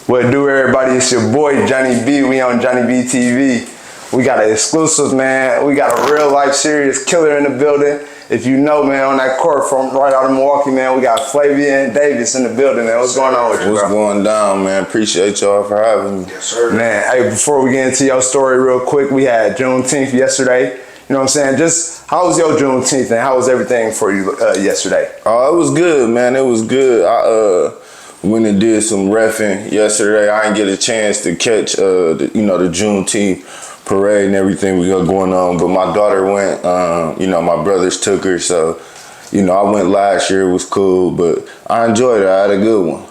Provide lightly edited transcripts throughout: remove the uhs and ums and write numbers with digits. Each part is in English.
What do, everybody? It's your boy Jonny Bee. We on JBTV. We got an exclusive, man. We got a real life serious killer in the building. If you know, man, on that court from right out of Milwaukee, man, we got Flavian Davis in the building, man. What's going on with you, bro? What's going down, man? Appreciate y'all for having me. Yes, sir. Man, hey, before we get into your story real quick, we had Juneteenth yesterday. You know what I'm saying? Just how was your Juneteenth and how was everything for you yesterday? Oh, it was good, man. It was good. I went and did some reffing yesterday. I didn't get a chance to catch the Juneteenth parade and everything we got going on, but my daughter went. My brothers took her, so I went last year. It was cool, but I enjoyed it. I had a good one.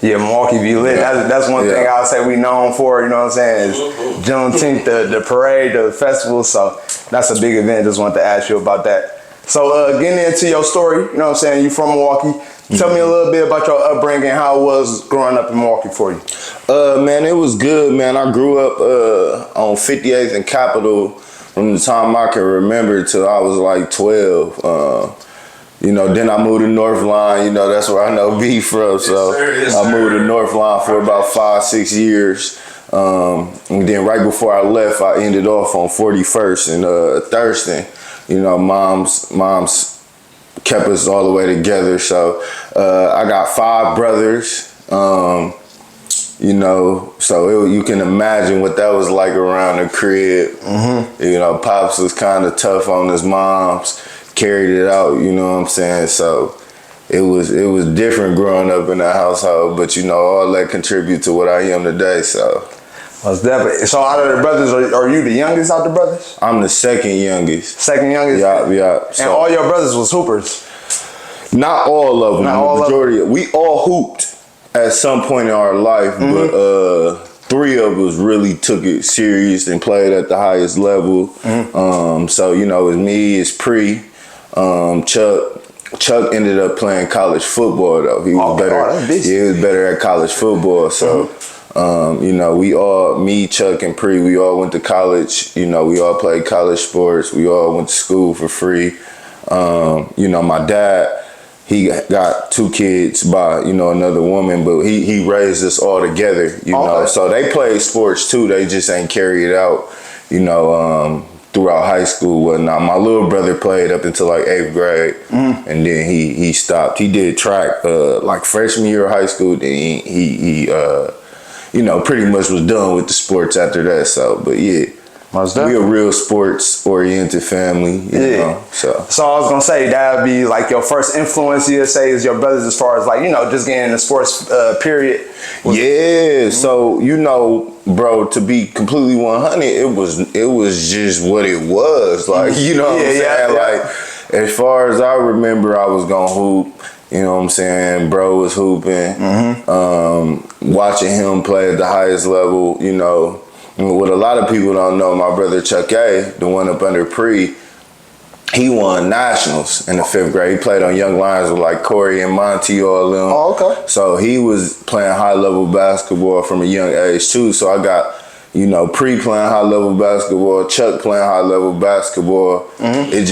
Yeah, Milwaukee be lit. Yeah. That's one thing I'll say we known for, you know what I'm saying, is Juneteenth, the parade, the festival. So that's a big event. Just wanted to ask you about that. So getting into your story, you know what I'm saying, you from Milwaukee. Tell me a little bit about your upbringing, how it was growing up in Milwaukee for you. Man, it was good, man. I grew up on 58th and Capitol from the time I can remember till I was like 12. Then I moved to North Line. That's where I know B from. So I moved to North Line for about 5-6 years. And then right before I left, I ended off on 41st and Thurston. Mom's kept us all the way together. So I got 5 brothers. So you can imagine what that was like around the crib. Mm-hmm. Pops was kind of tough on his moms, carried it out, you know what I'm saying? So it was different growing up in that household, but all that contribute to what I am today, so. Most definitely. So out of the brothers, are you the youngest out the brothers? I'm the second youngest. Second youngest? Yeah. And all your brothers was hoopers? Not all of them. Not all majority of them. We all hooped at some point in our life, but 3 of us really took it serious and played at the highest level. So it's me, it's Pre, Chuck ended up playing college football though. He was better. He was better at college football. So we all, me, Chuck, and Pre, we all went to college. We all played college sports. We all went to school for free. My dad, he got 2 kids by, another woman, but he raised us all together, know. So they played sports too. They just ain't carried it out, throughout high school, whatnot. My little brother played up until like 8th grade, and then he stopped. He did track like freshman year of high school. Then he pretty much was done with the sports after that. So, but yeah. We a real sports-oriented family, you know. So I was gonna say that would be like your first influence. You'd say is your brothers, as far as like just getting into sports. Period. Yeah. So bro, to be completely 100, it was just what it was. Like what I'm saying. Yeah. Like as far as I remember, I was gonna hoop. You know what I'm saying? Bro was hooping. Watching him play at the highest level. What a lot of people don't know, my brother Chuck A, the one up under Pre, he won nationals in the 5th grade. He played on Young Lions with like Corey and Monty, all them. Oh, okay. So he was playing high level basketball from a young age too. So I got, Pre playing high level basketball, Chuck playing high level basketball. It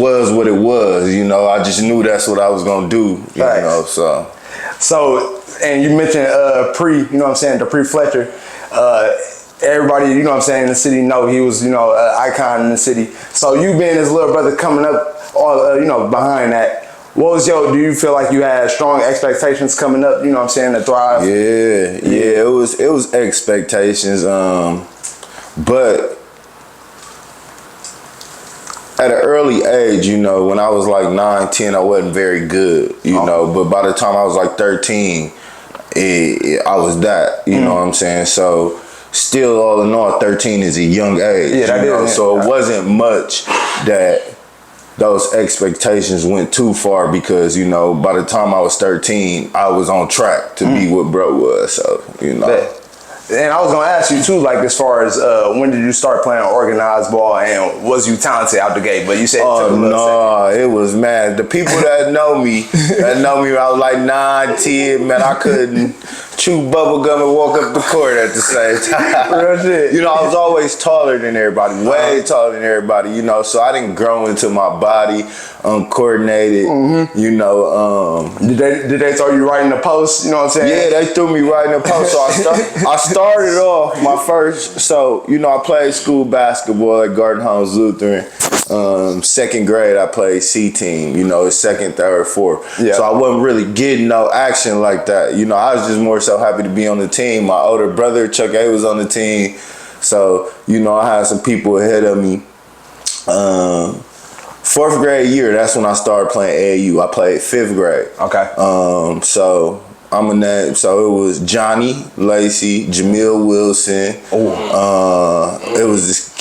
was what it was. I just knew that's what I was gonna do. So. And you mentioned Pre, the Pre Fletcher. Everybody, in the city know he was, an icon in the city. So you being his little brother coming up, behind that, do you feel like you had strong expectations coming up, to thrive? Yeah, it was expectations, but at an early age, when I was like 9, 10, I wasn't very good, but by the time I was like 13, I was that, you know what I'm saying? So still, all in all, 13 is a young age. So it wasn't much that those expectations went too far because, by the time I was 13, I was on track to be what bro was. So, And I was gonna ask you too, like as far as when did you start playing organized ball, and was you talented out the gate? But you said it was, man. The people that know me, when I was like 9, 10, man, I couldn't chew bubble gum and walk up the court at the same time. Real shit. You know, I was always taller than everybody, way taller than everybody, you know, so I didn't grow into my body, uncoordinated, you know. Did they throw you right in the post, you know what I'm saying? Yeah, they threw me right in the post. So I started off my first, so, you know, I played school basketball at Garden Homes Lutheran. Second grade, I played C team, you know, second, third, fourth. Yeah. So I wasn't really getting no action like that. You know, I was just more so happy to be on the team. My older brother, Chuck A, was on the team. So, you know, I had some people ahead of me. Fourth grade year, that's when I started playing AAU. I played fifth grade. Okay. So I'm a name. So it was Johnny Lacey, Jamil Wilson. It was this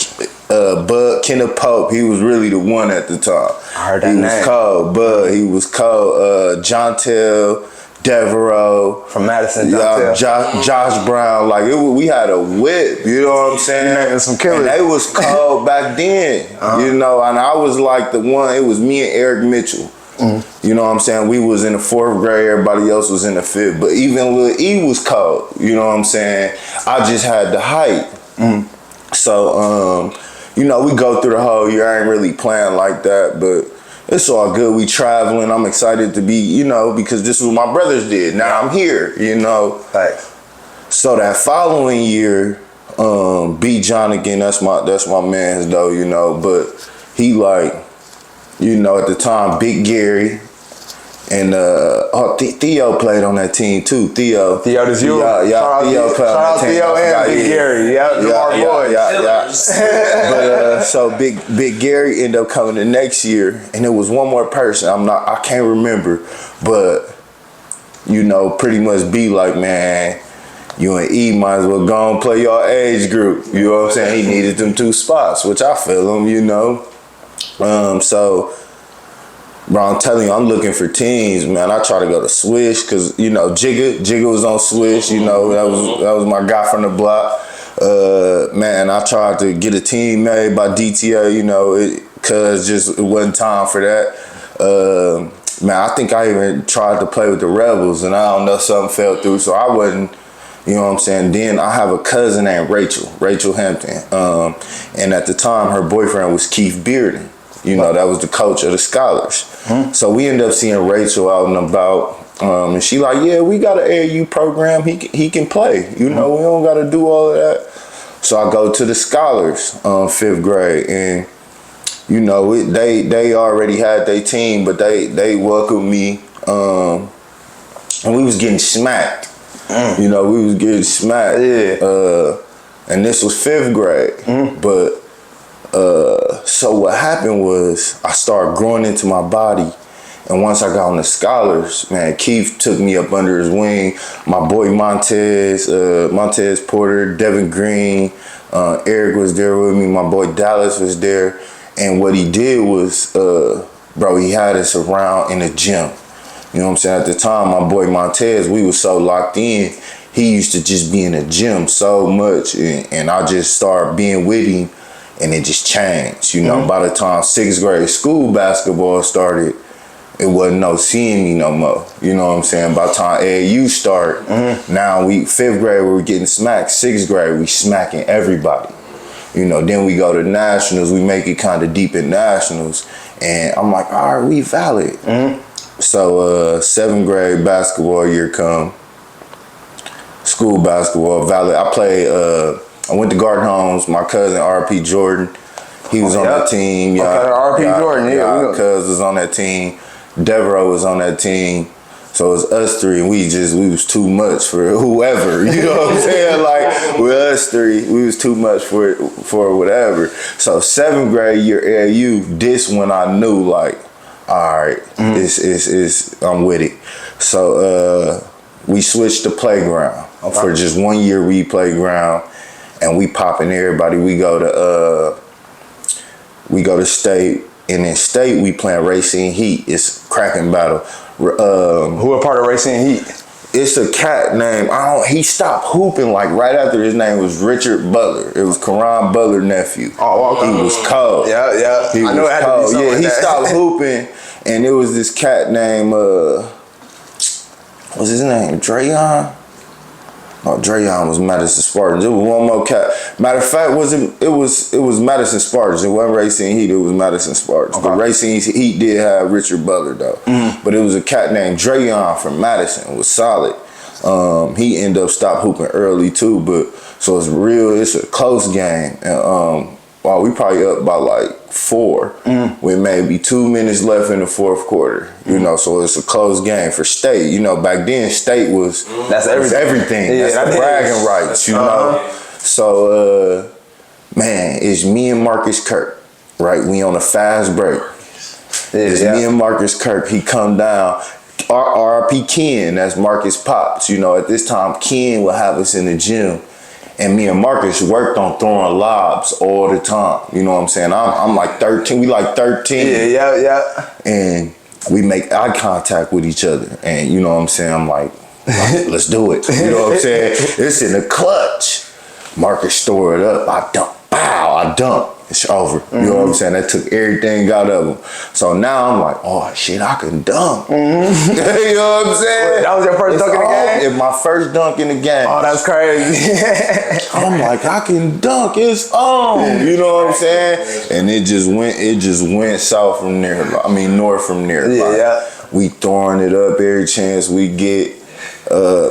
Bud Kenneth Pope. He was really the one at the time. I heard that he name. Was cold. Bud. He was cold. Jontel Devereaux from Madison. Josh Brown. Like we had a whip. You know what I'm saying? And some killers. And they was cold back then. You know, and I was like the one. It was me and Eric Mitchell. You know what I'm saying? We was in the fourth grade, everybody else was in the fifth. But even Lil E was cold, you know what I'm saying? I just had the height. So, you know, we go through the whole year. I ain't really playing like that, but it's all good. We traveling. I'm excited to be, you know, because this is what my brothers did. Now I'm here, you know. Thanks. So that following year, B. Jonigan, that's my man's though, you know, but he like, you know, at the time, Big Gary and Theo played on that team too. Theo, this you? Yeah, Theo played on that team. Shout out Theo and Big Gary. Yeah, But so Big Gary ended up coming the next year, and it was one more person. I can't remember, but you know, pretty much be like, man, you and E might as well go and play your age group. You know what I'm saying? He needed them 2 spots, which I feel him, you know. So, bro, I'm telling you, I'm looking for teams, man. I try to go to Swish because, you know, Jigga was on Swish. You know, that was my guy from the block. Man, I tried to get a team made by DTA, you know, because it wasn't time for that. Man, I think I even tried to play with the Rebels, and I don't know, something fell through, so I wasn't. You know what I'm saying? Then I have a cousin named Rachel Hampton. And at the time, her boyfriend was Keith Bearden. You know, that was the coach of the Scholars. So we ended up seeing Rachel out and about. And she like, yeah, we got an AAU program. He can play. You know, we don't got to do all of that. So I go to the Scholars, 5th grade. And, you know, they already had their team, but they welcomed me. And we was getting smacked. You know, we was getting smacked. And this was 5th grade. But so what happened was I started growing into my body. And once I got on the Scholars, man, Keith took me up under his wing. My boy Montez Porter, Devin Green, Eric was there with me. My boy Dallas was there. And what he did was, bro, he had us around in the gym. You know what I'm saying? At the time, my boy Montez, we was so locked in. He used to just be in the gym so much. And I just started being with him. And it just changed. You know, by the time 6th grade school basketball started, it wasn't no seeing me no more. You know what I'm saying? By the time AAU start, now 5th grade, we were getting smacked. 6th grade, we smacking everybody. You know, then we go to nationals. We make it kind of deep in nationals. And I'm like, all right, we valid. So 7th grade basketball year come. School basketball, valid. I went to Garden Homes. My cousin, R.P. Jordan, he was on that team. R.P. Jordan, cuz was on that team. Devereaux was on that team. So it was us 3, and we was too much for whoever. You know what I'm saying? Like, with us 3, we was too much for whatever. So 7th grade year AAU, this when I knew, like, all right, I'm with it. So we switched to playground. For just 1 year, we playground, and we popping everybody. We go to state, and in state we playing Racine Heat. It's cracking battle. Who are part of Racine Heat? It's a cat named, he stopped hooping like right after his name was Richard Butler. It was Karan Butler's nephew. Oh, okay. He was cold. Yeah. He I know it had to be something like he that. stopped hooping, and it was this cat named, what's his name? Drayon? Oh, Drayon was Madison Spartans. It was one more cat. Matter of fact, it was Madison Spartans. It wasn't Racing Heat. It was Madison Spartans. Okay. But Racing Heat did have Richard Butler though. But it was a cat named Drayon from Madison. It was solid. He ended up stopped hooping early too. But so it's a close game. And we probably up by like 4 with maybe 2 minutes left in the fourth quarter. You know, so it's a close game for State. You know, back then State was that's everything. Yeah, that's the bragging rights. You know, so man, it's me and Marcus Kirk. Right, we on a fast break. It's me and Marcus Kirk. He come down. RP Ken, that's Marcus Pops. You know, at this time Ken would have us in the gym. And me and Marcus worked on throwing lobs all the time. You know what I'm saying? I'm like 13. We like 13. Yeah. And we make eye contact with each other. And you know what I'm saying? I'm like, let's do it. You know what I'm saying? It's in the clutch. Marcus throw it up. I dunk. Bow. I dunk. It's over. You know what I'm saying? That took everything out of him. So now I'm like, oh shit, I can dunk. You know what I'm saying? That was your first dunk in the game? It's my first dunk in the game. Oh, that's crazy. I'm like, I can dunk. It's on. You know what I'm saying? And it just went south from there. I mean, north from there. We throwing it up every chance we get.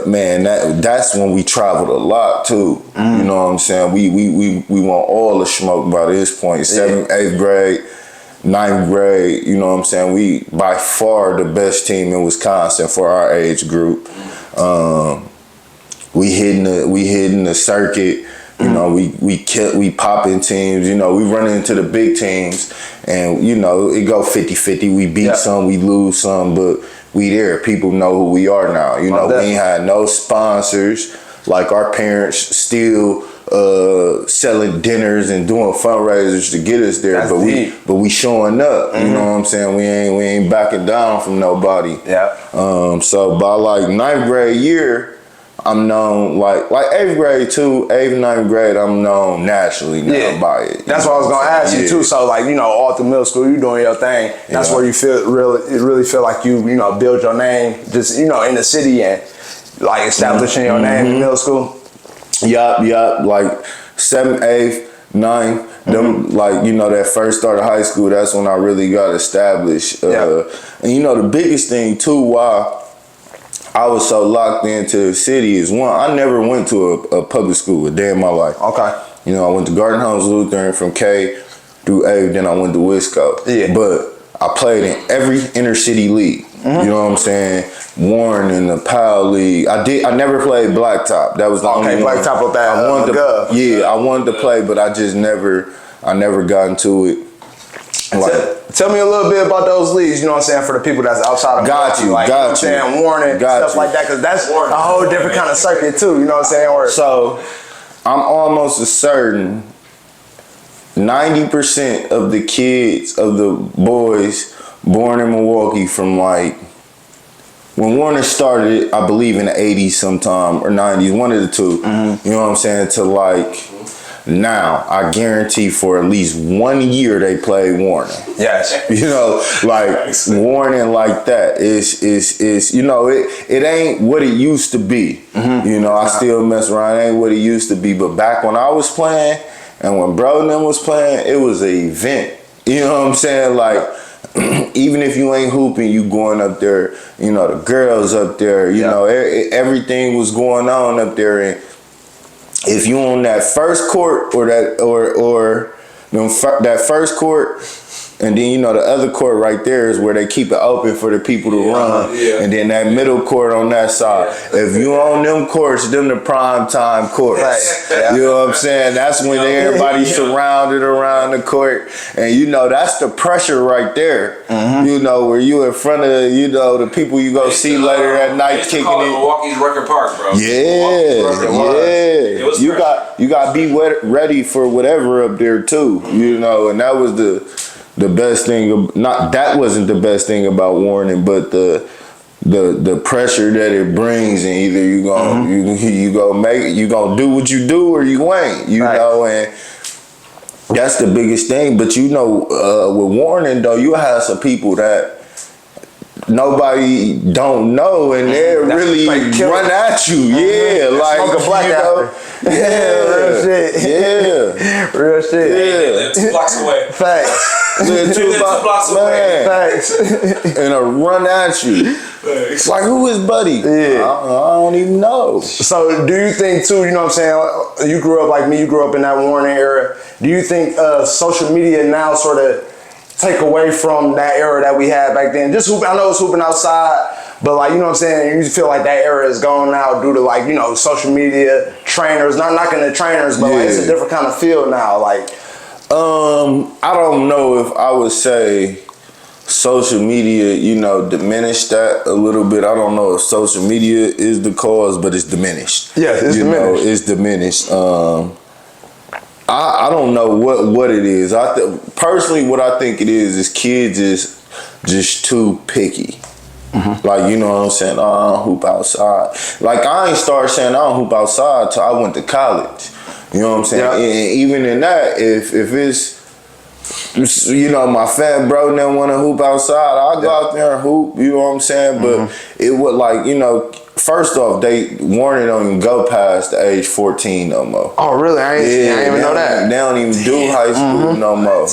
Man, that's when we traveled a lot too. You know what I'm saying? We want all the smoke by this point. 7th, 8th grade, 9th grade. You know what I'm saying? We by far the best team in Wisconsin for our age group. We hitting the circuit. You know, we popping teams. You know, we run into the big teams, and you know it go 50-50. We beat some, we lose some, but we there. People know who we are now. You know, we ain't had no sponsors. Like our parents still selling dinners and doing fundraisers to get us there. That's but we showing up. You know what I'm saying? We ain't backing down from nobody. So by like 9th grade year, I'm known like 8th grade too, 8th, 9th grade, I'm known nationally now by it. That's what I was gonna ask you too. So like, you know, all through middle school, you doing your thing. That's where you really feel like you know, build your name just, you know, in the city and like establishing your name in middle school. Yup. Like 7th, 8th, 9th, them like, you know, that first start of high school, that's when I really got established. And you know, the biggest thing too, why I was so locked into the city is one, I never went to a public school a day in my life. Okay. You know, I went to Garden House Lutheran from K through 8th, then I went to Wisco. But I played in every inner city league. You know what I'm saying? Warren in the Powell League. I never played Blacktop. That was the only one. Blacktop with that. I wanted to play, but I never got into it. Tell me a little bit about those leagues, you know what I'm saying, for the people that's outside of Got you. I'm saying, Warren and stuff like that, because that's a whole different kind of circuit too, you know what I'm saying? So, I'm almost certain 90% of the kids, of the boys born in Milwaukee from like, when Warner started, I believe in the 80s sometime, or 90s, one of the two, you know what I'm saying, to like, now, I guarantee for at least 1 year they play Warner. Yes. You know, like Warner like that is you know, it ain't what it used to be. You know, I still mess around, it ain't what it used to be. But back when I was playing and when bro and them was playing, it was an event. You know what I'm saying? Like, even if you ain't hooping, you going up there, you know, the girls up there, you know, everything was going on up there. And if you on that first court or that first court, and then you know the other court right there is where they keep it open for the people to run, and then that middle court on that side. If you on them courts, them the prime time courts. You know what I'm saying? That's when everybody's surrounded around the court, and you know that's the pressure right there. You know, where you in front of, you know, the people you go see later at night kicking it. Milwaukee's Record Park, bro. You got to be ready for whatever up there too. You know, and that was the best thing. That wasn't the best thing about Warren, but the pressure that it brings, and either you gonna do what you do or you ain't. You know, and that's the biggest thing. But you know, with Warren though, you have some people that nobody don't know, and they really run at you. Yeah, like smoke a black after. Real shit. Yeah, real shit. They live 2 blocks away. Facts. Live 2 blocks away. Facts. And a run at you. It's like, who is Buddy? Yeah. I don't even know. So do you think too, you know what I'm saying, you grew up like me, you grew up in that Warren era. Do you think social media now sort of take away from that era that we had back then? Just I know it's hooping outside, but like, you know what I'm saying, you feel like that era is gone now due to like, you know, social media, trainers, not knocking the trainers, but like it's a different kind of feel now. Like, I don't know if I would say social media, you know, diminished that a little bit. I don't know if social media is the cause, but it's diminished. Yeah, it's diminished. It's diminished. I don't know what it is. Personally, what I think it is kids is just too picky. Mm-hmm. Like, you know what I'm saying? Oh, I don't hoop outside. Like, I ain't started saying I don't hoop outside till I went to college. You know what I'm saying? Yeah. And even in that, if it's, you know, my fat bro didn't want to hoop outside, I'll go out there and hoop, you know what I'm saying? But it would, like, you know, first off, Warren don't even go past the age 14 no more. Oh, really? I didn't even know that. They don't even do high school no more.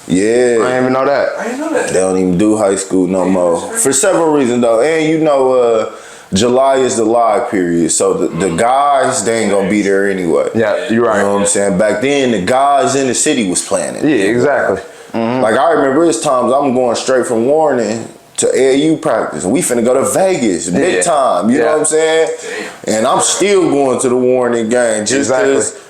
Yeah. I didn't even know that. I didn't know that. They don't even do high school no more. For several reasons, though. And, you know, July is the live period. So the guys, they ain't going to be there anyway. Yeah, you're right. You know what I'm saying? Back then, the guys in the city was playing it. Yeah, exactly. Mm-hmm. Like, I remember there's times I'm going straight from Warren to AAU practice. We finna go to Vegas, big time. You know what I'm saying? And I'm still going to the Warren game just because,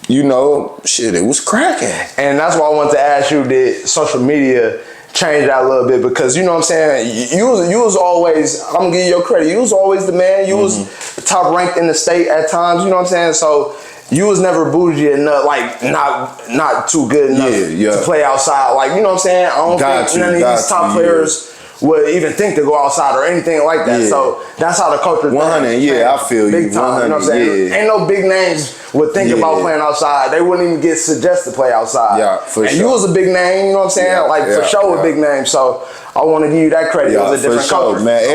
you know, shit, it was cracking. And that's why I wanted to ask you, did social media change that a little bit? Because, you know what I'm saying, you was always, I'm gonna give you your credit, you was always the man, you was top ranked in the state at times, you know what I'm saying? So you was never bougie enough, like not too good enough to play outside. Like, you know what I'm saying? I don't think none of these top players would even think to go outside or anything like that. So that's how the culture 100, yeah, I feel big time, you know what I'm saying? Ain't no big names would think about playing outside. They wouldn't even get suggested to play outside. Yeah, for sure. And you was a big name, you know what I'm saying? Like, for sure a big name. So I want to give you that credit. It was a different culture. Man,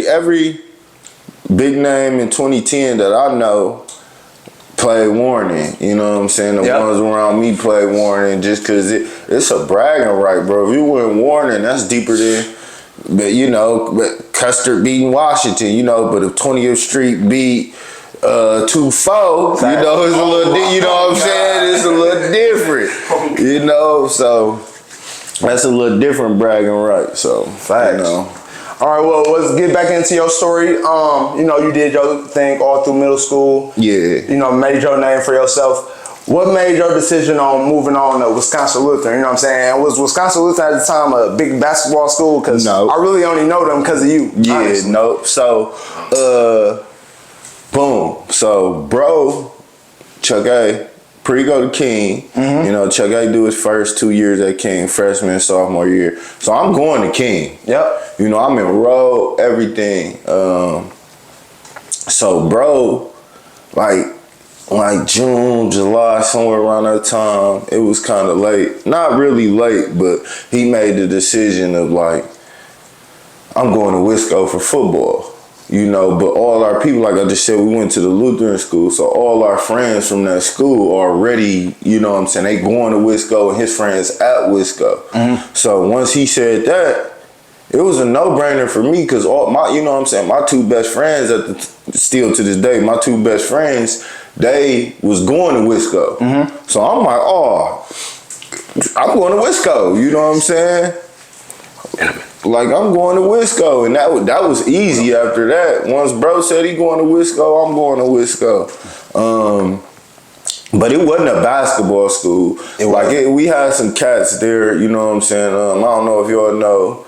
every big name in 2010 that I know played Warren, you know what I'm saying? The ones around me played Warren just because it's a bragging right, bro. If you win Warren, that's deeper than, but you know, but Custer beating Washington, you know, but if 20th Street beat 2-4, you know, it's a little, you know what I'm saying? It's a little different, you know, so that's a little different bragging right, so, facts. You know. All right, well, let's get back into your story. You know, you did your thing all through middle school. Yeah. You know, made your name for yourself. What made your decision on moving on to Wisconsin Lutheran? You know what I'm saying? Was Wisconsin Lutheran at the time a big basketball school? Because I really only know them because of you. Yeah, honestly. nope. So, boom. So, bro, Chuck A, pre-go to King. You know, Chuck A do his first 2 years at King, freshman and sophomore year. So I'm going to King. Yep. You know, I'm enrolled, everything. So, bro, like June, July, somewhere around that time, it was kind of late. Not really late, but he made the decision of like, I'm going to Wisco for football. You know, but all our people, like I just said, we went to the Lutheran school, so all our friends from that school already, you know what I'm saying, they going to Wisco and his friends at Wisco. So once he said that, it was a no-brainer for me because all my, you know what I'm saying, my two best friends still to this day, my two best friends, they was going to Wisco. So I'm like, oh, I'm going to Wisco, you know what I'm saying? Like, I'm going to Wisco, and that was easy after that. Once bro said he going to Wisco, I'm going to Wisco. But it wasn't a basketball school. We had some cats there, you know what I'm saying? I don't know if y'all know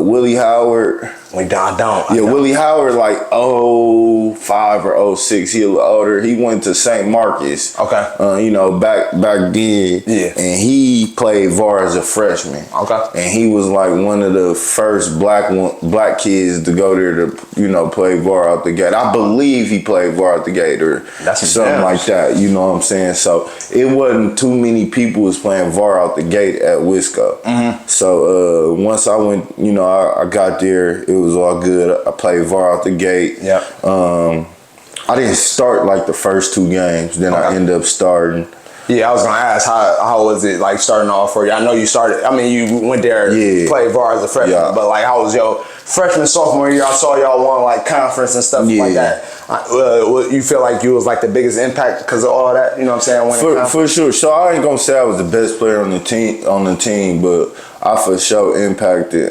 Willie Howard. I don't. Yeah, Willie Howard, like 05 or 06, he a little older. He went to St. Marcus. Okay. You know, back then. Yeah. And he played VAR as a freshman. Okay. And he was like one of the first black kids to go there to, you know, play VAR out the gate. I believe he played VAR out the gate or something like that. You know what I'm saying? So it wasn't too many people was playing VAR out the gate at Wisco. Mm-hmm. So once I went, you know, I got there, it was all good. I played VAR out the gate. Yeah. I didn't start like the first 2 games. Then I ended up starting. Yeah, I was gonna ask how was it like starting off for you? I know you started. I mean, you went there, played VAR as a freshman, but like, how was your freshman sophomore year? I saw y'all won like conference and stuff like that. You feel like you was like the biggest impact because of all that? You know what I'm saying? For sure. So I ain't gonna say I was the best player on the team, but I for sure impacted.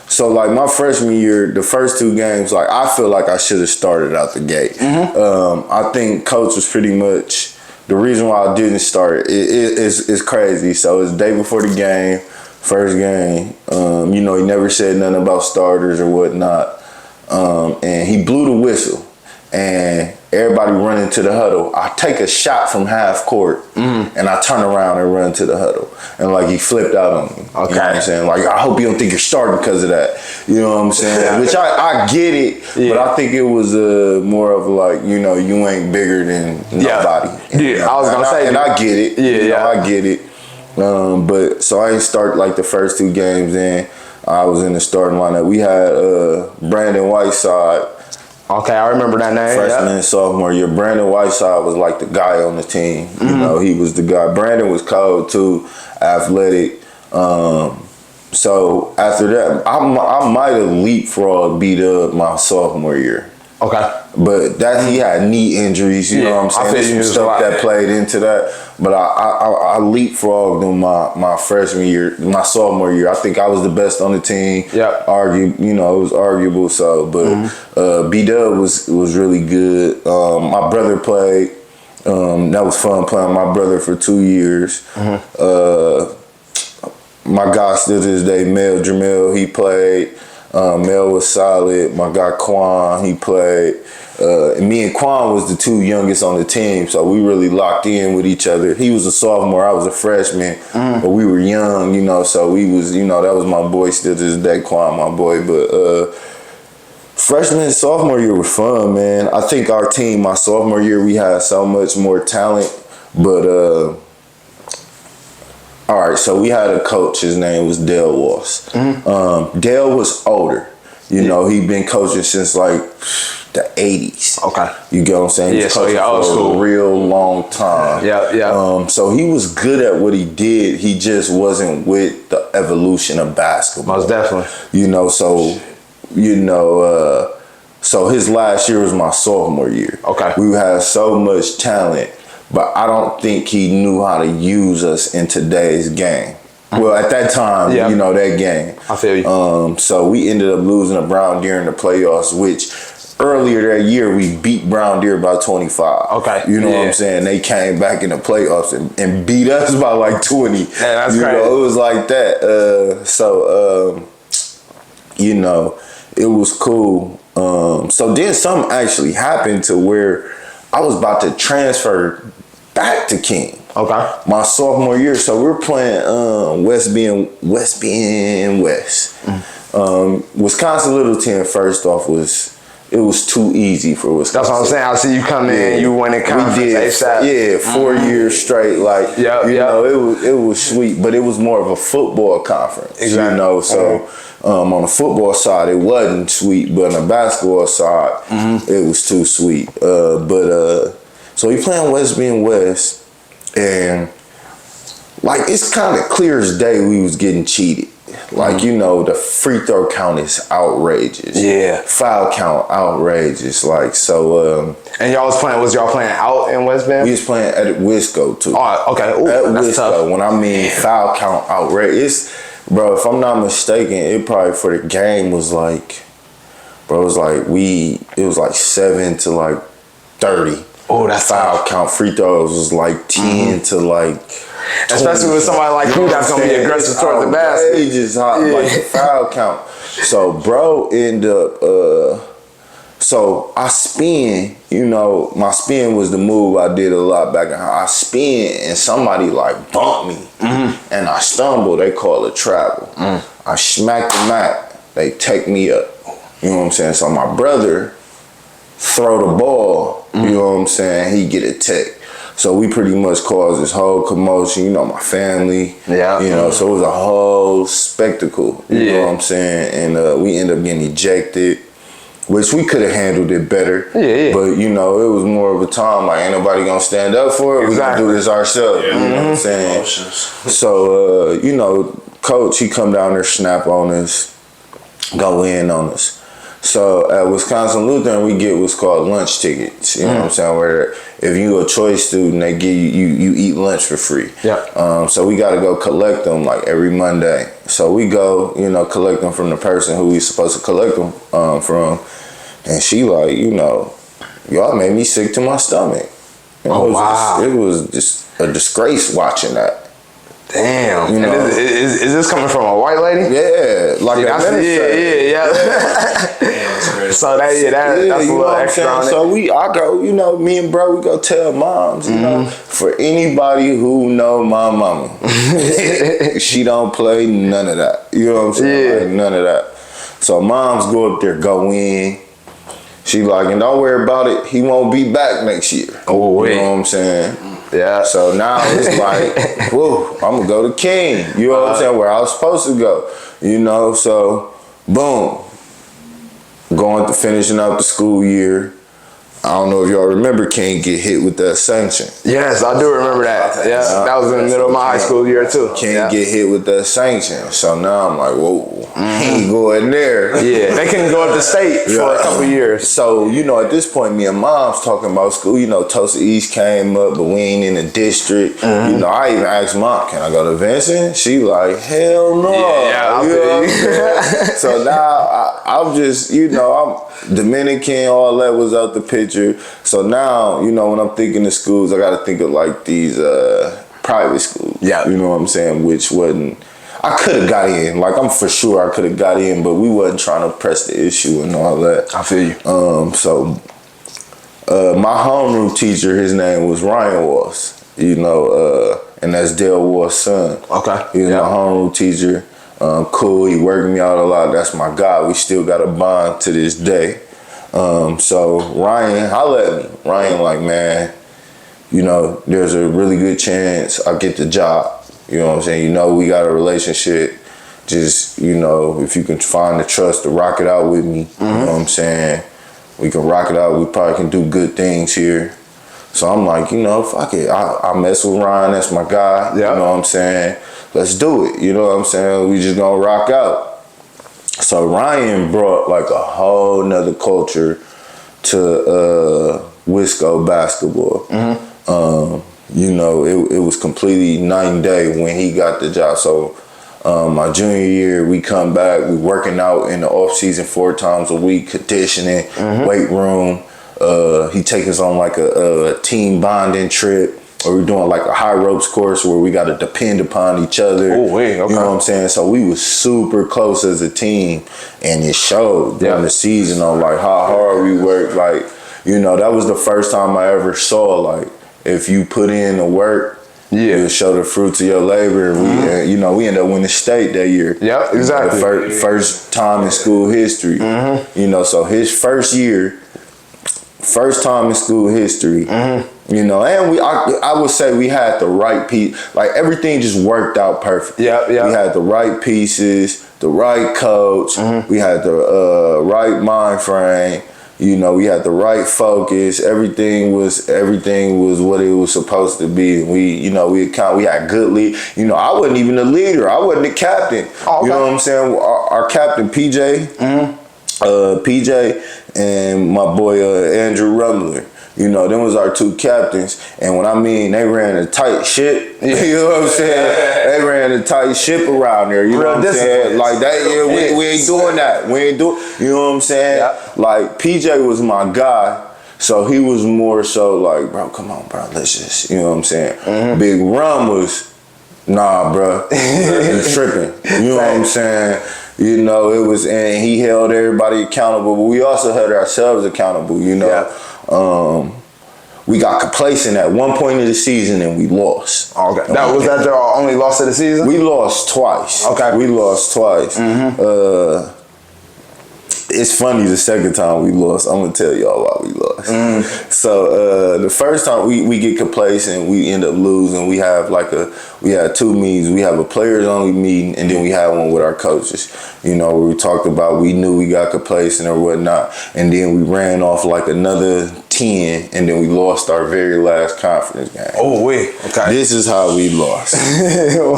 So like my freshman year, the first 2 games, like I feel like I should have started out the gate. Mm-hmm. I think coach was pretty much the reason why I didn't start. It's crazy. So it's the day before the game, first game. You know, he never said nothing about starters or whatnot. And he blew the whistle, and everybody run into the huddle. I take a shot from half court, and I turn around and run to the huddle. And like he flipped out on me. Okay. You know what I'm saying? Like, I hope you don't think you're starting because of that. You know what I'm saying? Yeah. Which I get it, but I think it was more of like, you know, you ain't bigger than nobody. Yeah, I was gonna say. And I get it. I get it. But so I didn't start like the first 2 games in. I was in the starting lineup. We had Brandon Whiteside. Okay, I remember that name. Freshman and sophomore year. Brandon Whiteside was like the guy on the team. Mm-hmm. You know, he was the guy. Brandon was cold too, athletic. So after that, I might have leapfrogged B-Dub my sophomore year. Okay. But he had knee injuries, you know what I'm saying? There's some stuff that played into that. But I leapfrogged him my freshman year, my sophomore year. I think I was the best on the team. Yeah. It was arguable. So, but B-Dub was really good. My brother played. That was fun playing with my brother for 2 years. Mm-hmm. My guy still to this day, Mel Jamel, he played. Mel was solid. My guy Quan, he played. Me and Quan was the 2 youngest on the team, so we really locked in with each other. He was a sophomore, I was a freshman, but we were young, you know, so we was, you know, that was my boy still to this day, Quan, my boy. But freshman and sophomore year were fun, man. I think our team, my sophomore year, we had so much more talent, but all right, so we had a coach. His name was Dale Walsh. Mm-hmm. Dale was older. You know, he'd been coaching since like the 80s. Okay. You get what I'm saying? He's coaching for a real long time. Yeah. So he was good at what he did. He just wasn't with the evolution of basketball. Most definitely. You know, so his last year was my sophomore year. Okay. We had so much talent. But I don't think he knew how to use us in today's game. Well, at that time, you know, that game. I feel you. So we ended up losing to Brown Deer in the playoffs, which earlier that year we beat Brown Deer by 25. Okay. You know what I'm saying? They came back in the playoffs and beat us by like 20. Yeah, that's crazy. Know, it was like that. You know, it was cool. So then something actually happened to where I was about to transfer back to King. Okay. My sophomore year. So we're playing Wesleyan West. Wisconsin Little 10, first off, it was too easy for Wisconsin. That's what I'm saying. I see you come in, you win in conference. We did, 4 years straight. Like, you know, it was sweet, but it was more of a football conference. Exactly. You know, so on the football side, it wasn't sweet, but on the basketball side, it was too sweet. So we playing Wesleyan West, and like it's kind of clear as day we was getting cheated. Like, you know, the free throw count is outrageous. Yeah. Foul count outrageous. Like, so and was y'all playing out in West Bend? We was playing at Wisco too. Oh, okay. Ooh, at Wisco. Tough. When I mean foul count outrageous, bro, if I'm not mistaken, it probably for the game was like, bro, it was like 7 to like 30. Oh, that's foul count. Free throws was like 10 to like Especially with somebody like you that's gonna be aggressive towards the basket. They just like the foul count. So bro ended up so I spin, my spin was the move I did a lot back in high. I spin and somebody like bumped me and I stumble, they call it travel. I smack the mat, they take me up. You know what I'm saying? So my brother throw the ball, you know what I'm saying, he get a tech. So we pretty much caused this whole commotion, my family. Yeah. So it was a whole spectacle, you know what I'm saying? And we ended up getting ejected, which we could have handled it better. Yeah. But, it was more of a time, like, ain't nobody gonna stand up for it. Exactly. We gonna do this ourselves, you know what I'm saying? So, coach, he come down there, snap on us, go in on us. So at Wisconsin Lutheran, we get what's called lunch tickets. You know what I'm saying? Where if you a choice student, they give you eat lunch for free. Yeah. So we got to go collect them like every Monday. So we go, collect them from the person who we supposed to collect them from, and she like, y'all made me sick to my stomach. It was just a disgrace watching that. Damn. Is this coming from a white lady? Yeah. Like yeah. So that's a little extra on it. So I go, me and bro, we go tell moms, for anybody who know my mama, she don't play none of that. You know what I'm saying? Yeah. Like, none of that. So moms go up there, go in. She like, and don't worry about it, he won't be back next year. Oh, wait. You know what I'm saying? Yeah. So now it's like, whoa, I'm gonna go to King. You know what I'm saying? Where I was supposed to go. So boom. Going to finishing up the school year. I don't know if y'all remember King get hit with that sanction. Yes, I do remember that. Yeah, that was in the middle of my high school year too. King get hit with that sanction. So now I'm like, whoa, he ain't going there. Yeah, they couldn't go up to state for a couple years. So, at this point, me and mom's talking about school. Tulsa East came up, but we ain't in the district. I even asked mom, can I go to Vincent? She like, hell no. Yeah, you know what I'm saying? So now I'm just, I'm Dominican, all that was out the picture. So now, when I'm thinking of schools, I got to think of like these private schools. Yeah. You know what I'm saying? Which wasn't, I could have got in. Like, I'm for sure I could have got in, but we wasn't trying to press the issue and all that. I feel you. So my homeroom teacher, his name was Ryan Walls, and that's Dale Walls' son. Okay. He was my homeroom teacher. Cool, he worked me out a lot. That's my guy. We still got a bond to this day. So Ryan hollered at me. Ryan like, man, there's a really good chance I'll get the job. You know what I'm saying? We got a relationship. Just, if you can find the trust to rock it out with me, you know what I'm saying? We can rock it out. We probably can do good things here. So I'm like, fuck it. I mess with Ryan. That's my guy. Yeah. You know what I'm saying? Let's do it. You know what I'm saying? We just gonna rock out. So Ryan brought like a whole nother culture to Wisco basketball. It was completely night and day when he got the job. So my junior year, we come back, we working out in the off season 4 times a week, conditioning, weight room. He take us on like a team bonding trip. Or we're doing like a high ropes course where we got to depend upon each other. Oh, wait, okay. You know what I'm saying? So we was super close as a team, and it showed during the season on like how hard we worked. Like, that was the first time I ever saw like if you put in the work, you'll show the fruits of your labor. And we ended up winning state that year. Yeah, exactly. The first time in school history. So his first time in school history. And I would say we had the right piece. Like everything just worked out perfect. Yeah. We had the right pieces, the right coach. We had the right mind frame. We had the right focus. Everything was what it was supposed to be. We had good lead. I wasn't even the leader. I wasn't the captain. Oh, okay. You know what I'm saying? Our captain PJ. PJ and my boy Andrew Rumler. Them was our 2 captains. And when they ran a tight ship, you know what I'm saying? They ran a tight ship around there, you know what I'm saying? Like that, we ain't doing that. We ain't doing, you know what I'm saying? Yeah. Like PJ was my guy. So he was more so like, bro, come on, bro, let's just, you know what I'm saying? Big Rum was Nah, bro. You tripping. You know what I'm saying? You know, it was, and he held everybody accountable, but we also held ourselves accountable, you know. Yeah. We got complacent at one point of the season and we lost. Okay. Was that your only loss of the season? We lost twice. Okay. We lost twice. It's funny the second time we lost. I'm gonna tell y'all why we lost. So the first time we get complacent, we end up losing. We had two meetings. We have a players only meeting, and then we had one with our coaches. You know, where we talked about we knew we got complacent or whatnot, and then we ran off like another 10, and then we lost our very last conference game. Oh, wait. Okay. This is how we lost.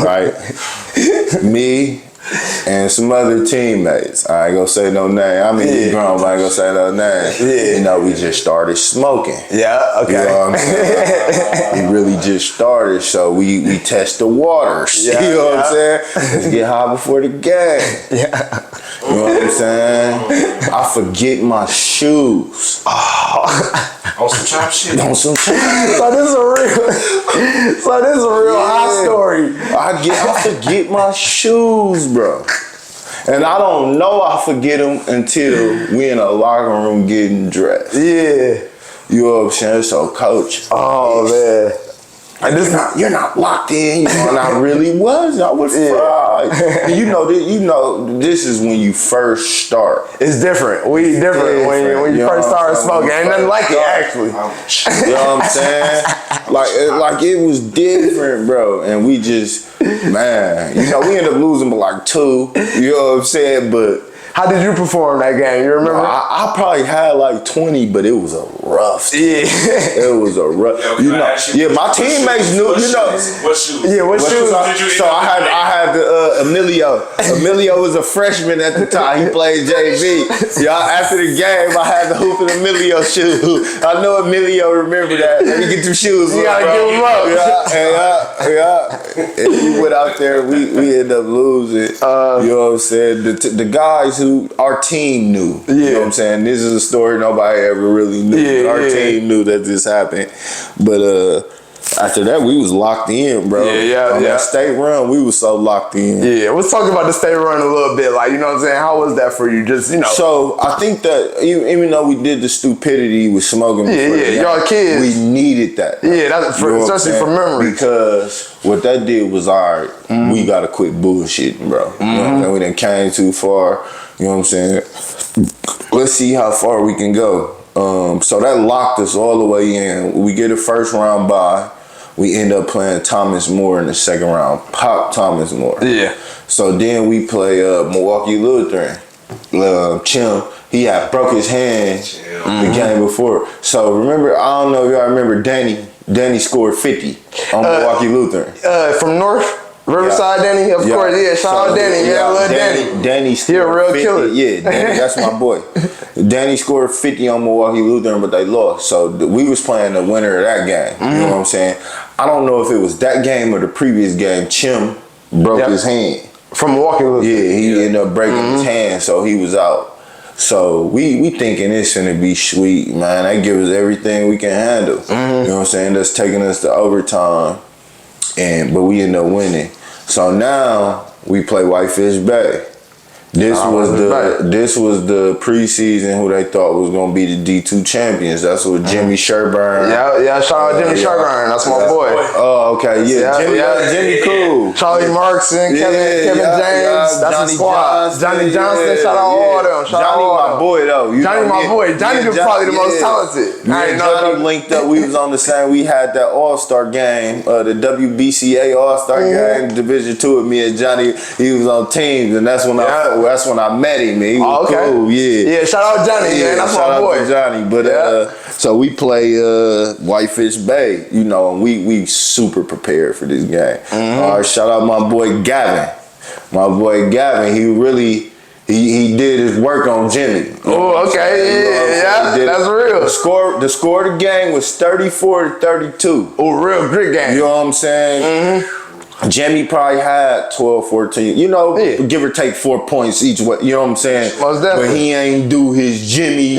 Right? Me and some other teammates. I ain't gonna say no name. I mean, we grown, but I ain't gonna say no name. Yeah. You know, we just started smoking. Yeah, okay. You know what I'm saying? We really just started, so we test the waters. Yeah, you know what I'm saying? Let's get high before the game. Yeah. You know what I'm saying? I forget my shoes. On some trap shit. On some trap. So this is a real hot story. I forget my shoes, bro. And I don't know I forget them until we in a locker room getting dressed. Yeah. You know what I'm saying? So, coach. Oh, man. And you're not locked in, you know, and I really was. I was fried. You know, this is when you first start. It's different. We different when you first start smoking. Ain't nothing like it, actually. You know what I'm saying? Like it was different, bro. And we just, man, you know, we ended up losing by like 2. You know what I'm saying? But how did you perform that game? You remember? I probably had like 20, but it was a rough. Yeah. It was a rough. You know, yeah, my teammates knew. You know, what shoes? Yeah, what shoes? So I had the Emilio. Emilio was a freshman at the time. He played JV. Y'all, after the game, I had the hoop and Emilio shoes. I know Emilio remember that. Let me get them shoes. You gotta give them up. Yeah. And we went out there. We ended up losing. You know what I'm saying? The guys who our team knew. You know what I'm saying? This is a story nobody ever really knew. Yeah, our team knew that this happened. But after that, we was locked in, bro. On that state run, we was so locked in. Yeah, let's talk about the state run a little bit. Like, you know what I'm saying? How was that for you? Just, you know. So, I think that even though we did the stupidity with smoking y'all kids. we needed that. Yeah, that's especially for memory. Because what that did was, all right, we got to quit bullshitting, bro. You know what I'm saying? We done came too far. You know what I'm saying? Let's see how far we can go. So that locked us all the way in. We get a first round bye. We end up playing Thomas More in the second round. Pop Thomas More. Yeah. So then we play Milwaukee Lutheran. Chim, he had broke his hand the game before. So remember, I don't know if y'all remember Danny. Danny scored 50 on Milwaukee Lutheran. From North Riverside, Danny, of course. Yeah, shout out Danny. Little Danny. Danny scored a real 50. killer. Yeah, Danny, that's my boy. Danny scored 50 on Milwaukee Lutheran, but they lost. So we was playing the winner of that game. You know what I'm saying? I don't know if it was that game or the previous game. Chim broke his hand. From Milwaukee Lutheran. Yeah, he ended up breaking his hand, so he was out. So we thinking it's gonna be sweet, man. They give us everything we can handle. You know what I'm saying? That's taking us to overtime, but we end up winning. So now we play Whitefish Bay. This was the preseason who they thought was gonna be the D2 champions. That's what Jimmy Sherburne. Yeah, shout out Jimmy Sherburne. That's my boy. Oh, okay, Jimmy cool. Charlie Markson, Kevin James. That's the squad. Johnny Johnson. Shout out all them. Johnny my boy though. Johnny my boy. Johnny was probably the most talented. Johnny linked up. We was on the same. We had that All-Star game, the WBCA All-Star game, Division II with me and Johnny. He was on teams, and that's when I met him. Man. He was cool. Yeah. Shout out Johnny. Man, that's my boy. Shout out to Johnny. But so we play Whitefish Bay. You know, and we super prepared for this game. Shout out my boy Gavin. My boy Gavin. He really. He did his work on Jimmy. Oh, okay, that's real. The score of the game was 34-32. Oh, real great game. You know what I'm saying? Jimmy probably had 12, 14, give or take 4 points each way, you know what I'm saying? Most definitely. But he ain't do his Jimmy,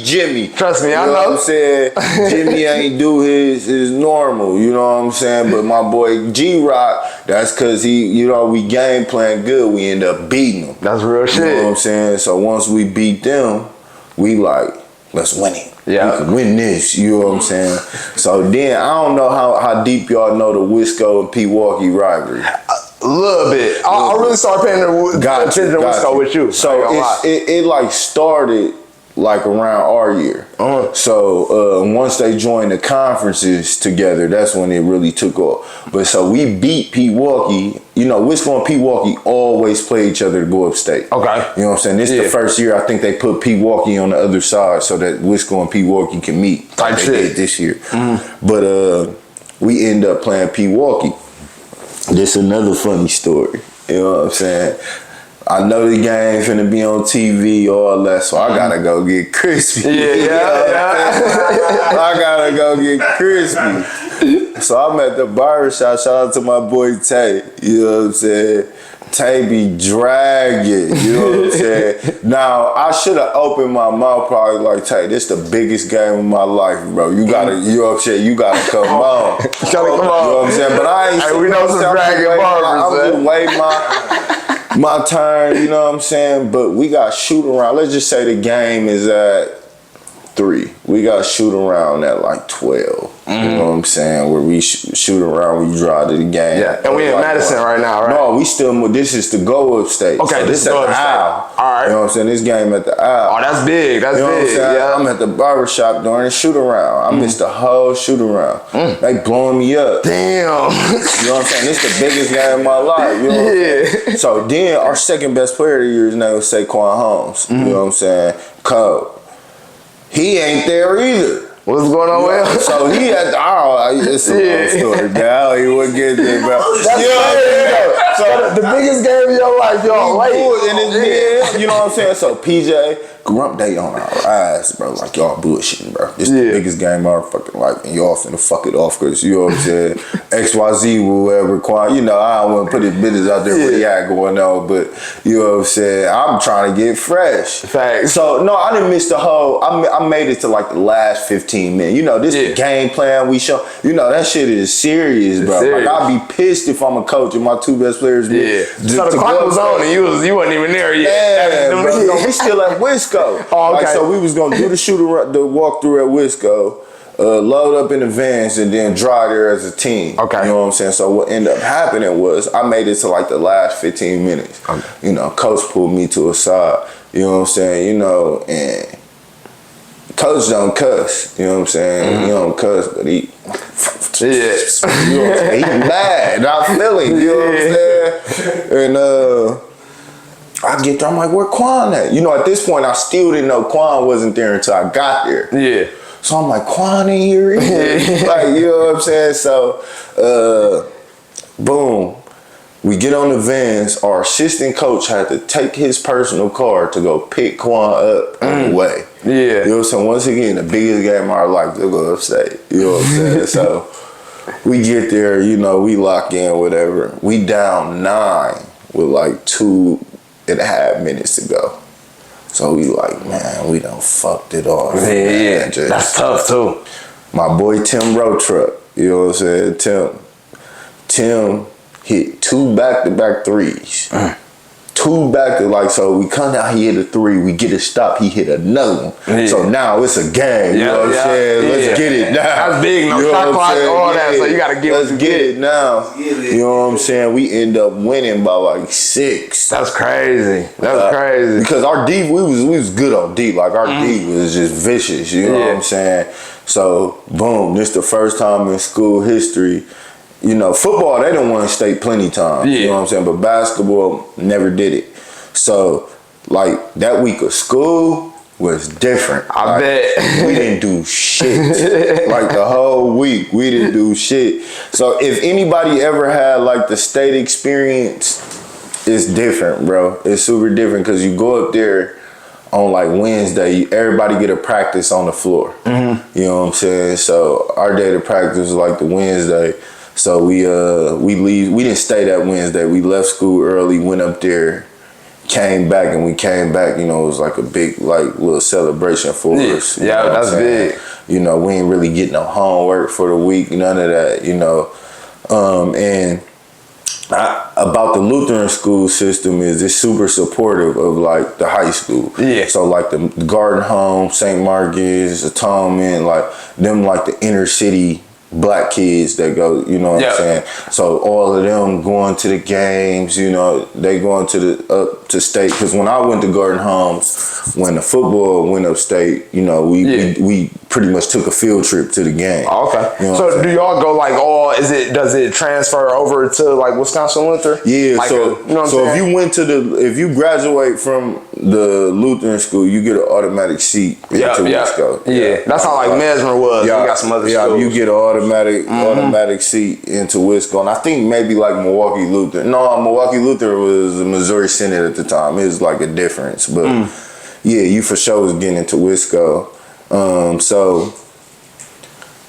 Jimmy. Trust me, I know. You know what I'm saying? Jimmy ain't do his normal, you know what I'm saying? But my boy G-Rock, that's because we game plan good, we end up beating him. That's real shit. You know what I'm saying? So once we beat them, we like, let's win it. Yeah. We can win this, you know what I'm saying? So then, I don't know how deep y'all know the Wisco and Milwaukee rivalry. A little bit. I really started paying attention to Wisco with you. So it like started like around our year. So once they joined the conferences together, that's when it really took off. But so we beat Milwaukee. Wisco and Milwaukee always play each other to go upstate. Okay. You know what I'm saying? This is the first year I think they put Milwaukee on the other side so that Wisco and Milwaukee can meet. Like they did this year. But we end up playing Milwaukee. This another funny story. You know what I'm saying? I know the game finna be on TV, all that, so I gotta go get crispy. I gotta go get crispy. So I'm at the barbershop. Shout out to my boy Tay. You know what I'm saying? Tay be dragging. You know what I'm saying? Now, I should have opened my mouth probably like, Tay, this the biggest game of my life, bro. You gotta, you know what I'm saying? You gotta come on. You gotta come on. You know what I'm saying? But I ain't hey, we know some dragging barbers, I'm just waiting my turn, you know what I'm saying? But we got shoot around. Let's just say the game is at 3. We got shoot around at like 12. You know what I'm saying? Where we shoot around, we drive to the game. Yeah, and we in Madison right now, right? No, we still, this is the go up state. Okay, so this is at go the up state. Isle. All right. You know what I'm saying? This game at the Isle. Oh, that's big. That's you know big. What I'm saying? Yeah. I'm at the barbershop during the shoot around. I missed the whole shoot around. They blowing me up. Damn. You know what I'm saying? This the biggest game of my life. You know what I'm saying? So then our second best player of the year, his name was Saquon Holmes. You know what I'm saying? Cole. He ain't there either. What's going on with him? So he had it's a long story. Now he wouldn't get there, bro. That's crazy. So the biggest game of your life, y'all late. You know what I'm saying? So PJ, Grump, they on our ass, bro. Like y'all bullshitting, bro. This the biggest game of our fucking life, and y'all finna fuck it off, cause you know what I'm saying. XYZ will ever require. I don't want to put his business out there what he had going on, but you know what I'm saying. I'm trying to get fresh. Facts. So no, I didn't miss the whole. I made it to like the last 15 minutes. This the game plan we show. That shit is serious, bro. Serious. Like I'd be pissed if I'm a coach and my 2 best players. So the clock was on and you wasn't even there yet. Yeah, bro. No, we still at Wisco. Oh, okay. So we was gonna do the walkthrough at Wisco, load up in the vans, and then drive there as a team. Okay. You know what I'm saying? So what ended up happening was I made it to like the last 15 minutes. Okay. Coach pulled me to a side. You know what I'm saying? And Coach don't cuss. You know what I'm saying? He don't cuss, but he. You know what I'm saying? He mad. I'm feeling. You know what I'm saying? And I get there, I'm like, where Quan at? At this point, I still didn't know Quan wasn't there until I got there. Yeah. So I'm like, Quan ain't here either. Like, you know what I'm saying? So, boom. We get on the vans. Our assistant coach had to take his personal car to go pick Quan up on the way. Yeah. You know what I'm saying? Once again, the biggest game of our life to go upstate. You know what I'm saying? So, we get there, we lock in, whatever. We down 9 with like 2.5 minutes to go. So we like, man, we done fucked it off. Yeah. That's tough too. My boy Tim Road Truck, you know what I'm saying? Tim hit 2 back-to-back threes. 2 back-to-back, so we come out, he hit a 3, we get a stop, he hit another one. Yeah. So now it's a game, you know what I'm saying? Let's get it now. That's big, no shot clock, all that, so you gotta let's get it now. You know what I'm saying? We end up winning by like 6. That's crazy. That's crazy. Because our D, we was good on D. Like our D was just vicious, you know what I'm saying? So boom, this the first time in school history. Football, they done won state plenty times. You know what I'm saying? But basketball never did it. So, like, that week of school was different. I bet. We didn't do shit. Like, the whole week, we didn't do shit. So, if anybody ever had, like, the state experience, it's different, bro. It's super different because you go up there on, like, Wednesday, everybody get a practice on the floor. You know what I'm saying? So, our day to practice was, like, the Wednesday. So we leave. We didn't stay that Wednesday. We left school early, went up there, came back, and we came back. You know, it was like a big little celebration for us. Yeah, that's big. You know, we ain't really getting no homework for the week, none of that. You know, and about the Lutheran school system is it's super supportive of like the high school. Yeah. So like the Garden Home, St. Margaret's, Atonement, like them like the inner city black kids that go, you know what I'm saying? So all of them going to the games, you know, they going to the up to state. Because when I went to Garden Homes, when the football went upstate, you know, we pretty much took a field trip to the game. Oh, okay. You know so do y'all go like does it transfer over to like Wisconsin Luther? Yeah, like so you know what if you graduate from the Lutheran school, you get an automatic seat into Wisco. Yeah, that's how like Mesmer was. Yeah, we got some other schools. You get an automatic seat into Wisco, and I think maybe like Milwaukee Luther. No, Milwaukee Luther was the Missouri Synod at the time. It was like a difference, but yeah, you for sure was getting into Wisco. So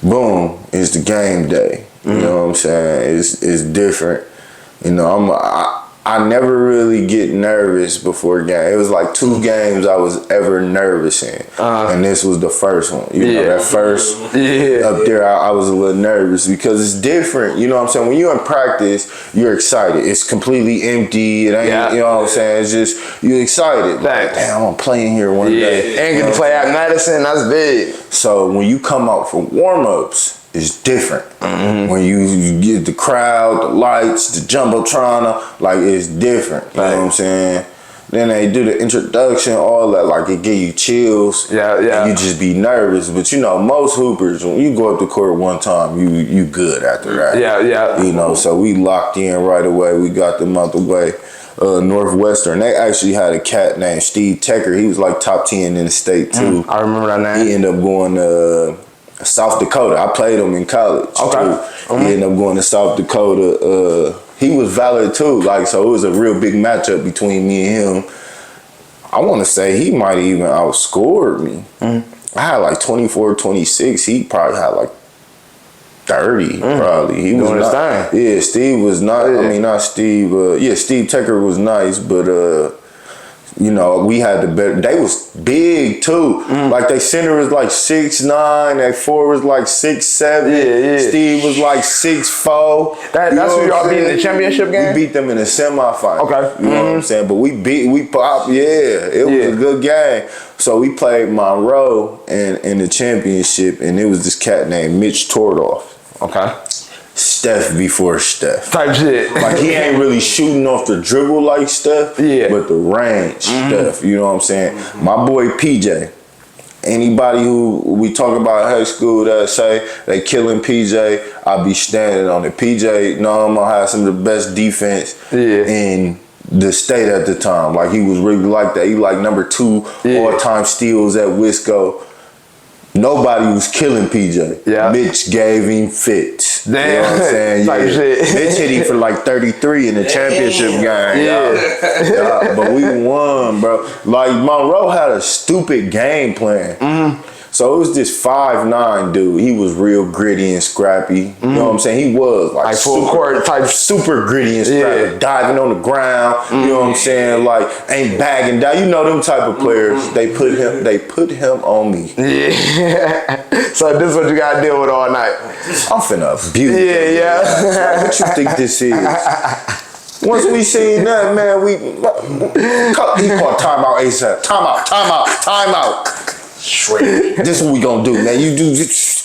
boom, it's the game day. You know what I'm saying? It's different. You know, I never really get nervous before a game. It was like 2 games I was ever nervous in. And this was the first one. You know, that first up there, I was a little nervous because it's different. You know what I'm saying? When you're in practice, you're excited. It's completely empty. It ain't, you know what I'm saying? It's just, you're excited. Like, damn, I'm playing here one day. And get to play at Madison, that's big. So when you come out for warm-ups, it's different. When you get the crowd, the lights, the jumbotron, like it's different. You know what I'm saying? Then they do the introduction, all that, like it give you chills. And you just be nervous. But you know, most hoopers, when you go up the court one time, you good after that. You know, so we locked in right away. We got them out the way. Northwestern, they actually had a cat named Steve Tecker. He was like top 10 in the state too. I remember that name. He ended up going to South Dakota. I played him in college. He ended up going to South Dakota. He was valid too. Like, so it was a real big matchup between me and him. I want to say he might have even outscored me. I had like 24, 26. He probably had like 30 probably. He was doing his thing. Yeah, Steve was not. I mean, not Steve. Steve Tecker was nice, but you know, we had the better. They was big too. Like they center was like 6'9", they forward was like 6'7". Steve was like 6'4". That's who y'all beat in the championship game? We beat them in the semifinal. Okay. You know what I'm saying? But we popped. It was a good game. So we played Monroe in the championship, and it was this cat named Mitch Tordoff. Okay. Steph before Steph. Type shit. Like he ain't really shooting off the dribble like Steph, but the range Steph, you know what I'm saying? My boy PJ. Anybody who we talk about high school that say they killing PJ, I be standing on it. PJ, no, I'm gonna have some of the best defense in the state at the time. Like he was really like that. He like number 2 all-time steals at Wisco. Nobody was killing PJ. Mitch gave him fits. Damn. You know what I'm saying? Mitch hit him for like 33 in the championship game. But we won, bro. Like Monroe had a stupid game plan. So it was this 5'9" dude. He was real gritty and scrappy. You know what I'm saying? He was like full court type, super gritty and scrappy, diving on the ground. You know what I'm saying? Like ain't bagging down. You know them type of players. They put him on me. So this is what you gotta deal with all night. I'm finna abuse him. What you think this is? Once we seen that, man, he called timeout ASAP. Timeout. Straight. This is what we gonna do, man. You do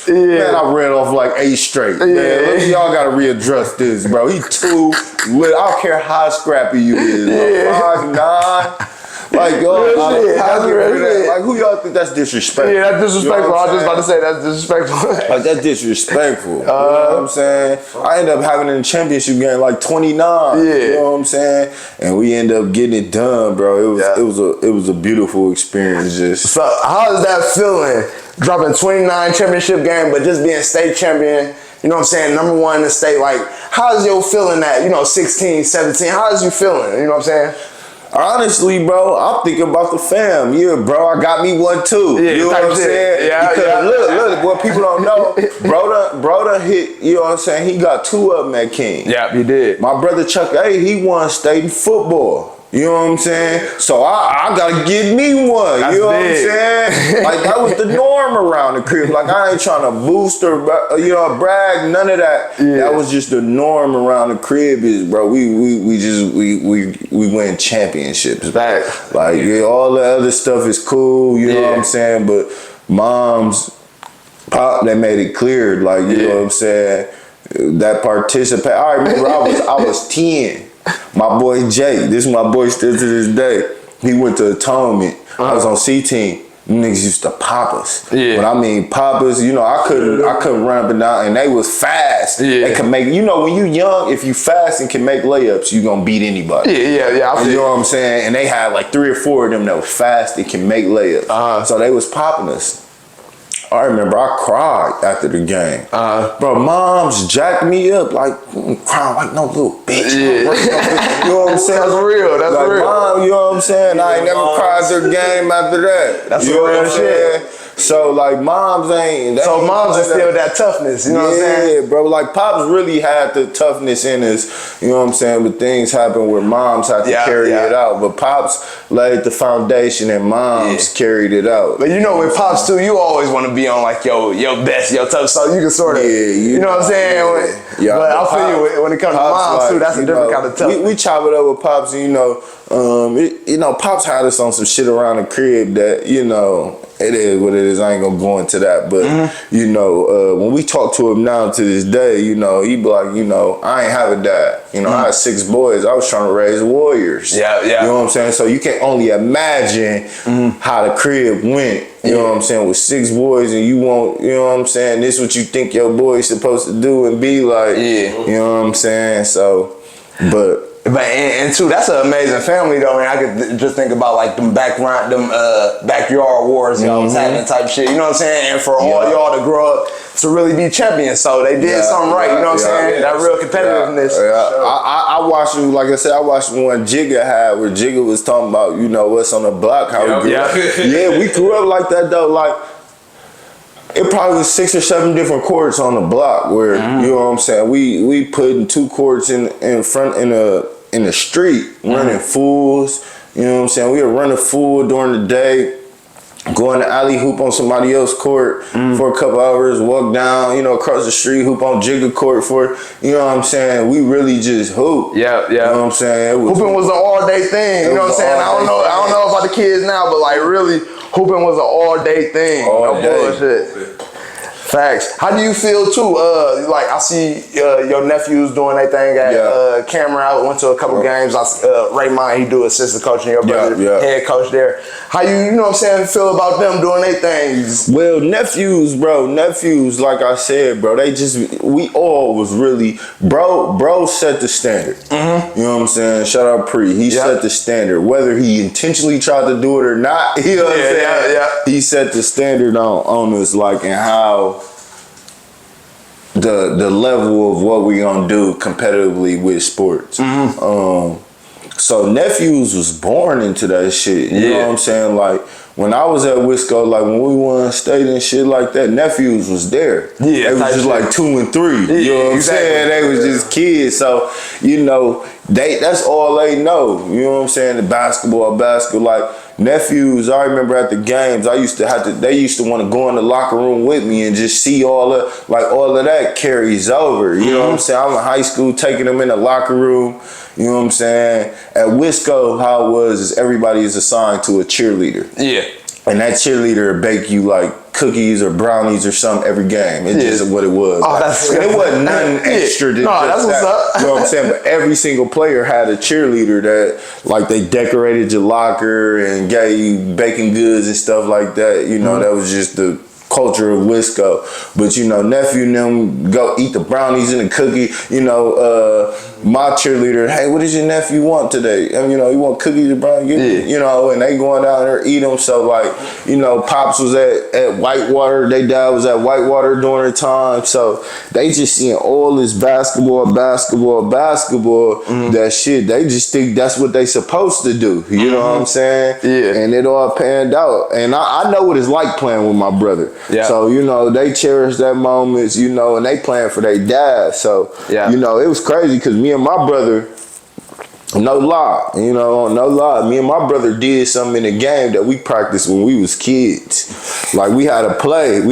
man, I read off like 8 straight. Man, y'all gotta readdress this, bro. He too lit. I don't care how scrappy you is, bro. 5'9". Like, yo, like, who y'all think that's disrespectful? Yeah, that's disrespectful. You know I was just about to say that's disrespectful. Like, that's disrespectful. You know what I'm saying? I ended up having in the championship game like 29. You know what I'm saying? And we ended up getting it done, bro. It was a beautiful experience. So, how is that feeling? Dropping 29 championship game, but just being state champion. You know what I'm saying? Number 1 in the state. Like, how's your feeling that, 16, 17? How's you feeling? You know what I'm saying? Honestly, bro, I'm thinking about the fam. Yeah, bro, I got me one too. You know what I'm saying? Because look, hey, what people don't know, bro done hit, you know what I'm saying? He got 2 of them at King. Yeah, he did. My brother Chuck A, he won state in football. You know what I'm saying? So I gotta get me one. That's you know big. what I'm saying? Like that was the norm around the crib. Like I ain't trying to boost or brag, none of that. Yeah. That was just the norm around the crib. Is bro, we win championships. Facts. Like all the other stuff is cool. You know what I'm saying? But moms, pop, they made it clear. Like you know what I'm saying? That participate. I remember I was 10. My boy Jay, this is my boy still to this day. He went to Atonement. I was on C team. Them niggas used to pop us. Yeah. But I mean pop us, you know, I couldn't run up and down, and they was fast. Yeah. They can make, you know, when you young, if you fast and can make layups, you gonna beat anybody. Yeah. You know what I'm saying? And they had like 3 or 4 of them that was fast and can make layups. So they was popping us. I remember I cried after the game. Bro, moms jacked me up like crying like no little bitch. You know what I'm saying? That's real. That's like, real. Mom, you know what I'm saying? I ain't never cried their game after that. That's you know real what I'm saying? So like moms ain't. So moms are still that toughness. You know what I'm saying? Yeah, bro. Like pops really had the toughness in us. You know what I'm saying? But things happen where moms had to carry it out. But pops laid the foundation and moms carried it out. But you know, with pops too, you always want to be on like your best, your tough, so you can sort of, you know what I'm saying? Yeah, but I feel you when it comes to moms like, too. That's a different kind of tough. We chop it up with pops, and you know, pops had us on some shit around the crib that it is what it is. I ain't gonna go into that, but when we talk to him now to this day, he be like, I ain't have a dad. I had 6 boys. I was trying to raise warriors. Yeah. You know what I'm saying? So you can only imagine how the crib went. You know what I'm saying? With 6 boys, and you want, you know what I'm saying? This is what you think your boy's supposed to do and be like. You know what I'm saying? So, but too, that's an amazing family though. I could just think about like them backyard wars y'all was having type shit. You know what I'm saying? And for all y'all to grow up to really be champions, so they did something right. You know what I'm saying? That real competitiveness. I watched, like I said, I watched one Jigga had where Jigga was talking about what's on the block, how we grew up. Yeah, we grew up like that though. Like it probably was 6 or 7 different courts on the block where you know what I'm saying. We putting 2 courts in front in the street running fools. You know what I'm saying. We would run a fool during the day, go in the alley, hoop on somebody else's court for a couple hours, walk down, across the street, hoop on Jigga court for, you know what I'm saying. We really just hoop. Yeah. You know what I'm saying. Hooping was an all day thing. You know what I'm saying. I don't know about the kids now, but like really, hooping was an all day thing. No bullshit. Facts. How do you feel too? Like I see your nephews doing their thing at Cameron. I went to a couple games. Raymond, he do assistant coaching. Your brother, head coach there. How you know what I'm saying, feel about them doing their things? Well, nephews, like I said, bro, we all was really, bro set the standard. You know what I'm saying? Shout out Pre. He set the standard. Whether he intentionally tried to do it or not, you know what I'm saying? He set the standard on us, like, and how the level of what we gonna do competitively with sports. So nephews was born into that shit. You know what I'm saying? Like when I was at Wisco, like when we won state and shit like that, nephews was there. They was just like 2 and 3. You know what I'm saying? They was just kids. So, that's all they know. You know what I'm saying? The basketball. Like nephews, I remember at the games, they used to want to go in the locker room with me and just see all of that carries over. You know what I'm saying? I'm in high school taking them in the locker room. You know what I'm saying? At Wisco, how it was is everybody is assigned to a cheerleader. Yeah. And that cheerleader bake you like cookies or brownies or something every game. It's just what it was. Oh, that's and it wasn't nothing extra than that's what's up. You know what I'm saying? But every single player had a cheerleader that like they decorated your locker and gave you baking goods and stuff like that. That was just the culture of Wisco. But nephew and them go eat the brownies and the cookie, my cheerleader, hey, what does your nephew want today? And, you know, he want cookies, bro. You know, and they going down there eat them. So like, you know, Pops was at Whitewater. They dad was at Whitewater during the time. So they just seeing all this basketball. That shit, they just think that's what they supposed to do. You know what I'm saying? Yeah. And it all panned out. And I know what it's like playing with my brother. Yeah. So, you know, they cherish that moments, you know, and they playing for their dad. So, you know, it was crazy because me and my brother, no lie, you know, no lie. Me and my brother did something in the game that we practiced when we was kids. Like we had a play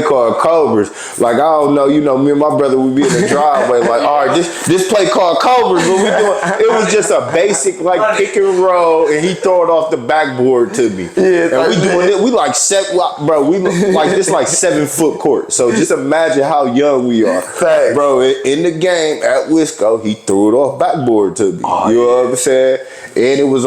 called Cobras. Like I don't know, you know, me and my brother would be in the driveway. Like, all right, this play called Cobras. What we doing? It was just a basic like pick and roll, and he throw it off the backboard to me. Yeah, and we doing it. We like bro. We like this like 7-foot court. So just imagine how young we are, bro. In the game at Wisco, he threw it off backboard to me. You know what I'm saying? And it was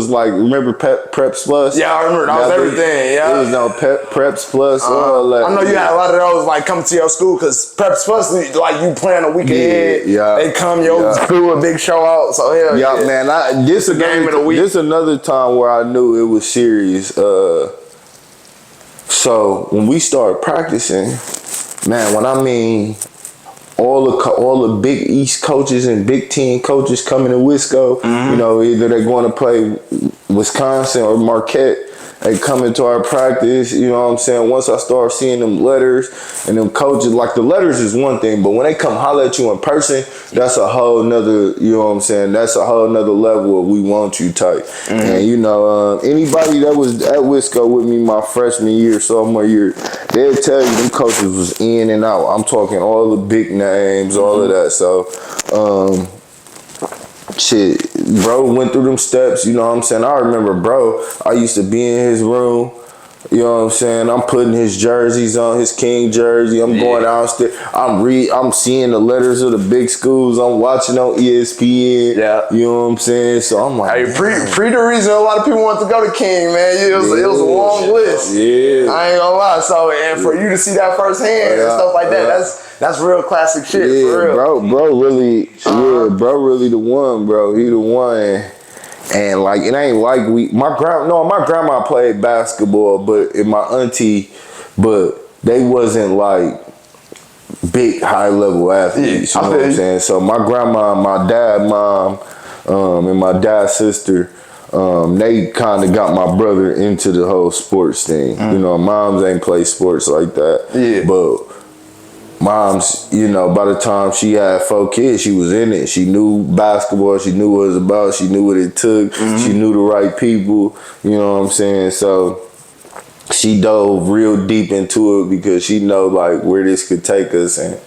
like, remember Preps Plus? Yeah, I remember. That was everything. Yeah. It was no Preps Plus. I know you had a lot of those like coming to your school because Preps Plus, like you plan a week ahead. Yeah. They come your school a big show out. So hell yeah. Man. This another time where I knew it was serious. So when we started practicing, man, when I mean all the Big East coaches and Big Ten coaches coming to Wisco, you know, either they're going to play Wisconsin or Marquette. They come into our practice, you know what I'm saying? Once I start seeing them letters and them coaches, like the letters is one thing, but when they come holler at you in person, that's a whole nother, you know what I'm saying? That's a whole nother level of we want you type. And you know, anybody that was at Wisco with me my freshman year, sophomore year, they'll tell you them coaches was in and out. I'm talking all the big names, all of that. So, shit, bro went through them steps, you know what I'm saying? I remember, bro, I used to be in his room, you know what I'm saying? I'm putting his jerseys on, his King jersey. I'm going downstairs. I'm seeing the letters of the big schools. I'm watching on ESPN. Yeah. You know what I'm saying? So I'm like, hey, pre the reason a lot of people want to go to King, man. It was a long list. Yeah. I ain't gonna lie. So, and for you to see that firsthand and stuff like that, that's real classic shit. Yeah, for real. Bro really, bro really the one, bro. He the one. And like it ain't like my grandma played basketball, but my auntie, but they wasn't like big high level athletes. You know what I'm saying? So my grandma, my dad, mom, and my dad's sister, they kind of got my brother into the whole sports thing. You know, moms ain't play sports like that. Yeah. But mom's, you know, by the time she had 4 kids, she was in it. She knew basketball. She knew what it was about. She knew what it took. She knew the right people. You know what I'm saying? So she dove real deep into it because she know like where this could take us. And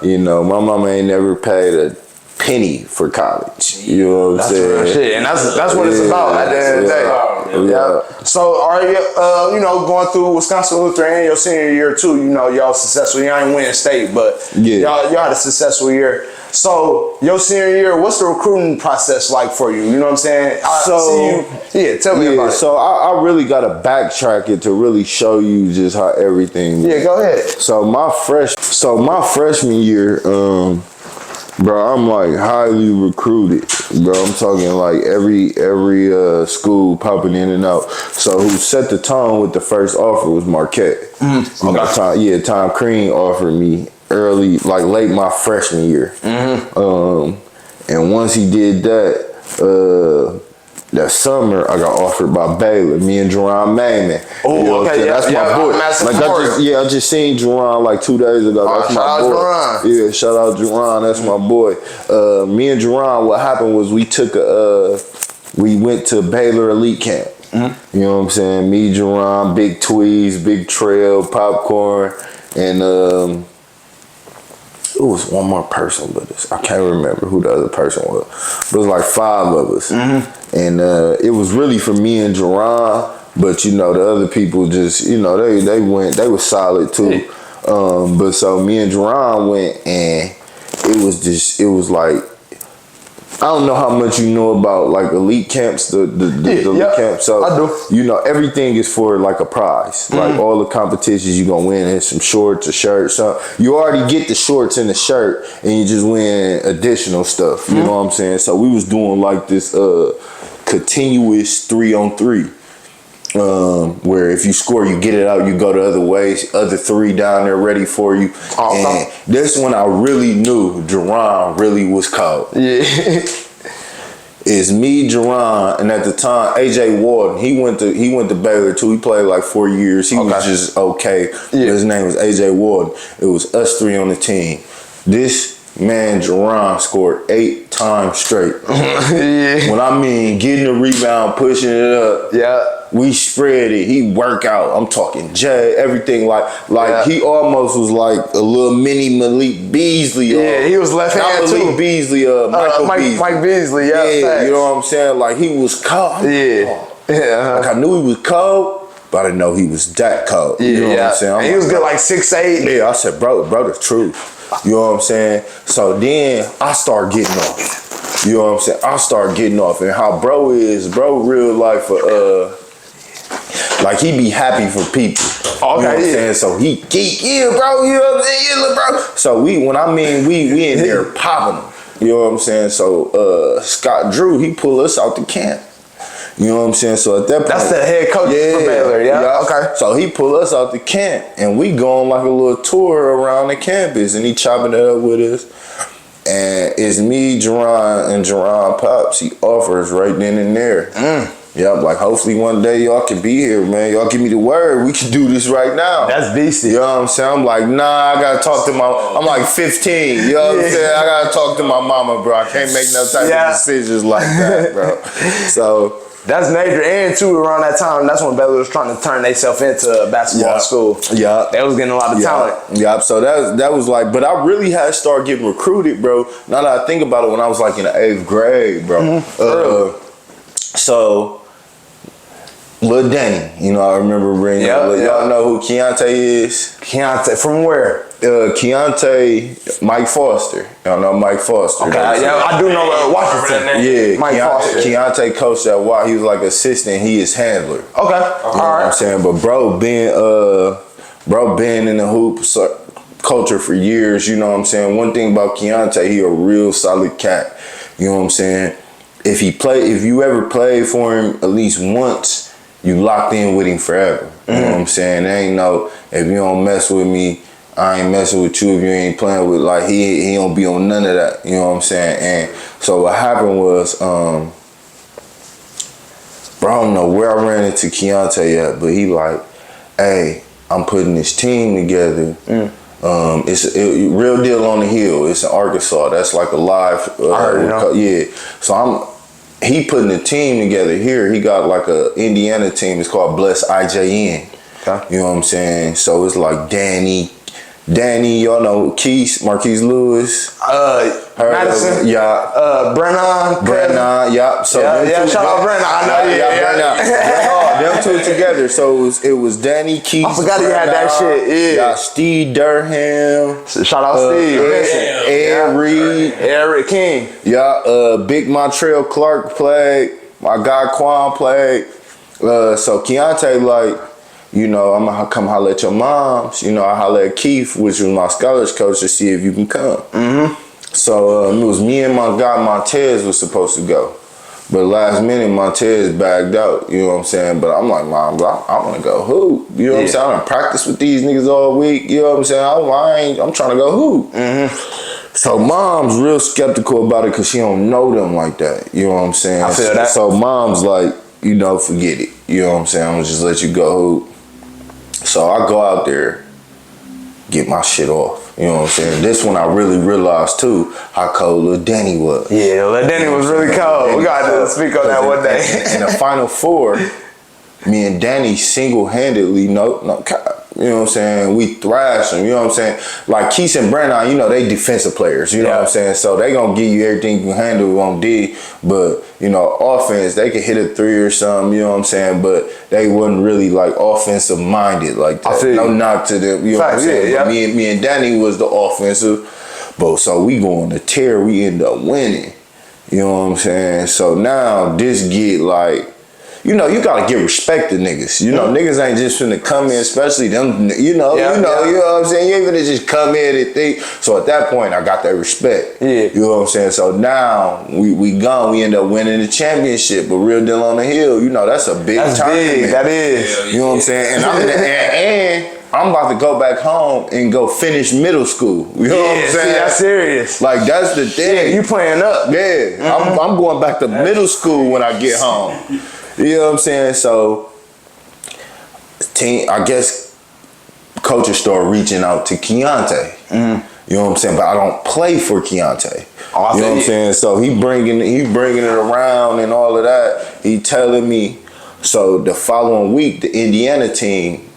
you know, my mama ain't never paid a penny for college. You know what I'm saying? Real shit. And that's what it's about at the end of the day. So are you you know, going through Wisconsin Lutheran your senior year too, you know, y'all successful. Y'all ain't winning state, but y'all had a successful year. So your senior year, what's the recruiting process like for you? You know what I'm saying? Tell me about it. So I really gotta backtrack it to really show you just how everything went. Go ahead. So my freshman year, bro, I'm like highly recruited, bro. I'm talking like every school popping in and out. So who set the tone with the first offer was Marquette. Tom Crean offered me early, like late my freshman year. And once he did that, that summer I got offered by Baylor. Me and Jerron Mayman. Oh, okay, that's my boy. I just seen Jerron like 2 days ago. That's my boy. Jerron. Yeah, shout out Jerron. That's my boy. Me and Jerron, what happened was we went to Baylor Elite Camp. You know what I'm saying? Me, Jerron, Big Tweez, Big Trail, Popcorn, and it was one more person, but I can't remember who the other person was. But it was like 5 of us. And it was really for me and Jerron, but you know, the other people just, you know, they were solid too. But so me and Jerron went, and it was like I don't know how much you know about like elite camps, the elite camps. So I do. You know, everything is for like a prize. Like all the competitions you gonna win is some shorts, a shirt, something. You already get the shorts and the shirt, and you just win additional stuff. You know what I'm saying? So we was doing like this continuous 3-on-3. Where if you score, you get it out, you go the other way, other 3 down there ready for you. And this one I really knew Jerron really was cold. Yeah. It's me, Jerron, and at the time AJ Warden. He went to Baylor too. He played like 4 years. He was just okay. Yeah. His name was AJ Warden. It was us 3 on the team. This man Jerron scored 8 times straight. Yeah. When I mean getting the rebound, pushing it up. Yeah. We spread it. He work out. I'm talking J, everything like he almost was like a little mini Malik Beasley. Yeah, he was left hand too. Malik Beasley, Beasley. Mike Beasley, yeah. You know what I'm saying? Like he was cold. Like I knew he was cold, but I didn't know he was that cold. Yeah, you know what I'm saying? And he was good like 6'8". Yeah, I said, bro, the truth. You know what I'm saying? So then I start getting off. You know what I'm saying? I start getting off. And how bro real life like he be happy for people. Okay, you know what I'm saying? So he geek, bro, you know what I'm saying? Bro. So we in there popping them. You know what I'm saying? So Scott Drew, he pulled us out the camp. You know what I'm saying? So at that point, that's the head coach for Baylor, yeah? Okay. So he pulled us out the camp and we go on like a little tour around the campus and he chopping it up with us. And it's me, Jerron, and Jerron Pops. He offers right then and there. Yep, like hopefully one day y'all can be here, man. Y'all give me the word. We can do this right now. That's beastie. You know what I'm saying? I'm like, nah, I gotta talk to I'm like 15. You know what I'm saying? I gotta talk to my mama, bro. I can't make no type of decisions like that, bro. So that's major. And too, around that time, that's when Baylor was trying to turn themselves into a basketball school. Yeah. They was getting a lot of talent. Yeah. So that was like, but I really had to start getting recruited, bro. Now that I think about it, when I was like in the 8th grade, bro. So Lil Danny, you know, I remember bringing y'all know who Keontae is? Keontae, from where? Keontae, Mike Foster. Y'all know Mike Foster. Okay, I do know Washington. Yeah, Mike Foster. Keontae coached at Watt. He was like assistant. He is handler. Okay, all right. You know what I'm saying? But bro been in the hoop culture for years. You know what I'm saying? One thing about Keontae, he a real solid cat. You know what I'm saying? If you ever played for him at least once, you locked in with him forever. You know what I'm saying? There ain't no, if you don't mess with me, I ain't messing with you. If you ain't playing with, like, he don't be on none of that. You know what I'm saying? And so what happened was, bro, I don't know where I ran into Keontae at, but he like, hey, I'm putting this team together. It's a real deal on the hill. It's in Arkansas. That's like a live, So he putting the team together here. He got like a Indiana team. It's called Bless IJN. Okay. You know what I'm saying? So it's like Danny, y'all know Marquise Lewis. Madison. Brennan. Yeah. So shout out Brennan. I know. Brennan. Them two together. So it was Danny, Keith. I forgot he had that shit. Yeah. Steve Durham. Shout out Steve. Ed Reed. Eric King. Yeah. Big Montreal Clark played. My guy Quan played. So Keontae like, you know, I'm gonna come holler at your moms. You know, I holler at Keith, which was my scholars coach, to see if you can come. So it was me and my guy Montez was supposed to go. But last minute, Montez bagged out, you know what I'm saying? But I'm like, Mom, bro, I want to go hoop. You know what I'm saying? I done practice with these niggas all week. You know what I'm saying? I'm trying to go hoop. So Mom's real skeptical about it because she don't know them like that. You know what I'm saying? I feel that. So Mom's like, you know, forget it. You know what I'm saying? I'm going to just let you go hoop. So I go out there, get my shit off. You know what I'm saying? This one I really realized too how cold Lil Danny was. Yeah, Lil Danny was really cold. We got to speak on that one day. In the Final Four, me and Danny single-handedly, you know what I'm saying? We thrashed them, you know what I'm saying? Like Keith and Brennan, you know, they defensive players, you know what I'm saying? So they gonna give you everything you can handle on D, but, you know, offense, they could hit a 3 or something, you know what I'm saying? But they wasn't really like offensive minded like that. No knock to them, you know what I'm saying? But me and Danny was the offensive, but so we go on the tear, we end up winning. You know what I'm saying? So now this get like, you know, you gotta give respect to niggas. You know, niggas ain't just finna come in, especially them, you know what I'm saying? You ain't finna just come in and think. So at that point, I got that respect. Yeah. You know what I'm saying? So now we gone, we end up winning the championship, but Real Deal on the Hill, you know, that's a big tournament. Big, that is. You know what I'm saying? And I'm about to go back home and go finish middle school. You know what I'm saying? See, that's serious. Like, that's the thing. Yeah, you playing up. Yeah, I'm going back to middle school when I get home. You know what I'm saying? So, I guess coaches start reaching out to Keontae. You know what I'm saying? But I don't play for Keontae. Oh, you know what I'm saying? So he bringing it around and all of that. He telling me. So the following week, the Indiana team,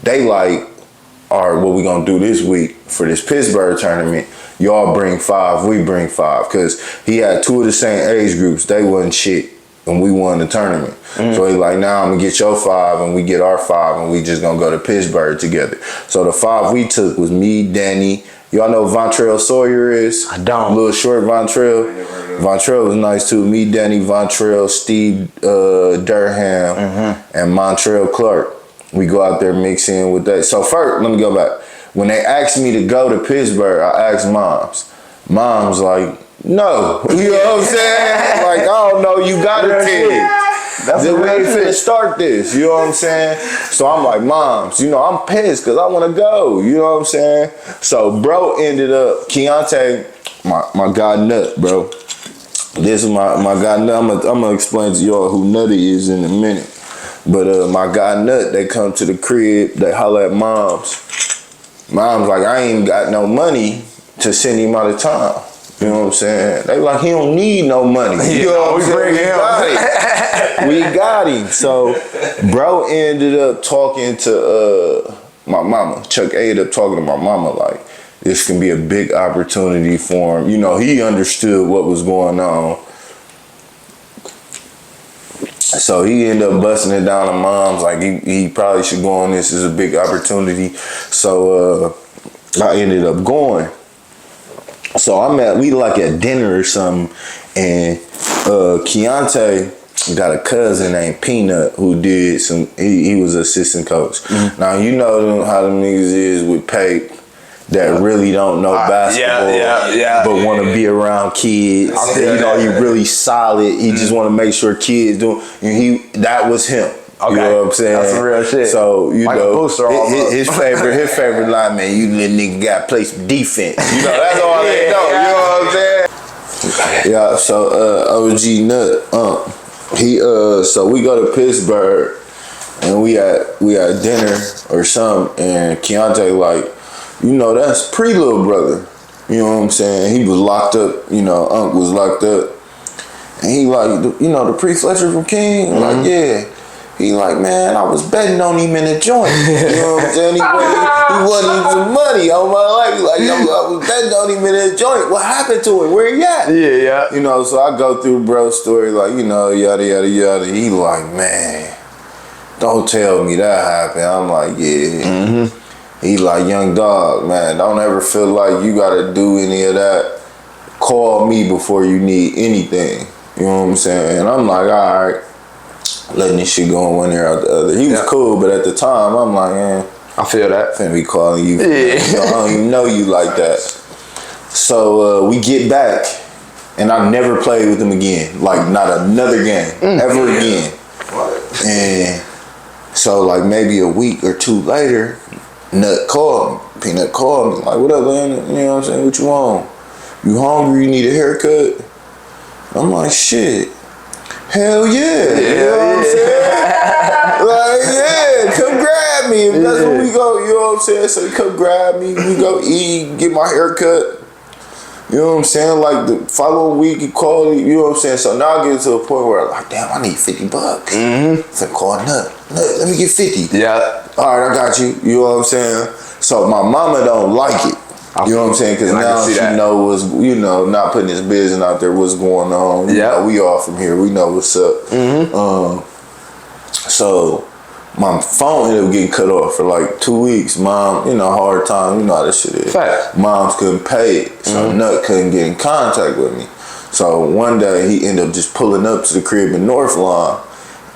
they like, all right, what we gonna do this week for this Pittsburgh tournament? Y'all bring 5, we bring 5. Because he had 2 of the same age groups. They wasn't shit. And we won the tournament. So he like, now I'm gonna get your 5 and we get our 5 and we just gonna go to Pittsburgh together. So the 5 we took was me, Danny. Y'all know who Vontrell Sawyer is? I don't. Little short Vontrell. Vontrell was nice too. Me, Danny, Vontrell, Steve Durham, and Montrell Clark. We go out there mix in with that. So first, let me go back. When they asked me to go to Pittsburgh, I asked moms. Mom's like, no. You know what I'm saying? Like, I don't know, you got a team. That's the way we finna start this. You know what I'm saying? So I'm like, moms, you know, I'm pissed because I want to go. You know what I'm saying? So bro ended up, Keontae, my guy Nut, bro. This is my guy Nut. I'm gonna explain to y'all who Nutty is in a minute. But my guy Nut, they come to the crib, they holler at moms. Mom's like, I ain't got no money to send him out of town. You know what I'm saying? They like, he don't need no money. You know what I'm saying? We got him. So, bro ended up talking to my mama. Chuck A ended up talking to my mama like, this can be a big opportunity for him. You know, he understood what was going on. So he ended up busting it down to moms like he probably should go on this as a big opportunity. So I ended up going. So we like at dinner or something, and Keontae got a cousin named Peanut who did some. He was assistant coach. Now you know how them niggas is with Pape that really don't know basketball, but want to be around kids. You know, he really solid. He just want to make sure kids do. And that was him. Okay. You know what I'm saying? That's some real shit. So, you like know, his favorite line, man, you little nigga got to play some defense. You know, that's all they know. You know what I'm saying? Yeah, so OG Nut, so we go to Pittsburgh and we at dinner or something, and Keontae like, you know, that's little brother. You know what I'm saying? He was locked up, you know, Unc was locked up. And he like, you know, the Fletcher from King? Like, yeah. He like, man, I was betting on him in a joint. You know what I'm saying? He wasn't even some money on my life. He like, I was betting on him in a joint. What happened to him? Where he at? Yeah. You know, so I go through bro's story like, you know, yada, yada, yada. He like, man, don't tell me that happened. I'm like, yeah. He like, young dog, man, don't ever feel like you gotta do any of that. Call me before you need anything. You know what I'm saying? And I'm like, all right. Letting this shit go in one ear out the other. He was cool, but at the time, I'm like, man, I feel that. Finna be calling you. Yeah. I don't even know you like that. So we get back, and I never played with him again. Like, not another game, ever again. And so, like, maybe a week or two later, Peanut called me, like, what up, man? You know what I'm saying? What you want? You hungry? You need a haircut? I'm like, shit. Hell yeah. You know what I'm saying? Like, yeah, come grab me. If that's where we go, you know what I'm saying? So come grab me, we go eat, get my hair cut. You know what I'm saying? Like the following week he called, you know what I'm saying? So now I get to a point where I'm like, damn, I need $50. So I call Nut, let me get 50. Yeah. All right, I got you. You know what I'm saying? So my mama don't like it. You know what I'm saying? Because now she know what's, you know, not putting his business out there, what's going on. You know, we all from here. We know what's up. So my phone ended up getting cut off for like 2 weeks. Mom, you know, hard time. You know how this shit is. Fact. Moms couldn't pay it. So Nut couldn't get in contact with me. So one day he ended up just pulling up to the crib in North Lawn,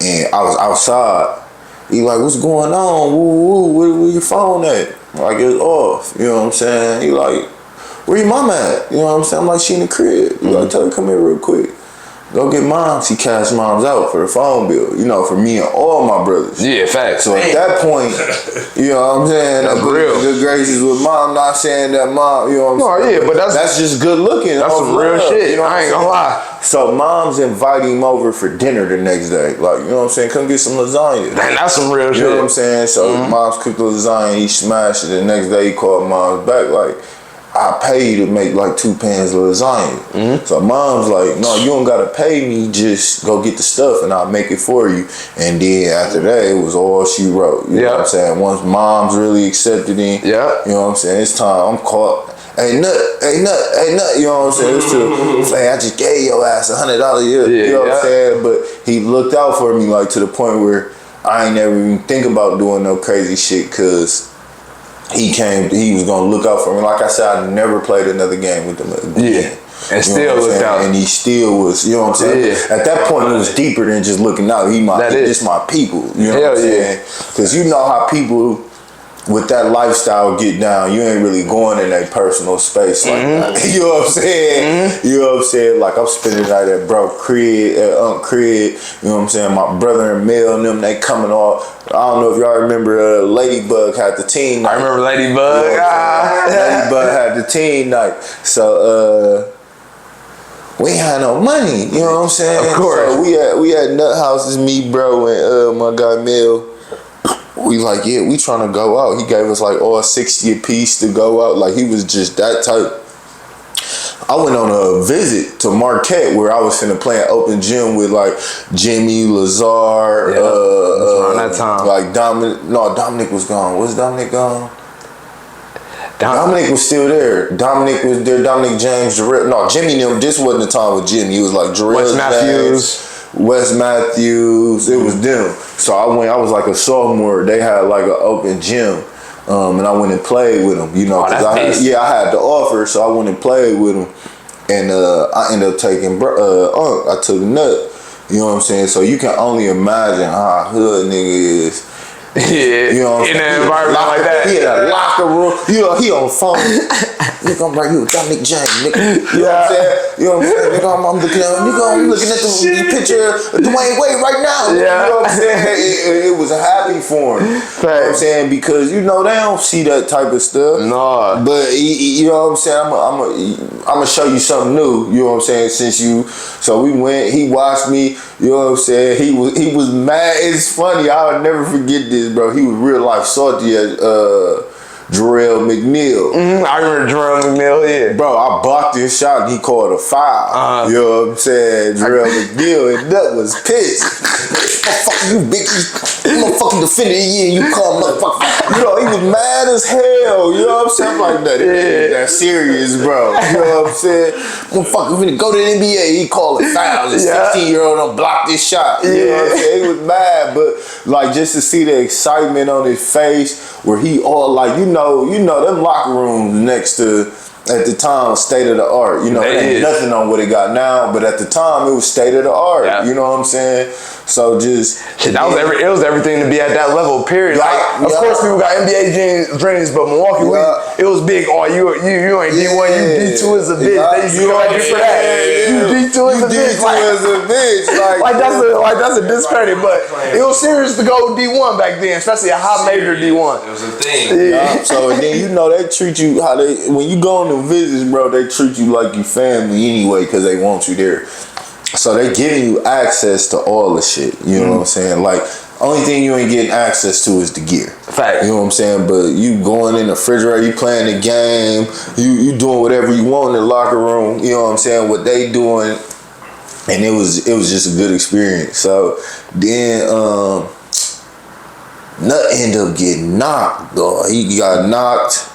and I was outside. He like, what's going on? Woo, where your phone at? Like, it's off. You know what I'm saying? He like, where your mom at? You know what I'm saying? I'm like, she in the crib. He like, tell her come here real quick. Go get moms. He cashed moms out for the phone bill, you know, for me and all my brothers. Yeah, facts. So at that point, you know what I'm saying? That's real. Good gracious with mom. Not saying that mom, you know what I'm saying? Yeah, but that's just good looking. That's some real shit. You know, I ain't gonna lie. So mom's inviting him over for dinner the next day. Like, you know what I'm saying? Come get some lasagna. Man, that's some real shit. You know what I'm saying? So mom's cooked the lasagna. He smashed it. The next day he called mom's back like, I pay you to make like 2 pans of lasagna. So mom's like, no, you don't gotta pay me, just go get the stuff and I'll make it for you. And then after that, it was all she wrote. You know what I'm saying? Once mom's really accepted him, you know what I'm saying? It's time, I'm caught. Hey nut, you know what I'm saying? It's to, hey, I just gave your ass $100, you know what I'm saying? But he looked out for me like to the point where I ain't never even think about doing no crazy shit, cause he was gonna look out for me. Like I said, I never played another game with him again. And still looked out. And he still was, you know what I'm saying? At that point, it was deeper than just looking out. It's my people. You know what I'm saying? Because you know how people with that lifestyle get down, you ain't really going in their personal space like that. You know what I'm saying? You know what I'm saying? Like, I'm spending the night at bro crib, at Unc crib. You know what I'm saying? My brother and Mel and them, they coming off. I don't know if y'all remember Ladybug had the team night. I remember Ladybug. You know Ladybug had the team night. So, we ain't had no money. You know what I'm saying? Of course. So we had nut houses, me, bro, and my guy Mel. We like, yeah, we trying to go out. He gave us like all 60 a piece to go out. Like, he was just that type. I went on a visit to Marquette where I was finna play an open gym with like Jimmy, Lazar, that time. like Dominic was gone. Was Dominic gone? Dominic was still there. Dominic was there. Dominic James, Jarrell. No, Jimmy knew. This wasn't the time with Jimmy. He was like Jarrell Wes Matthews. It was them. So I was like a sophomore. They had like an open gym. And I went and played with them, you know, because I had the offer, so I went and played with them. And I ended up taking I took Nut. You know what I'm saying? So you can only imagine how hood nigga is. Yeah, you know what I'm in saying? an environment like that. He in a locker room. You know, he on phone. Nigga, I'm right here with Dominic James, nigga. You know what I'm saying? You know what I'm saying? Nigga, I'm looking at the picture of Dwayne Wade right now. You know what I'm saying? It was happy for him. You know what I'm saying? Because, you know, they don't see that type of stuff. No. But, you know what I'm saying? I'm going to show you something new. You know what I'm saying? So we went, he watched me. You know what I'm saying? He was mad. It's funny. I'll never forget this, bro. He was real life salty at Jarrell McNeil. I remember Jarrell McNeil, yeah. Bro, I blocked his shot and he called a foul. You know what I'm saying? Jarrell McNeil, and that was pissed. Motherfucker, you big motherfucking defender of the year, you call motherfucker. You know, he was mad as hell. You know what I'm saying? Like that. It ain't that serious, bro. You know what I'm saying? Motherfucker finna go to the NBA, he called a foul. This 16-year-old done blocked this shot. You know what I'm saying? He was mad, but like just to see the excitement on his face where he all like, you know them locker rooms next to, at the time, state of the art. You know, it ain't nothing on what it got now, but at the time, it was state of the art. Yeah. You know what I'm saying? So just... Shit, it was everything to be at that level, period. Of course, people got NBA dreams, but Milwaukee, it was big. Oh, you ain't D1, you D2 is a bitch. They used to go at you for that. You D2 is a bitch. Like that's a discredit, but it was serious to go D1 back then, especially a high major D1. It was a thing. Yeah. So and then, you know, they treat you how when you go on the visits, bro, they treat you like you family anyway because they want you there. So they giving you access to all the shit. You know what I'm saying? Like, only thing you ain't getting access to is the gear. Fact. You know what I'm saying? But you going in the refrigerator, you playing the game, you doing whatever you want in the locker room. You know what I'm saying? What they doing, and it was just a good experience. So then Nut ended up getting knocked, though. He got knocked.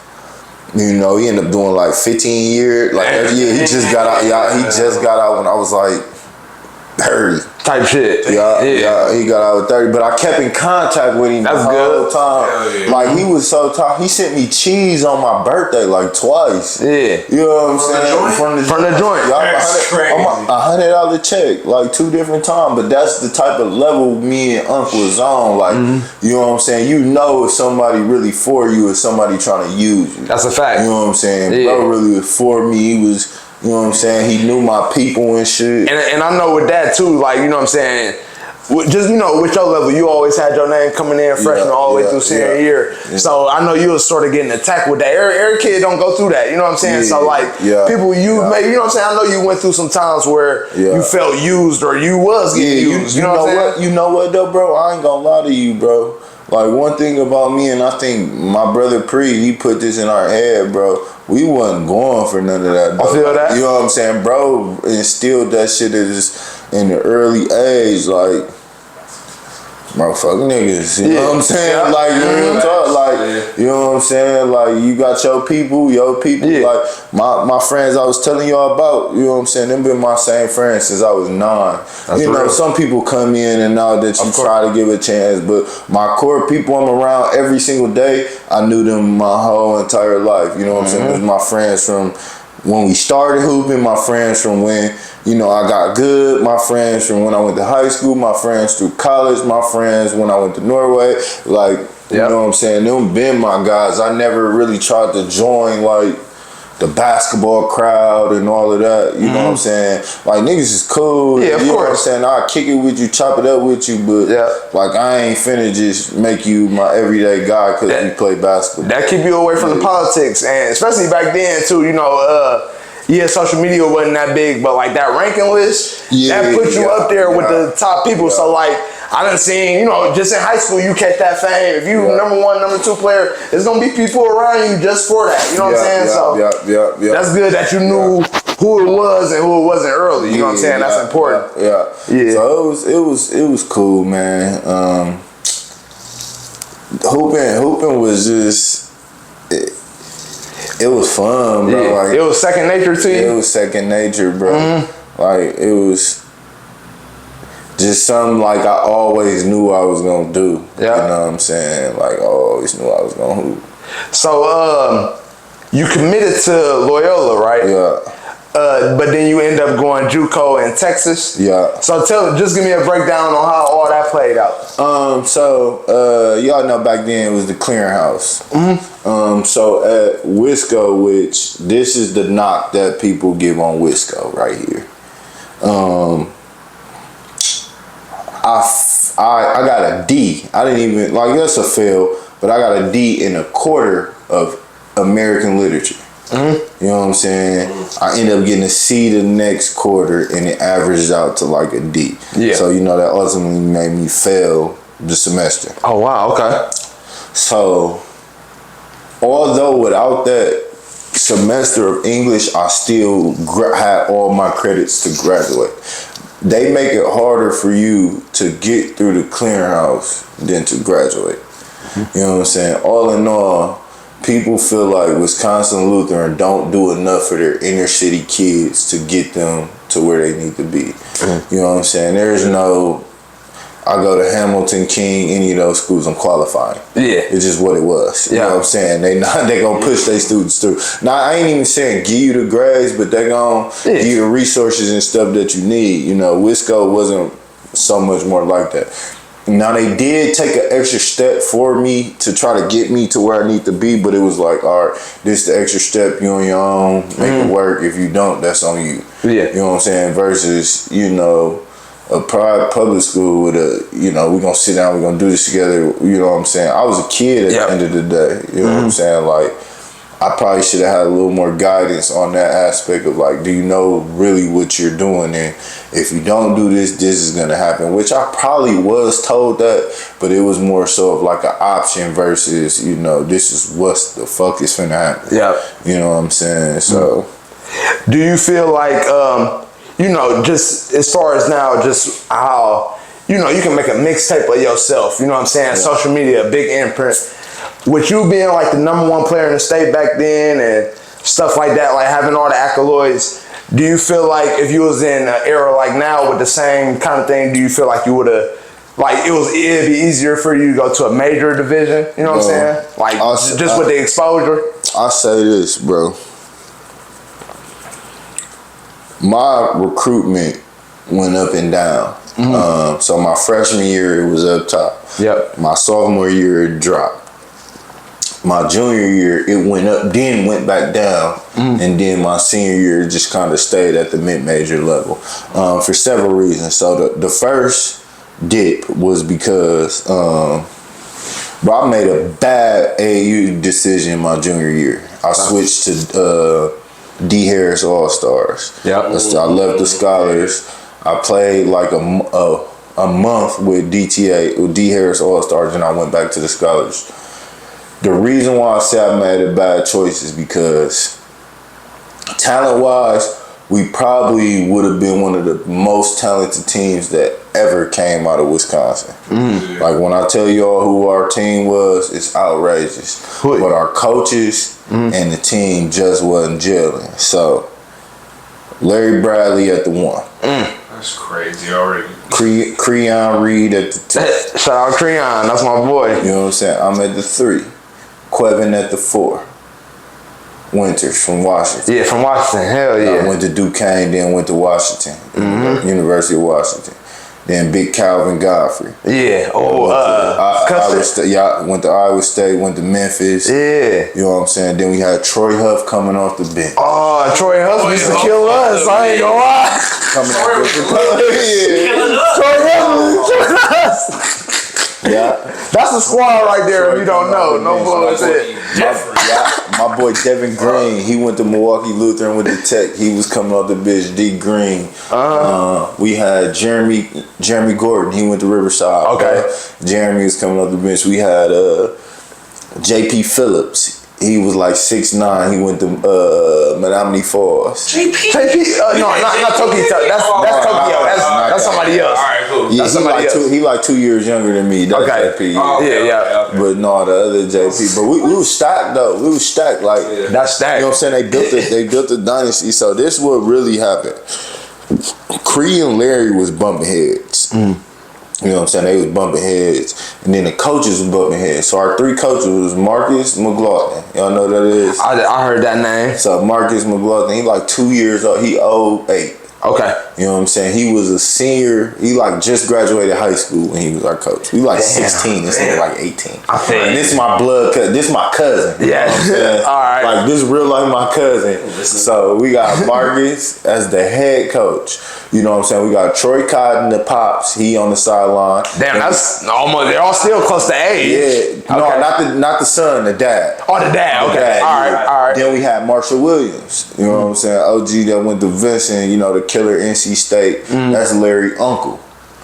You know, he ended up doing like 15 years. Like that year, he just got out. He just got out when I was like 30. Type shit. Yeah, he got out with 30. But I kept in contact with him the whole time. Yeah. Like, he was so tight. He sent me cheese on my birthday like twice. Yeah. You know what I'm saying? From the joint. That's crazy. $100 check, like 2 different times. But that's the type of level me and Unc was on. Like, you know what I'm saying? You know if somebody really for you or somebody trying to use you. That's a fact. You know what I'm saying? Yeah. Bro really was for me. He was, you know what I'm saying? He knew my people and shit. And I know with that too, like, you know what I'm saying? Just, you know, with your level, you always had your name coming in freshman all the way through senior year. Yeah. So I know you was sort of getting attacked with that. Every kid don't go through that, you know what I'm saying? So like, people maybe, you know what I'm saying? I know you went through some times where you felt used or you was getting used. You know what I'm saying? You know what though, bro? I ain't gonna lie to you, bro. Like, one thing about me, and I think my brother Pre, he put this in our head, bro. We wasn't going for none of that, bro. I feel that. You know what I'm saying? Bro instilled that shit in the early age, like, bro, fuck niggas. You know what I'm saying? Like, real talk. Like, you know what I'm saying? Like, you got your people. Like, my friends I was telling y'all about, you know what I'm saying? Them been my same friends since I was 9. That's you know, some people come in and out that you try to give a chance, but my core people I'm around every single day, I knew them my whole entire life. You know what I'm saying? It was my friends from when we started hooping, my friends from when, you know, I got good, my friends from when I went to high school, my friends through college, my friends when I went to Norway. Like, you know what I'm saying? Them been my guys. I never really tried to join, like, the basketball crowd and all of that. You know what I'm saying? Like, niggas is cool. Yeah, of course. You know what I'm saying? I'll kick it with you, chop it up with you, but like, I ain't finna just make you my everyday guy because we play basketball. That keep you away from the politics, and especially back then too, you know, social media wasn't that big, but like that ranking list, that put you up there with the top people. So like, I done seen, you know, just in high school, you catch that fame. If you number 1, number 2 player, there's gonna be people around you just for that. You know what I'm saying? That's good that you knew who it was and who it wasn't early. You know what I'm saying? That's important. So it was cool, man. Hooping was just. It was fun, bro. Yeah. Like, it was second nature to you? It was second nature, bro. Like, it was just something like I always knew I was gonna do. You know what I'm saying? Like, I always knew I was gonna hoop. So, you committed to Loyola, right? Yeah. But then you end up going Juco in Texas. Yeah. So just give me a breakdown on how all that played out. So y'all know back then it was the clearinghouse. So at Wisco, which this is the knock that people give on Wisco right here. I got a D. I didn't even, like, that's a fail, but I got a D in a quarter of American literature. You know what I'm saying? I end up getting a C the next quarter, and it averages out to like a D. Yeah. So, you know, that ultimately made me fail the semester. Oh, wow. Okay. So, although without that semester of English, I still had all my credits to graduate. They make it harder for you to get through the clearinghouse than to graduate. You know what I'm saying? All in all, people feel like Wisconsin Lutheran don't do enough for their inner city kids to get them to where they need to be. You know what I'm saying? There's no, I go to Hamilton, King, any of those schools, I'm qualifying. Yeah. It's just what it was. You know what I'm saying? They gonna push their students through. Now, I ain't even saying give you the grades, but they gonna give you the resources and stuff that you need. You know, Wisco wasn't so much more like that. Now, they did take an extra step for me to try to get me to where I need to be, but it was like, all right, this the extra step, you on your own, make it work. If you don't, that's on you. Yeah. You know what I'm saying? Versus, you know, a private public school with a, you know, we're going to sit down, we're going to do this together. You know what I'm saying? I was a kid at the end of the day. You know what I'm saying? Like, I probably should have had a little more guidance on that aspect of like, do you know really what you're doing? And if you don't do this, this is going to happen, which I probably was told that, but it was more so of like an option versus, you know, this is what's the fuck is finna happen. Yeah. You know what I'm saying? So. Do you feel like, you know, just as far as now, just how, you know, you can make a mixtape of yourself, you know what I'm saying? Yeah. Social media, a big imprint. With you being like the #1 player in the state back then and stuff like that, like having all the accolades, Do you feel like if you was in an era like now with the same kind of thing, do you feel like you would have, like it'd be easier for you to go to a major division? You know what I'm saying? Like just with the exposure. I'll say this, bro. My recruitment went up and down. So my freshman year, it was up top. Yep. My sophomore year, it dropped. My junior year, it went up, then went back down. And then my senior year, it just kind of stayed at the mid-major level for several reasons. So the first dip was because bro, I made a bad AAU decision my junior year. I switched to D. Harris All-Stars. Yep. I left the Scholars. I played like a month with DTA, with D. Harris All-Stars, and I went back to the Scholars. The reason why I say I made a bad choice is because talent-wise, we probably would have been one of the most talented teams that ever came out of Wisconsin. Like when I tell y'all who our team was, it's outrageous. But our coaches and the team just wasn't gelling. So Larry Bradley at the 1. That's crazy already. Creon Reed at the 2. Shout out Creon, that's my boy. You know what I'm saying? I'm at the 3. Quevin at the 4. Winters from Washington. Yeah, from Washington. Hell yeah. I went to Duquesne, then went to Washington, University of Washington. Then Big Calvin Godfrey. Yeah. Iowa State. Yeah, went to Iowa State. Went to Memphis. Yeah. You know what I'm saying? Then we had Troy Huff coming off the bench. Oh, Troy Huff used to kill us. I ain't gonna lie. Coming off the bench. Troy Huff killing us. Yeah. That's a squad right there if you don't know. No bullshit. My boy Devin Green, he went to Milwaukee Lutheran with the Tech. He was coming off the bench. D. Green. We had Jeremy Gordon. He went to Riverside. Okay. Jeremy was coming off the bench. We had J.P. Phillips. He was like 6'9". He went to Menominee Falls. JP? No, not Tokyo. That's Tokyo. That's somebody else. All right, cool. Yeah, he like 2 years younger than me. That's JP. Yeah. But no, the other JP. But we was stacked though. We was stacked like That's stacked. You know what I'm saying? They built a dynasty. So this is what really happened. Cree and Larry was bumping heads. You know what I'm saying? They was bumping heads. And then the coaches was bumping heads. So our 3 coaches was Marcus McLaughlin. Y'all know who that is? I heard that name. So Marcus McLaughlin, he like 2 years old. He 08. Okay. You know what I'm saying? He was a senior. He like just graduated high school when he was our coach. We like 16. This nigga like 18. And this is my blood cousin. This is my cousin. Yeah. You know All right. Like this real life my cousin. So we got Marcus as the head coach. You know what I'm saying? We got Troy Cotton, the pops. He on the sideline. Damn, that's almost. They're all still close to age. Yeah. No, not the son, the dad. Oh, the dad. Okay. Dad, All right. Then we had Marshall Williams. You know what I'm saying? OG that went to Vincent. You know, the killer NC State. That's Larry Uncle.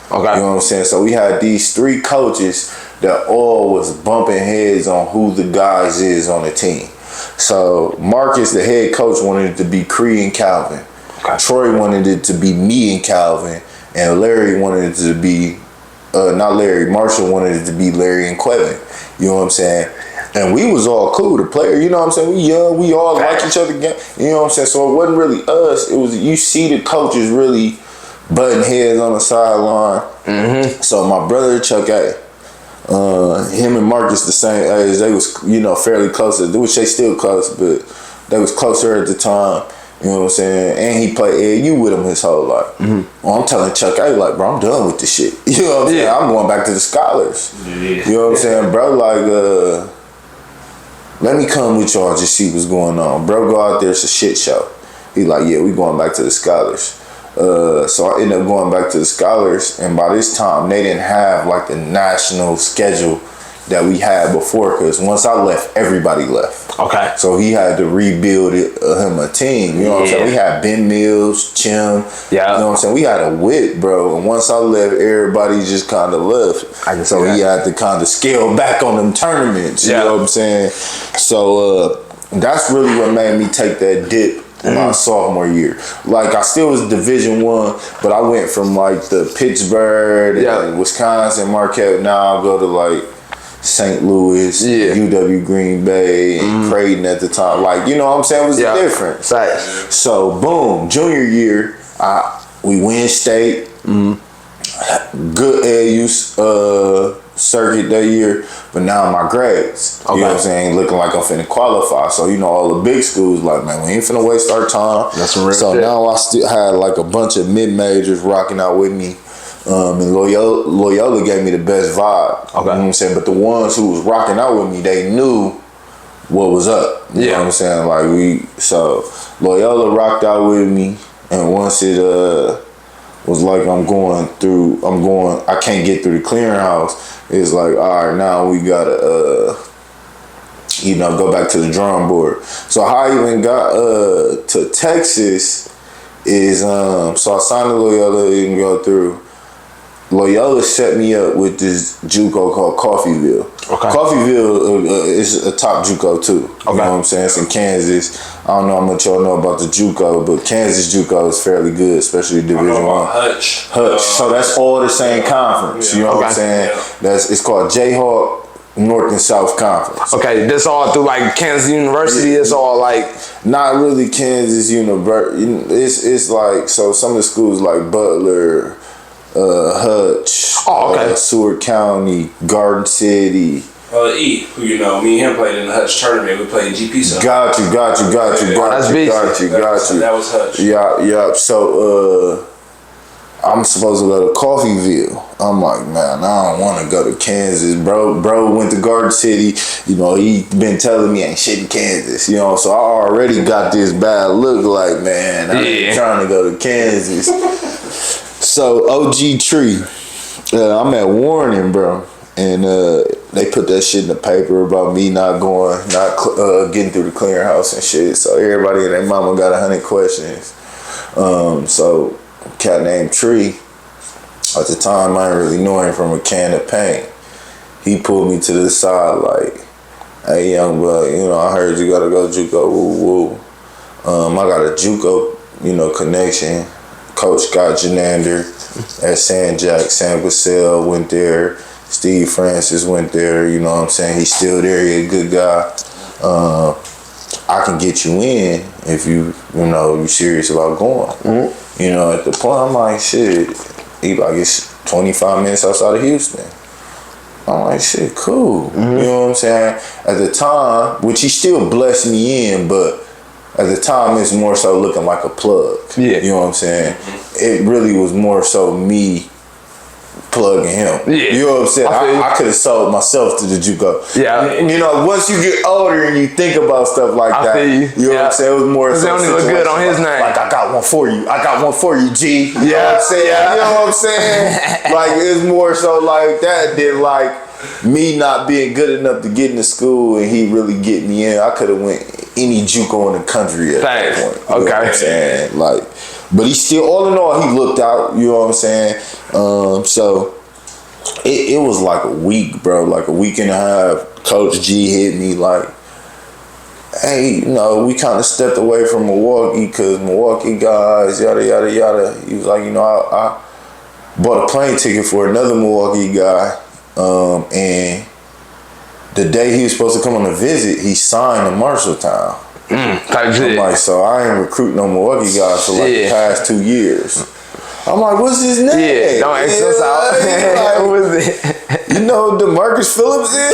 Okay. You know what I'm saying? So we had these 3 coaches that all was bumping heads on who the guys is on the team. So Marcus, the head coach, wanted it to be Cree and Calvin. Okay. Troy wanted it to be me and Calvin, and Larry wanted it to be, not Larry, Marshall wanted it to be Larry and Quevin. You know what I'm saying? And we was all cool, the player, you know what I'm saying? We young, we all like each other, you know what I'm saying? So it wasn't really us, it was, you see the coaches really butting heads on the sideline. So my brother Chuck A, him and Marcus the same age, they was, you know, fairly close, which they still close, but they was closer at the time. You know what I'm saying? And he played AAU with him his whole life. Well, I'm telling Chuck, I like, bro, I'm done with this shit. You know what I'm saying? I'm going back to the Scholars. You know what I'm saying? Bro, like, let me come with y'all, just see what's going on. Bro, go out there, it's a shit show. He like, yeah, we going back to the Scholars. So I ended up going back to the Scholars, and by this time, they didn't have like the national schedule that we had before, because once I left, everybody left. Okay. So he had to rebuild him a team. You know what I'm saying? We had Ben Mills, Chim. Yeah. You know what I'm saying? We had a whip, bro. And once I left, everybody just kind of left. So he had to kind of scale back on them tournaments. You know what I'm saying? So that's really what made me take that dip my sophomore year. Like, I still was Division I, but I went from like the Pittsburgh and Wisconsin, Marquette. Now I'll go to like St. Louis, UW Green Bay, and Creighton at the time. Like, you know what I'm saying? It was different. Facts. So, boom, junior year, we win state. Good AAU circuit that year, but now my grades, you know what I'm saying, looking like I'm finna qualify. So, you know, all the big schools like, man, we ain't finna waste our time. That's some real So shit. now I still had like a bunch of mid-majors rocking out with me. And Loyola gave me the best vibe. You know what I'm saying? But the ones who was rocking out with me, they knew what was up. You know what I'm saying? Like so Loyola rocked out with me, and once it was like I can't get through the clearinghouse. It's like, all right, now we gotta go back to the drawing board. So how I even got to Texas is so I signed to Loyola, didn't go through. Loyola set me up with this Juco called Coffeyville. Coffeyville is a top Juco too. You know what I'm saying? It's in Kansas. I don't know how much y'all know about the Juco, but Kansas Juco is fairly good, especially Division I. Hutch. So that's all the same conference. You know what I'm saying? It's called Jayhawk North and South Conference. Okay, this all through like Kansas University. It's all like not really Kansas University. It's like, so some of the schools like Butler, Hutch, Seward County, Garden City. Who you know, me and him played in the Hutch tournament. We played GP. So. Got you. That was Hutch. Yeah. So I'm supposed to go to Coffeyville. I'm like, man, I don't want to go to Kansas, bro. Bro went to Garden City. You know, he been telling me ain't shit in Kansas. You know, so I already got this bad look. Like, man, I ain't trying to go to Kansas. So OG Tree, I'm at Warren, bro, and they put that shit in the paper about me not getting through the clearinghouse and shit. So everybody and their mama got 100 questions. So cat named Tree, at the time I didn't really know him from a can of paint. He pulled me to the side like, hey young buck, you know, I heard you gotta go Juco, woo woo. I got a Juco, connection. Coach Scott Janander at San Jack, San Basile went there. Steve Francis went there. You know what I'm saying? He's still there. He's a good guy. I can get you in if you serious about going. At the point I'm like, shit. He like, it's 25 minutes outside of Houston. I'm like, shit, cool. You know what I'm saying? At the time, which he still blessed me in, but at the time, it's more so looking like a plug. Yeah. You know what I'm saying? It really was more so me plugging him. Yeah. You know what I'm saying? I could have sold myself to the Juco. Yeah. Once you get older and you think about stuff like that, you know what I'm saying? It was more so. It only look good on his name. Like, I got one for you. I got one for you, G. You know what I'm saying? You know what I'm saying? Like, it's more so like that than like me not being good enough to get into school and he really get me in. I could have went any Juco in the country at that point. You know what I'm saying? Like, but he still, all in all, he looked out. You know what I'm saying? So it was like a week, bro. Like a week and a half. Coach G hit me like, hey, we kind of stepped away from Milwaukee because Milwaukee guys, yada yada yada. He was like, I bought a plane ticket for another Milwaukee guy. And the day he was supposed to come on a visit, he signed to Marshalltown. I'm like, so I ain't recruiting no Milwaukee guys for like the past 2 years. I'm like, what's his name? Yeah, don't ask us out. Like, who is it? You know who DeMarcus Phillips is?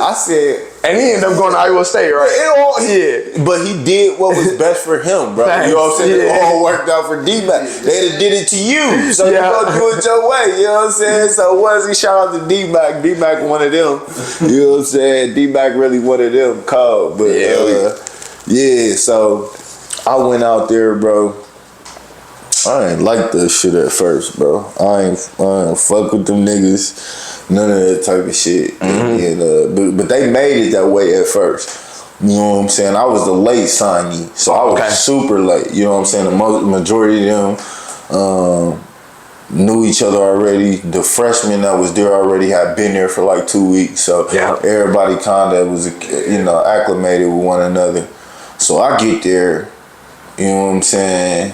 I said, and he ended up going to Iowa State, right? But he did what was best for him, bro. You know what I'm saying? It all worked out for D-Mac. They'd have did it to you, so you gonna do it your way. You know what I'm saying? So was he? Shout out to D-Mac. D-Mac one of them. You know what I'm saying? D-Mac really one of them cold. But so I went out there, bro. I ain't like that shit at first, bro. I ain't fuck with them niggas. None of that type of shit. But they made it that way at first. You know what I'm saying? I was the late signee, so I was super late. You know what I'm saying? The majority of them knew each other already. The freshmen that was there already had been there for like 2 weeks, so everybody kind of was acclimated with one another. So I get there, you know what I'm saying?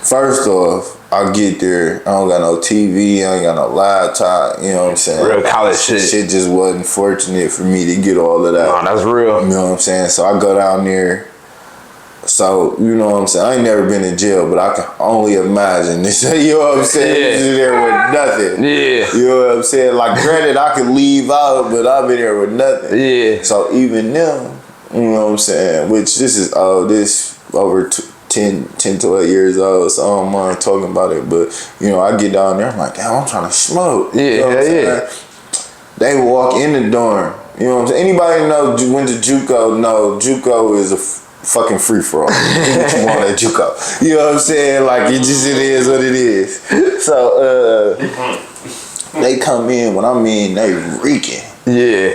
First off, I get there, I don't got no TV, I ain't got no laptop, you know what I'm saying? Real college shit. Shit just wasn't fortunate for me to get all of that. Nah, that's real. You know what I'm saying? So I go down there. So, you know what I'm saying? I ain't never been in jail, but I can only imagine this. You know what I'm saying? Yeah. You're there with nothing. Yeah. You know what I'm saying? Like, granted, I could leave out, but I've been there with nothing. Yeah. So even them, you know what I'm saying? Which this is, this over 10, 12 years old, so I don't mind talking about it. But, you know, I get down there, I'm like, damn, I'm trying to smoke. Yeah, you know what I'm saying? They walk in the dorm. You know what I'm saying? Anybody know went to Juco? No, Juco is a fucking free for all. Do what you want at Juco. You know what I'm saying? Like, it is what it is. So they come in when they reeking. Yeah.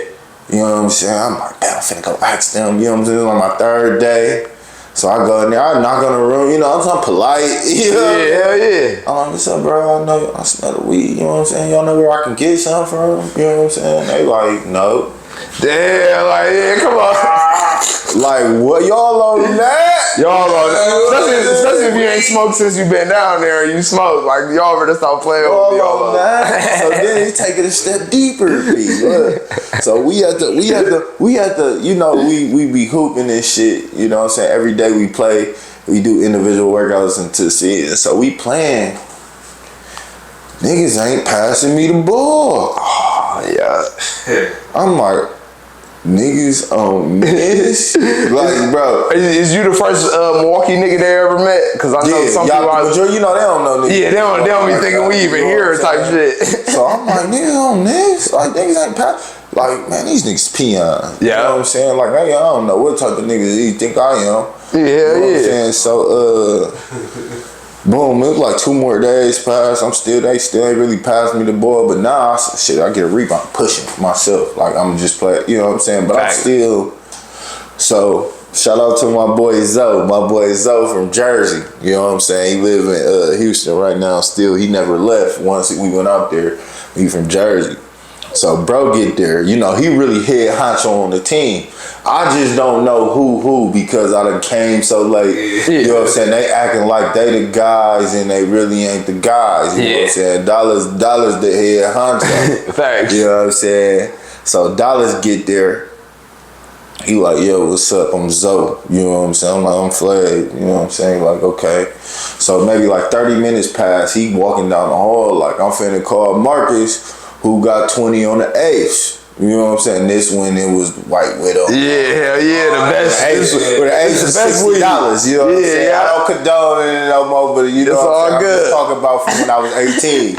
You know what I'm saying? I'm like, damn, I'm finna go ask them. You know what I'm saying? It's on my third day. So I go in there, I knock on the room, you know, I'm talking polite. You know? Yeah, hell yeah. I'm like, what's up, bro? I know I smell the weed, you know what I'm saying? Y'all know where I can get some from? You know what I'm saying? They like, no. Damn, like, yeah, come on. Like, what? Y'all on that? Y'all on that. Especially if you ain't smoked since you been down there and you smoke. Like, y'all better stop playing with me. Y'all on that? So then he take it a step deeper, P. Look. So we had to, you know, we be hooping and shit, you know what I'm saying? Every day we play, we do individual workouts into the season. So we playing. Niggas ain't passing me the ball. Oh, yeah. I'm like, niggas on this? Like, bro. Is you the first Milwaukee nigga they ever met? Because I know some people. You know, they don't know niggas. Yeah, they don't be thinking we even here type shit. So I'm like, niggas on this? Like, niggas ain't pass. Like, man, these niggas peon. Yeah. You know what I'm saying? Like, I don't know what type of niggas you think I am. Yeah, you know what I'm saying? So, boom, it was like 2 more days passed. They still ain't really passed me the ball. But now, I get a rebound pushing myself. Like, I'm just playing, you know what I'm saying? But I'm still, so, shout out to my boy Zoe from Jersey. You know what I'm saying? He live in Houston right now still. He never left once we went out there. He from Jersey. So bro get there, you know, he really head honcho on the team. I just don't know who because I done came so late. You know what I'm saying? They acting like they the guys and they really ain't the guys. You know what I'm saying? Dollars the head honcho. Thanks. You know what I'm saying? So Dollars get there. He like, yo, what's up? I'm Zoe. You know what I'm saying? I'm like, I'm Flav. You know what I'm saying? Like, okay. So maybe like 30 minutes pass. He walking down the hall like, I'm finna call Marcus, who got 20 on the ace. You know what I'm saying? This one, it was White Widow. Yeah, hell yeah, the best. The ace was $60. You know what I'm saying? I don't condone it no more, but you know what I'm saying? I'm just talking about from when I was 18.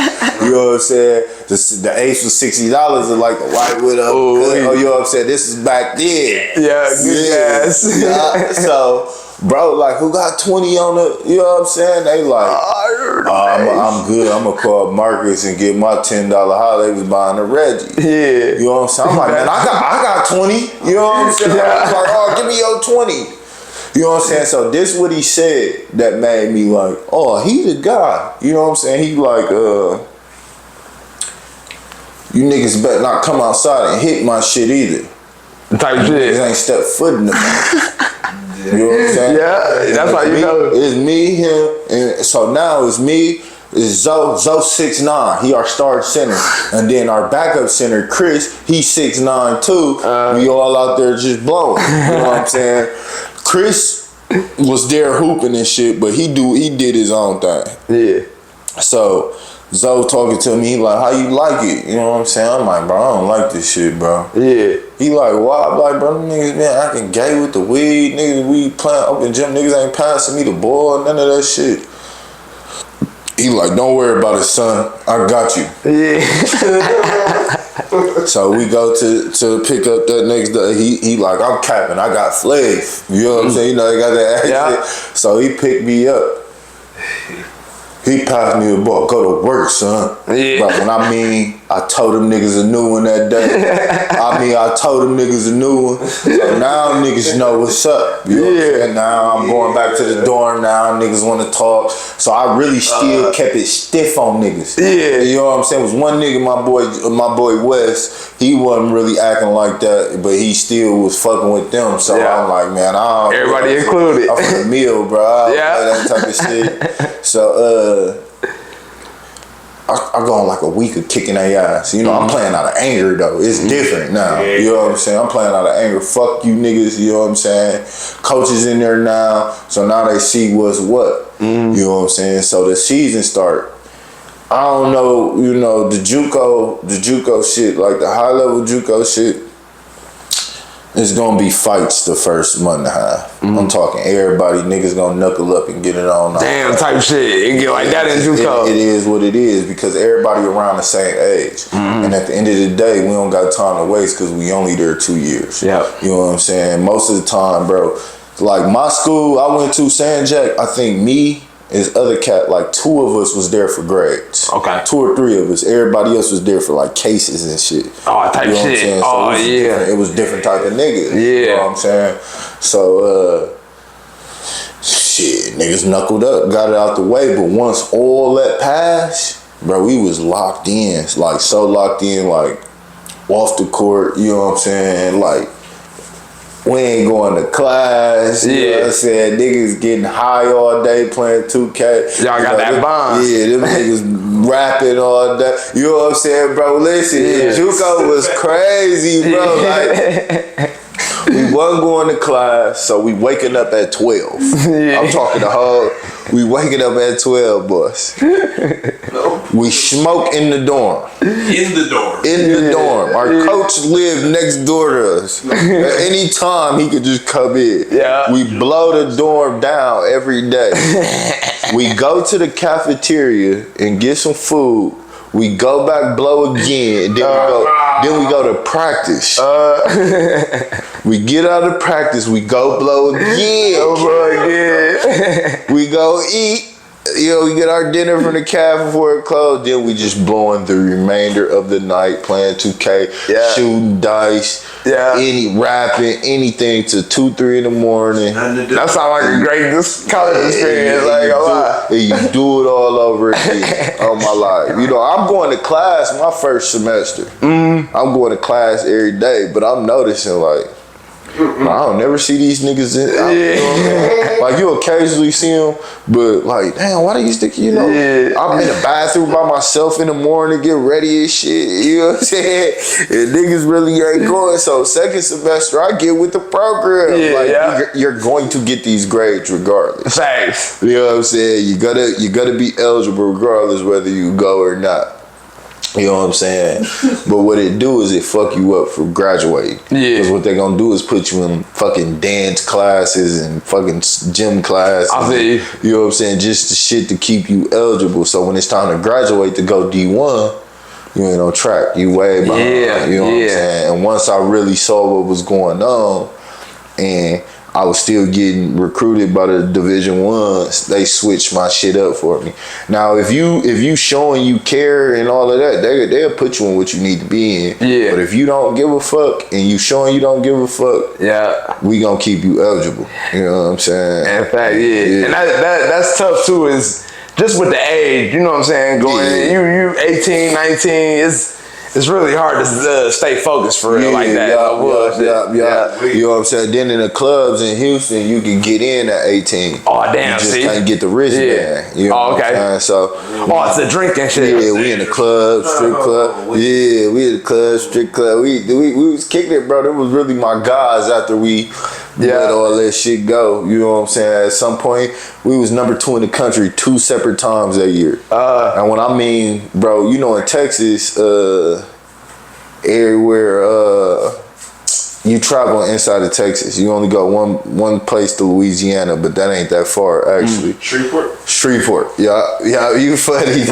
You know what I'm saying? The ace was $60 and like the White Widow. Oh, you know what I'm saying? This is back then. Yeah, good ass. Yeah. So, bro, like, who got 20 on the, you know what I'm saying? They like, I'm good. I'm going to call Marcus and get my $10 holiday. They was buying a Reggie. Yeah. You know what I'm saying? I'm like, man, I got 20. You know what I'm saying? Yeah. I was like, oh, give me your 20. You know what I'm saying? So this what he said that made me like, oh, he the guy. You know what I'm saying? He like, you niggas better not come outside and hit my shit either. Type shit. Niggas ain't step foot in the You know what I'm saying? Yeah, that's how you know. It's me, him, and so now it's me, it's Zoe 6'9". He our starting center. And then our backup center, Chris, he's 6'9" too. We all out there just blowing. You know what I'm saying? Chris was there hooping and shit, but he did his own thing. Yeah. So Zoe talking to me, he like, how you like it? You know what I'm saying? I'm like, bro, I don't like this shit, bro. Yeah. He like, why? I'm like, bro, them niggas been acting gay with the weed. Niggas, we playing open gym. Niggas ain't passing me the ball. None of that shit. He like, don't worry about it, son. I got you. Yeah. So we go to pick up that next day. He like, I'm capping. I got Flav. You know what I'm saying? You know, they got that accent. Yeah. So he picked me up. He passed me the ball. Go to work, son. Yeah. But when I told them niggas a new one that day. I told them niggas a new one. So now niggas know what's up. You know what I'm saying? Now I'm going back to the dorm now. Niggas want to talk. So I really still kept it stiff on niggas. Yeah. You know what I'm saying? It was one nigga, my boy West, he wasn't really acting like that, but he still was fucking with them. So I'm like, man, everybody included. I'm from the meal, bro. Yeah. That type of shit. So I go on like a week of kicking their ass. You know, I'm playing out of anger though. It's different now. Yeah. You know what I'm saying? I'm playing out of anger. Fuck you niggas. You know what I'm saying? Coaches in there now, so now they see what's what. You know what I'm saying? So the season start. I don't know. You know the JUCO shit, like the high level JUCO shit. It's gonna be fights the first month and a half. I'm talking everybody, niggas gonna knuckle up and get it on. Damn type shit. It get like that in JUCO. It is what it is because everybody around the same age. And at the end of the day, we don't got time to waste because we only there 2 years. Yeah. You know what I'm saying? Most of the time, bro, like my school I went to, San Jack, I think me, his other cat, like 2 of us was there for grades. Okay. 2 or 3 of us. Everybody else was there for like cases and shit. Oh, type you know shit. What I'm saying? So Yeah. it was different type of niggas. Yeah. You know what I'm saying? So, shit, niggas knuckled up, got it out the way. But once all that passed, bro, we was locked in. Like, so locked in, like, off the court, you know what I'm saying? Like, we ain't going to class. You know what I'm saying? Niggas getting high all day playing 2K. Y'all got that bond. Yeah, them niggas rapping all day. You know what I'm saying, bro? Listen, JUCO was crazy, bro. Like, we wasn't going to class, so we waking up at 12. I'm talking the whole, we waking up at 12, boys. We smoke in the dorm. In the dorm. In the dorm. Our coach lived next door to us. At any time, he could just come in. Yeah. We blow the dorm down every day. We go to the cafeteria and get some food. We go back, blow again. Then we go to practice. We get out of practice. We go blow again. We go eat. You know, we get our dinner from the caf before it closed. Then we just blowing the remainder of the night, playing 2K, shooting dice, any rapping, anything to 2, 3 in the morning. That sounds like a great college experience. Like a lot. And you do it all over again. Oh my life. You know, I'm going to class my first semester. I'm going to class every day, but I'm noticing like, I don't never see these niggas in. Like you occasionally see them, but like, damn, why do you think I'm in the bathroom by myself in the morning, get ready and shit. You know what I'm saying? And niggas really ain't going. So second semester, I get with the program. Like you're going to get these grades regardless. Thanks. You know what I'm saying? You gotta be eligible regardless whether you go or not. You know what I'm saying? But what it do is it fuck you up for graduating. Because what they gonna do is put you in fucking dance classes and fucking gym classes. I see. You know what I'm saying? Just the shit to keep you eligible. So when it's time to graduate to go D1, you ain't on track. You way behind. You know what I'm saying? And once I really saw what was going on and I was still getting recruited by the Division Ones, they switched my shit up for me. Now, if you showing you care and all of that, they'll put you in what you need to be in. Yeah. But if you don't give a fuck and you showing you don't give a fuck, we gonna keep you eligible. You know what I'm saying? In fact, And that's tough too. Is just with the age. You know what I'm saying? Going you 18, 19. It's really hard to stay focused for real like that. You know what I'm saying? Then in the clubs in Houston, you can get in at 18. Oh, damn, you just can't get the wristband. You know what I'm saying? So, it's a drinking shit. Yeah, we in the club, strip club. Yeah, we in the club, strip club. We was kicking it, bro. It was really my guys after we let all that shit go. You know what I'm saying? At some point, we was number 2 in the country 2 separate times that year. And when I mean, bro, you know, in Texas, everywhere you travel inside of Texas, you only go one place to Louisiana, but that ain't that far actually. Shreveport. Yeah, you funny.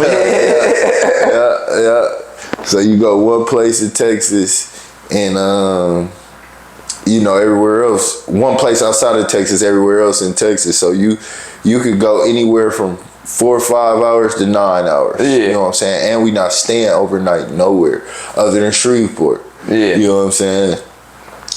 So you go one place in Texas and you know, everywhere else, one place outside of Texas, everywhere else in Texas. So you could go anywhere from 4 or 5 hours to 9 hours. You know what I'm saying? And we not staying overnight nowhere other than Shreveport. You know what I'm saying?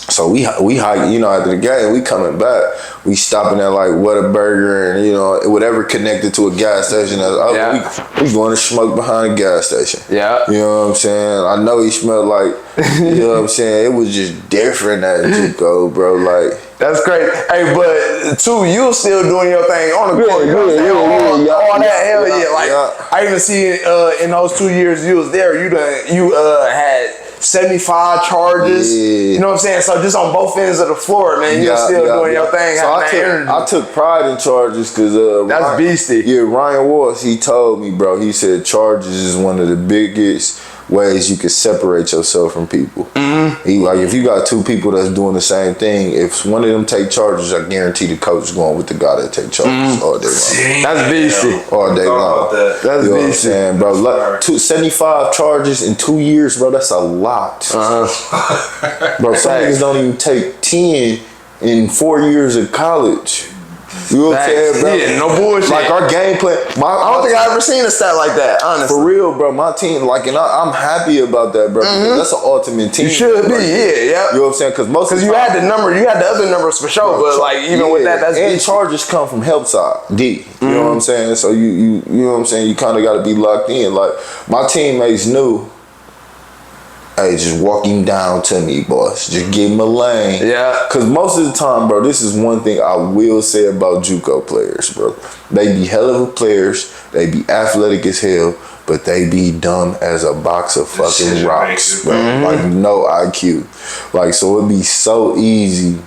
So we hike, you know, after the game, we coming back. We stopping at like Whataburger and, you know, whatever connected to a gas station. We going to smoke behind a gas station. You know what I'm saying? I know he smelled like, you know what I'm saying? It was just different at Juco, bro. Like, That's great. Hey, but too, you still doing your thing on the court. You know what I'm saying? All that, hell yeah. Like, I even see in those 2 years you was there, you had 75 charges. Yeah. You know what I'm saying? So just on both ends of the floor, man, you're still doing your thing. So I took pride in charges because that's beastie. Yeah, Ryan Walsh, he told me, bro, he said charges is one of the biggest ways you can separate yourself from people. He like, if you got two people that's doing the same thing, if one of them take charges, I guarantee the coach is going with the guy that take charges all day long. That's beastie. All day long. That's you know beastie. What I'm saying, bro. Like, 75 charges in 2 years, bro, that's a lot. Bro, some niggas don't even take 10 in 4 years of college. You know what I'm saying, bro? Yeah, no bullshit. Like our game plan. I don't think I ever seen a stat like that, honestly. For real, bro. My team, like, and I'm happy about that, bro. Because that's an ultimate team. You should be, yeah. You know what I'm saying? Because you had the number, you had the other numbers for sure, bro, but like even with that, that's and charges come from help side D. You know what I'm saying? So you know what I'm saying? You kind of got to be locked in. Like my teammates knew. Hey, just walk him down to me, boss. Just give him a lane. Yeah. Because most of the time, bro, this is one thing I will say about Juco players, bro. They be hell of a players. They be athletic as hell, but they be dumb as a box of fucking rocks, bro. Like, no IQ. Like, so it'd be so easy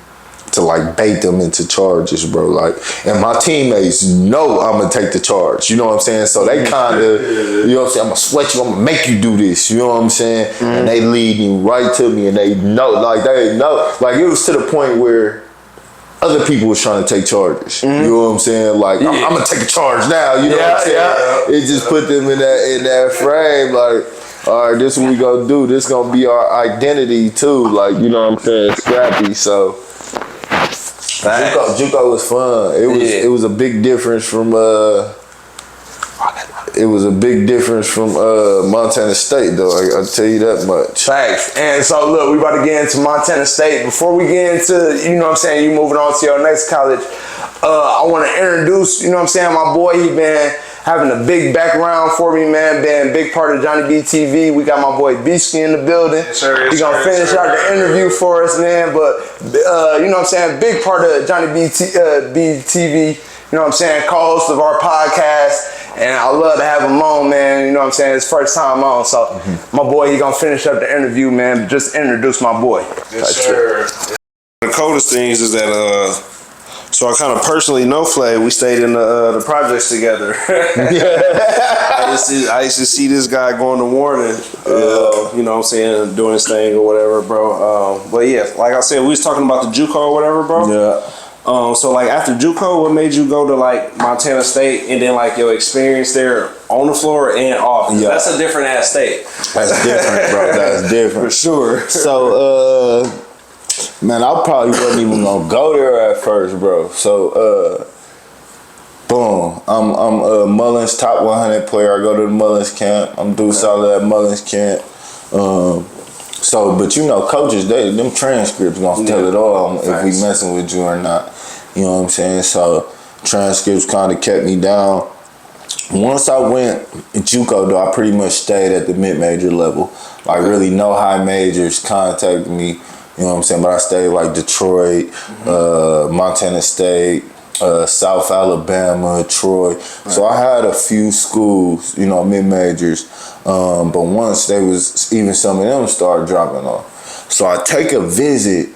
to like bait them into charges, bro. Like, and my teammates know I'm gonna take the charge. You know what I'm saying? So they kind of, you know what I'm saying? I'm gonna sweat you. I'm gonna make you do this. You know what I'm saying? And they lead me right to me, and they know, like it was to the point where other people was trying to take charges. You know what I'm saying? Like, I'm gonna take a charge now. You know what I'm saying? It just put them in that frame, like, all right, this is what we gonna do. This gonna be our identity too. Like, you know what I'm saying? Scrappy. So. Juco was fun. It was a big difference from Montana State though. I'll tell you that much. Facts. And so look, we about to get into Montana State. Before we get into, you know what I'm saying, you moving on to your next college, I want to introduce, you know what I'm saying, my boy. He been having a big background for me, man. Been a big part of JBTV. We got my boy Beeski in the building. He's gonna finish out the interview for us, man. But you know what I'm saying, big part of JBTV. You know what I'm saying, co-host of our podcast. And I love to have him on, man. You know what I'm saying, his first time on. So my boy, he gonna finish up the interview, man. Just introduce my boy. Yes, sir. The coldest things is that so I kind of personally know Flav. We stayed in the projects together. I used to see this guy going to Warren, you know what I'm saying, doing his thing or whatever, bro. But yeah, like I said, we was talking about the Juco or whatever, bro. Yeah. So like after Juco, what made you go to like Montana State and then like your experience there on the floor and off? Yeah. That's a different ass state. That's different, bro. That's different. For sure. So, man, I probably wasn't even gonna go there at first, bro. So, boom, I'm Mullins top 100 player. I go to the Mullins camp. I'm doing solid at Mullins camp. So, but you know, coaches, them transcripts gonna tell it all if we messing with you or not. You know what I'm saying? So, transcripts kind of kept me down. Once I went Juco, though, I pretty much stayed at the mid-major level. Like, really, no high majors contacted me. You know what I'm saying? But I stayed like Detroit, Montana State, South Alabama, Troy. So I had a few schools, you know, mid-majors. But once even some of them started dropping off. So I take a visit,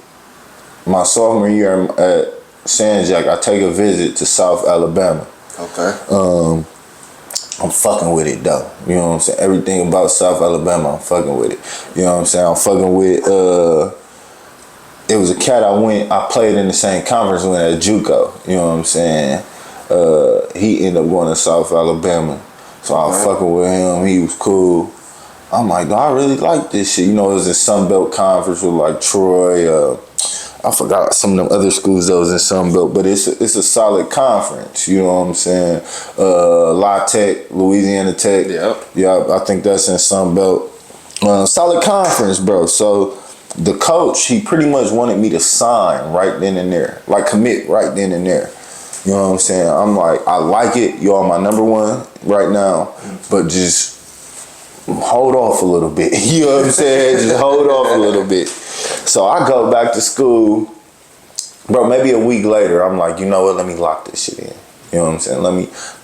my sophomore year at San Jac, I take a visit to South Alabama. Okay. I'm fucking with it though. You know what I'm saying? Everything about South Alabama, I'm fucking with it. You know what I'm saying? I'm fucking with it was a cat I played in the same conference with at Juco. You know what I'm saying? He ended up going to South Alabama. So I was fucking with him. He was cool. I'm like, I really like this shit. You know, it was a Sunbelt conference with like Troy. I forgot some of them other schools that was in Sunbelt, but it's a solid conference. You know what I'm saying? La Tech, Louisiana Tech. Yeah, I think that's in Sunbelt. Solid conference, bro. So the coach, he pretty much wanted me to sign right then and there, like commit right then and there. You know what I'm saying? I'm like, I like it. Y'all my number one right now, but just hold off a little bit. You know what I'm saying? Just hold off a little bit. So I go back to school. bro, maybe a week later, I'm like, you know what? Let me lock this shit in. You know what I'm saying? Let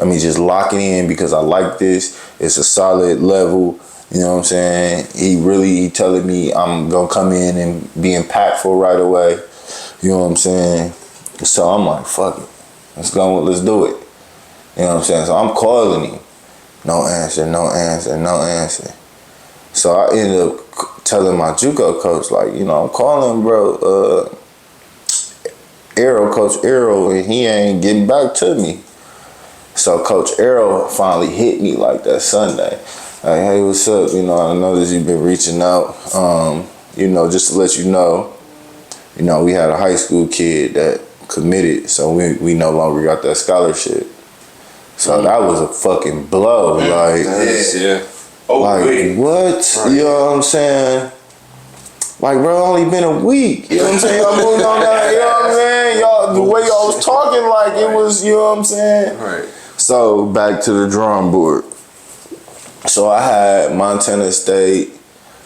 me just lock it in because I like this. It's a solid level. You know what I'm saying? He telling me I'm gonna come in and be impactful right away. You know what I'm saying? So I'm like, fuck it. Let's do it. You know what I'm saying? So I'm calling him. No answer. So I ended up telling my Juco coach, like, you know, I'm calling, bro, Coach Arrow, and he ain't getting back to me. So Coach Arrow finally hit me like that Sunday. Like, hey, what's up? You know, I noticed you've been reaching out. You know, just to let you know, we had a high school kid that committed, so we no longer got that scholarship. So that was a fucking blow. Like, yeah. Like, what? Right. You know what I'm saying? Like, bro, only been a week. You know what I'm saying? Y'all moved on that. You know what I'm saying? Y'all, the way y'all was talking, like, it was, you know what I'm saying? Right. So, back to the drawing board. So, I had Montana State.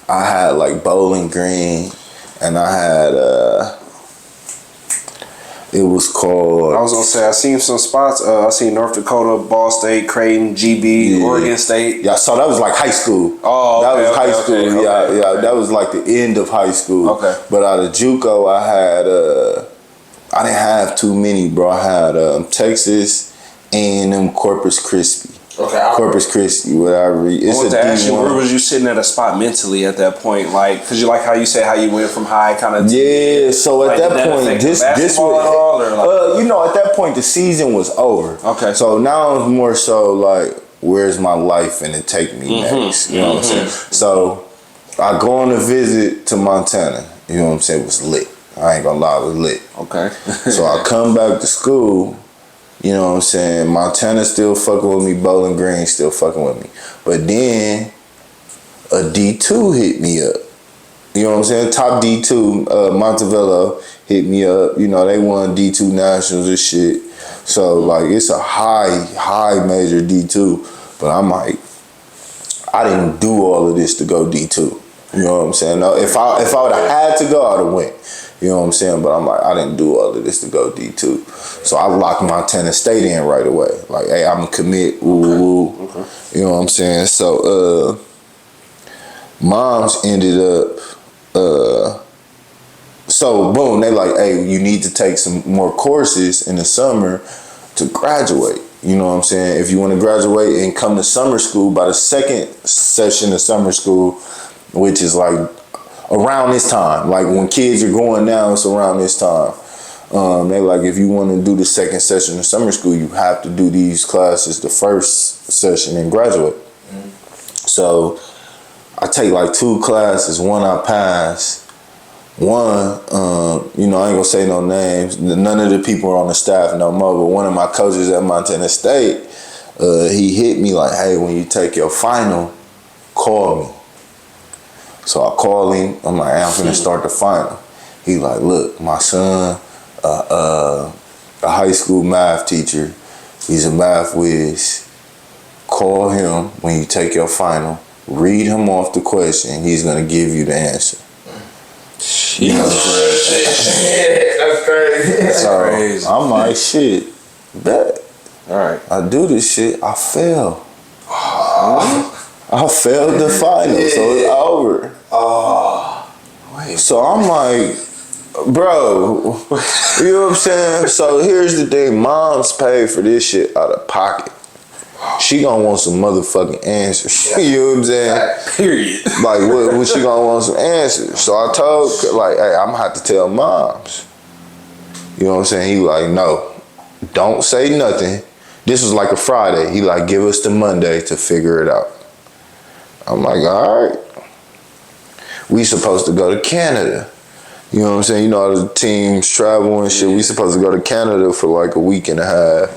I had, like, Bowling Green. And I had, it was called... I was going to say, I seen some spots. I seen North Dakota, Ball State, Creighton, GB, Oregon State. Yeah, so that was like high school. Oh, okay, that was high school. Okay, yeah, that was like the end of high school. Okay. But out of JUCO, I didn't have too many, bro. I had Texas and Corpus Christi. Okay. Corpus Christi, whatever. It's I want to ask you, where was you sitting at a spot mentally at that point? Like, because you like how you said how you went from high kind of... Yeah, so at like, that point, this was... you know, at that point, the season was over. Okay. So now it's more so like, where's my life finna take me next? You know what I'm saying? So I go on a visit to Montana. You know what I'm saying? It was lit. I ain't gonna lie, it was lit. Okay. So I come back to school. You know what I'm saying? Montana still fucking with me. Bowling Green still fucking with me. But then a D2 hit me up. You know what I'm saying? Top D2, Montevello hit me up. You know, they won D2 Nationals and shit. So, like, it's a high major D2. But I'm like, I didn't do all of this to go D2. You know what I'm saying? No, if I would have had to go, I would have went. You know what I'm saying? But I'm like, I didn't do all of this to go D2. So I locked Montana State in right away. Like, hey, I'm going to commit. Okay. You know what I'm saying? So, moms ended up, so boom, they like, hey, you need to take some more courses in the summer to graduate. You know what I'm saying? If you want to graduate and come to summer school, by the second session of summer school, which is like around this time, like when kids are going now, it's around this time. They like, if you want to do the second session of summer school, you have to do these classes the first session and graduate. So I take like 2 classes. One I pass. One, you know, I ain't gonna say no names. None of the people are on the staff no more. But one of my coaches at Montana State, he hit me like, hey, when you take your final, call me. So I call him. I'm like, hey, I'm finna start the final. He like, look, my son, a high school math teacher. He's a math whiz. Call him when you take your final. Read him off the question. He's gonna give you the answer. You know, That's crazy. so crazy. I'm like, shit, bet. All right. I do this shit. I fail. I failed the final, so it's over. So I'm like, bro, you know what I'm saying? So here's the thing, moms pay for this shit out of pocket. She gonna want some motherfucking answers. You know what I'm saying? Period. Like, what she gonna want some answers? So I told, like, hey, I'm gonna have to tell moms. You know what I'm saying? He like, no, don't say nothing. This was like a Friday. He like, give us the Monday to figure it out. I'm like, all right. We supposed to go to Canada. You know what I'm saying? You know how the teams travel and shit. We supposed to go to Canada for like a week and a half.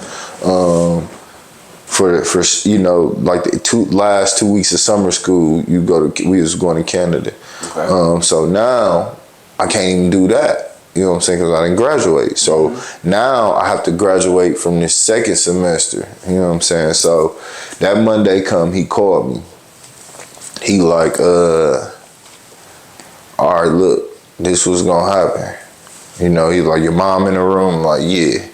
For you know, like the last 2 weeks of summer school, we was going to Canada. Okay. So now I can't even do that. You know what I'm saying? Because I didn't graduate. So now I have to graduate from this second semester. You know what I'm saying? So that Monday come, he called me. He like, all right, look, this was gonna happen. You know, he's like, your mom in the room? I'm like, yeah.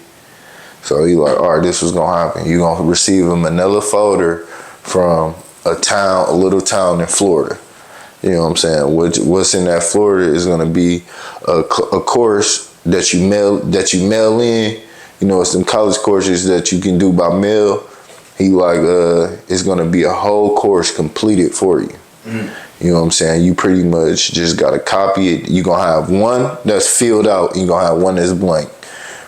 So he like, all right, this was gonna happen. You're gonna receive a manila folder from a little town in Florida. You know what I'm saying? What's in that Florida is gonna be a course that you mail in. You know, it's some college courses that you can do by mail. He like, it's gonna be a whole course completed for you. You know what I'm saying? You pretty much just gotta copy it. You're gonna have one that's filled out, and you're gonna have one that's blank.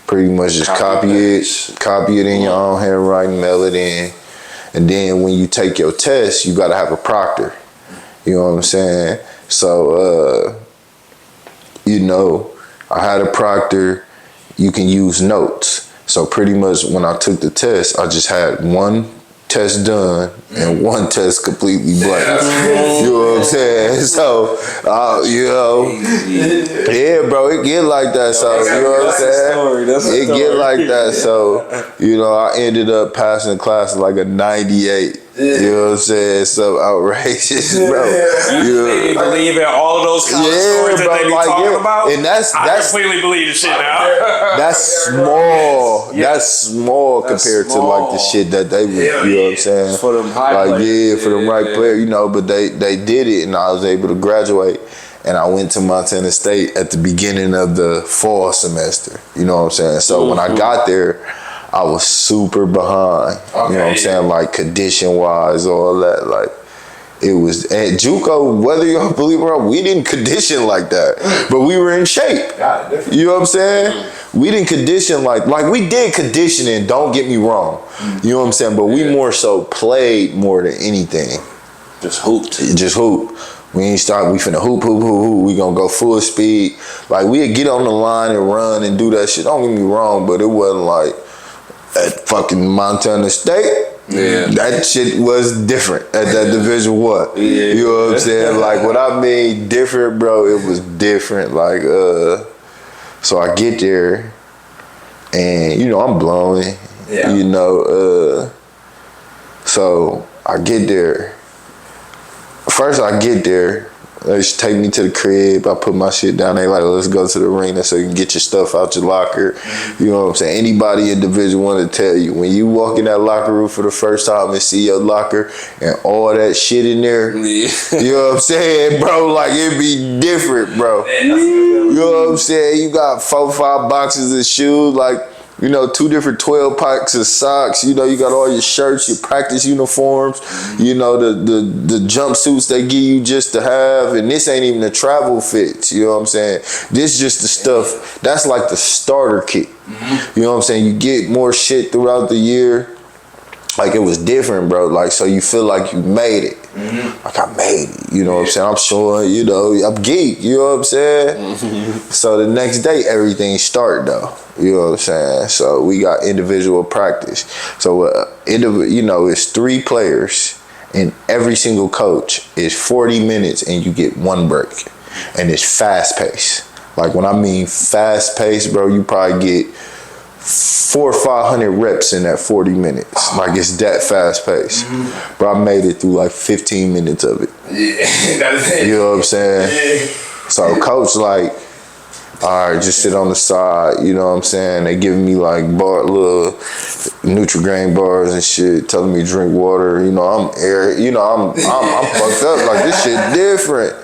Pretty much just copy it in your own handwriting, mail it in. And then when you take your test, you gotta have a proctor. You know what I'm saying? So, you know, I had a proctor. You can use notes. So pretty much when I took the test, I just had one test done and one test completely blank. You know what I'm saying? So, you know, yeah, bro, it get like that. So, you know what I'm saying? It get like that. So, you know, I ended up passing the class like a 98. You know what I'm saying? So outrageous, bro. You believe in all of those college stories that they be talking about? And I completely believe the shit now. That's small. That's small compared to like the shit that they would, you know what I'm saying? For them high players. For them right players, you know, but they did it and I was able to graduate. And I went to Montana State at the beginning of the fall semester. You know what I'm saying? So when I got there, I was super behind. You know what I'm saying? Like condition-wise, all that. Like it was at Juco, whether y'all believe it or not, we didn't condition like that. But we were in shape. You know what I'm saying? We didn't condition like we did conditioning, don't get me wrong. You know what I'm saying? But we more so played more than anything. Just hooped. Just hoop. We ain't start, we finna hoop. We gonna go full speed. Like we'd get on the line and run and do that shit. Don't get me wrong, but it wasn't like at fucking Montana State. Yeah. That shit was different at that Division I. Yeah. You know what I'm saying? Like what I mean different, bro, it was different. Like so I get there and you know I'm blowing. Yeah. You know, so I get there. First I get there, they just take me to the crib, I put my shit down, they like, let's go to the arena so you can get your stuff out your locker. You know what I'm saying? Anybody in Division I to tell you, when you walk in that locker room for the first time and see your locker and all that shit in there, you know what I'm saying, bro? Like it be different, bro. You know what I'm saying? You got 4-5 boxes of shoes, like, you know, 2 different 12 packs of socks. You know, you got all your shirts, your practice uniforms. You know, the jumpsuits they give you just to have. And this ain't even the travel fits. You know what I'm saying? This just the stuff. That's like the starter kit. You know what I'm saying? You get more shit throughout the year. Like it was different, bro. Like so you feel like you made it. Like I made it. You know what I'm saying? I'm showing, you know, I'm geek. You know what I'm saying? So the next day everything start though. You know what I'm saying? So we got individual practice. So you know, it's 3 players and every single coach is 40 minutes and you get 1 break. And it's fast paced. Like when I mean fast paced, bro, you probably get 400 or 500 reps in that 40 minutes. Like it's that fast paced. But I made it through like 15 minutes of it. You know what I'm saying? So coach like, all right, just sit on the side, you know what I'm saying? They giving me like little Nutri-Grain bars and shit, telling me drink water. You know, I'm fucked up. Like this shit different.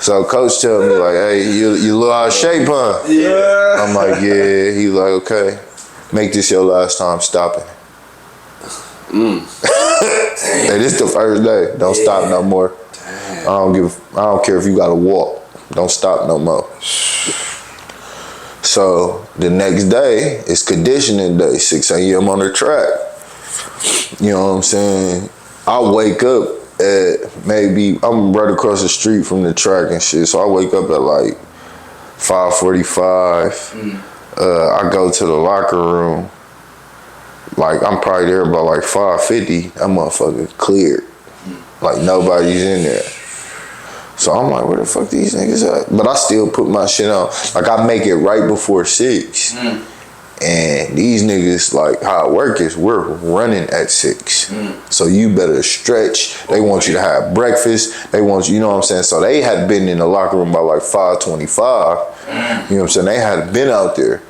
So coach tell me like, hey, you look out of shape, huh? Yeah. I'm like, yeah. He like, okay, make this your last time stopping. Hey, this the first day. Don't stop no more. I don't care if you gotta walk. Don't stop no more. So the next day is conditioning day, 6 a.m. on the track. You know what I'm saying? I wake up at maybe, I'm right across the street from the track and shit, so I wake up at like 5:45. I go to the locker room. Like I'm probably there about like 5:50. That motherfucker cleared. Like nobody's in there. So I'm like, where the fuck these niggas at? But I still put my shit on. Like I make it right before 6. And these niggas, like, how it work is we're running at 6. So you better stretch. They want you to have breakfast. They want you know what I'm saying? So they had been in the locker room by like 5:25. You know what I'm saying? They had been out there.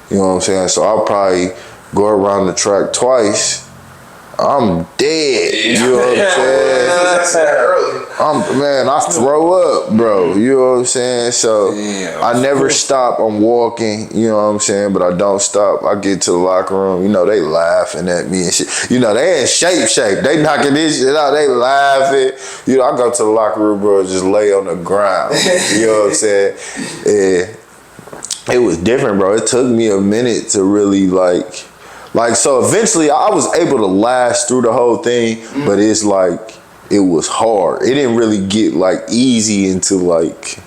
You know what I'm saying? So I'll probably go around the track twice. I'm dead. You know what I'm saying? Man, I throw up, bro. You know what I'm saying? So I never stop. I'm walking. You know what I'm saying? But I don't stop. I get to the locker room. You know, they laughing at me and shit. You know, they in shape. They knocking this shit out. They laughing. You know, I go to the locker room, bro, just lay on the ground. You know what I'm saying? It was different, bro. It took me a minute to really like, so eventually I was able to last through the whole thing, but it's like, it was hard. It didn't really get like easy until like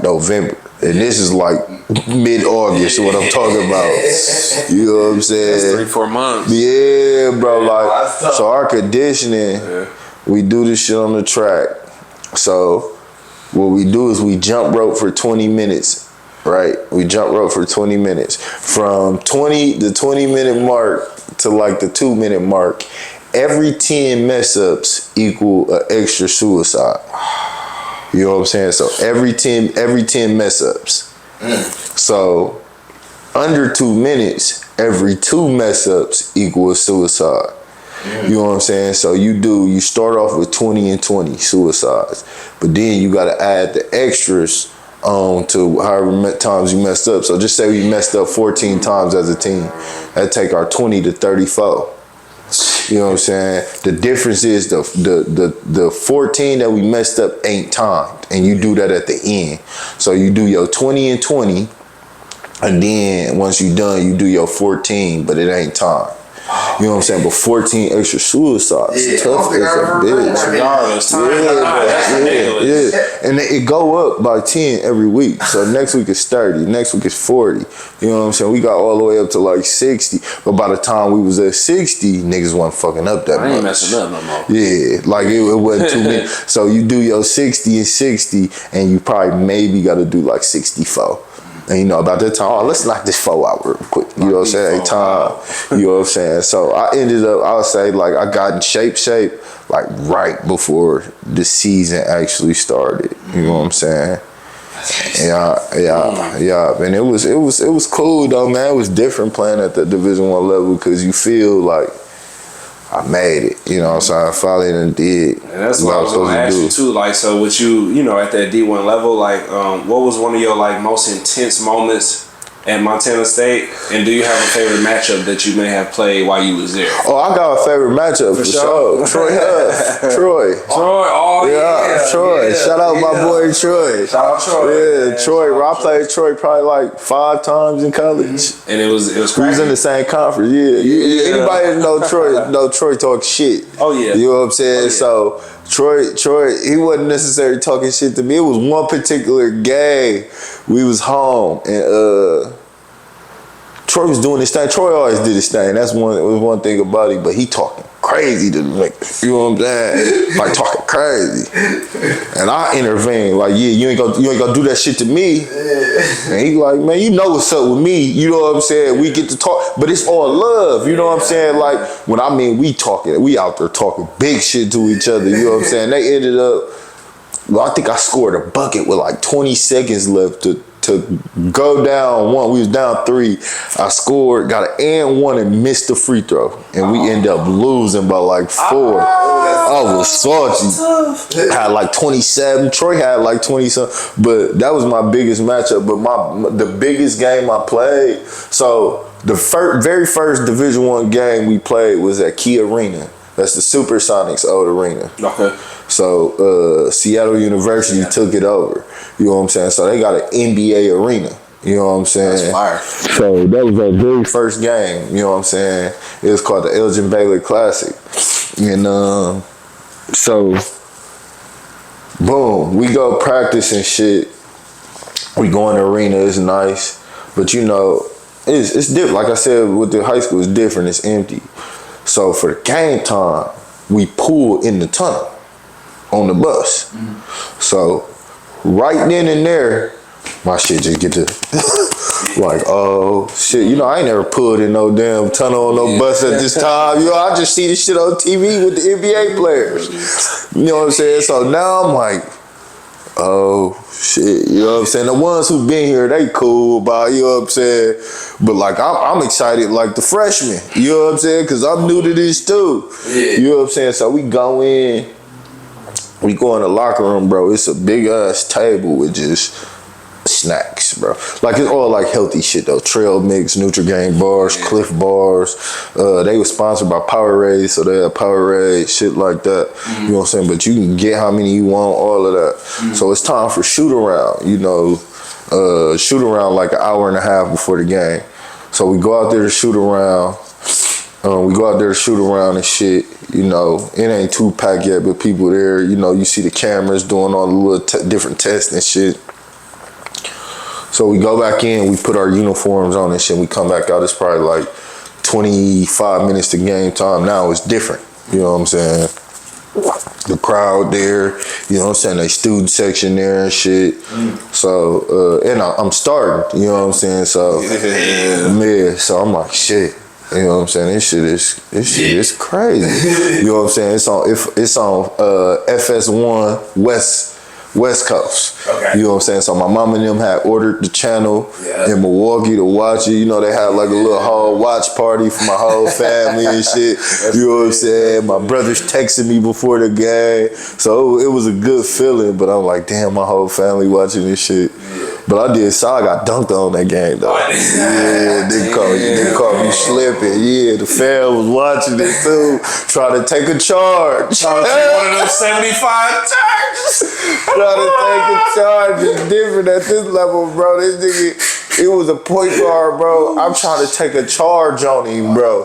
November. And this is like mid-August, what I'm talking about. You know what I'm saying? That's 3-4 months. Yeah, bro. Like, so our conditioning, we do this shit on the track. So what we do is we jump rope for 20 minutes. Right, we jump rope for 20 minutes. From the 20-minute mark to like the 2-minute mark, every 10 mess ups equal an extra suicide. You know what I'm saying? So every 10 mess ups. So under 2 minutes, every 2 mess ups equal a suicide. You know what I'm saying? So you start off with 20 and 20 suicides, but then you got to add the extras on to however many times you messed up. So just say we messed up 14 times as a team. That take our 20 to 34. You know what I'm saying? The difference is the 14 that we messed up ain't timed, and you do that at the end. So you do your 20 and 20, and then once you done, you do your 14, but it ain't timed. You know what I'm saying? But 14 extra suicides, tough as a bitch. Yeah. And it go up by 10 every week. So next week is 30, next week is 40. You know what I'm saying? We got all the way up to like 60. But by the time we was at 60, niggas wasn't fucking up that much. I ain't messing up no more. Yeah, like it wasn't too many. So you do your 60 and 60, and you probably maybe got to do like 64. And you know, about that time, let's knock this 4 out real quick. You know what I'm saying? Time. You know what I'm saying? So I ended up, I would say, like, I got in shape, like right before the season actually started. You know what I'm saying? Yeah. And it was cool though, man. It was different playing at the Division I level because you feel like I made it, you know what I'm saying? I finally done did. And that's what I was going to ask you too. Like, so with you know, at that D1 level, like, what was one of your like most intense moments at Montana State? And do you have a favorite matchup that you may have played while you was there? Oh, I got a favorite matchup for sure. Troy Huff. Troy. Oh yeah. Troy. Yeah, shout out my boy Troy. Shout out Troy. Yeah, Troy. I played Troy probably like 5 times in college. And it was We was in the same conference. Yeah. Anybody that know Troy talk shit. Oh yeah. You know what I'm saying? So Troy, he wasn't necessarily talking shit to me. It was one particular game. We was home and Troy was doing his thing. Troy always did his thing. That's one thing about him. But he talking crazy to like, you know what I'm saying? Like talking crazy. And I intervened. Like, yeah, you ain't gonna do that shit to me. And he like, man, you know what's up with me. You know what I'm saying? We get to talk, but it's all love. You know what I'm saying? Like, when I mean we talking, we out there talking big shit to each other. You know what I'm saying? They ended up, well, I think I scored a bucket with like 20 seconds left to go down 1. We was down 3. I scored, got an and 1 and missed the free throw. And we ended up losing by like 4. I was salty. Had like 27. Troy had like 20-something. But that was my biggest matchup. But the biggest game I played, so the very first Division I game we played was at Key Arena. That's the Supersonics old arena. Okay. So Seattle University took it over. You know what I'm saying? So they got an NBA arena. You know what I'm saying? That's fire. So that was our very first game. You know what I'm saying? It was called the Elgin Baylor Classic. And so, boom, we go practice and shit. We go in the arena. It's nice. But you know, it's different. Like I said, with the high school, it's different. It's empty. So for the game time, we pull in the tunnel on the bus. So right then and there, my shit just get to Like, oh shit, you know, I ain't never pulled in no damn tunnel on no bus at this time. You know, I just see this shit on TV with the NBA players. You know what I'm saying? So now I'm like, oh shit, you know what I'm saying? The ones who been here, they cool about, you know what I'm saying? But like, I'm excited like the freshmen, you know what I'm saying? Cause I'm new to this too. You know what I'm saying? So we go in the locker room, bro. It's a big ass table with just snacks, bro. Like it's all like healthy shit though. Trail mix, Nutri-Grain bars, Cliff bars. They were sponsored by Powerade, so they had Powerade, shit like that. You know what I'm saying? But you can get how many you want, all of that. So it's time for shoot around, you know. Shoot around like an hour and a half before the game. So we go out there to shoot around. And shit, you know, it ain't too packed yet, but people there, you know, you see the cameras doing all the little different tests and shit. So we go back in, we put our uniforms on and shit, we come back out, it's probably like 25 minutes to game time. Now it's different, you know what I'm saying? The crowd there, you know what I'm saying, they student section there and shit. So, and I'm starting, you know what I'm saying? So, yeah, so I'm like, shit. You know what I'm saying? This shit is crazy. You know what I'm saying? It's on FS1 West Coast. Okay. You know what I'm saying? So my mom and them had ordered the channel in Milwaukee to watch it. You know, they had like a little whole watch party for my whole family and shit. You know what I'm saying? My brothers texted me before the game. So it was a good feeling, but I'm like, damn, my whole family watching this shit. But I got dunked on that game though. Yeah, they caught me slipping. Yeah, the fan was watching it too, trying to take a charge. Trying to take one of those 75 charges. Trying to take a charge is different at this level, bro. This nigga, it was a point guard, bro. I'm trying to take a charge on him, bro.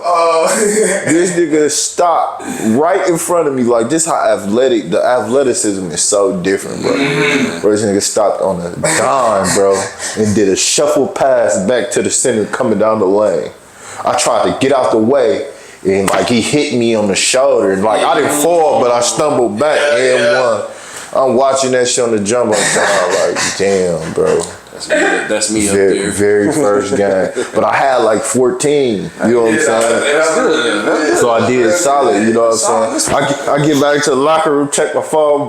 This nigga stopped right in front of me. Like, this how the athleticism is so different, bro. Bro, this nigga stopped on a dime, bro, and did a shuffle pass back to the center coming down the lane. I tried to get out the way, and like he hit me on the shoulder. And like I didn't fall, but I stumbled back and won. I'm watching that shit on the jumbotron, like, damn, bro. That's me up there. Very first game. But I had like 14, you know what I'm saying? That's good. So I did solid, you know what I'm saying? I get back to the locker room, check my phone,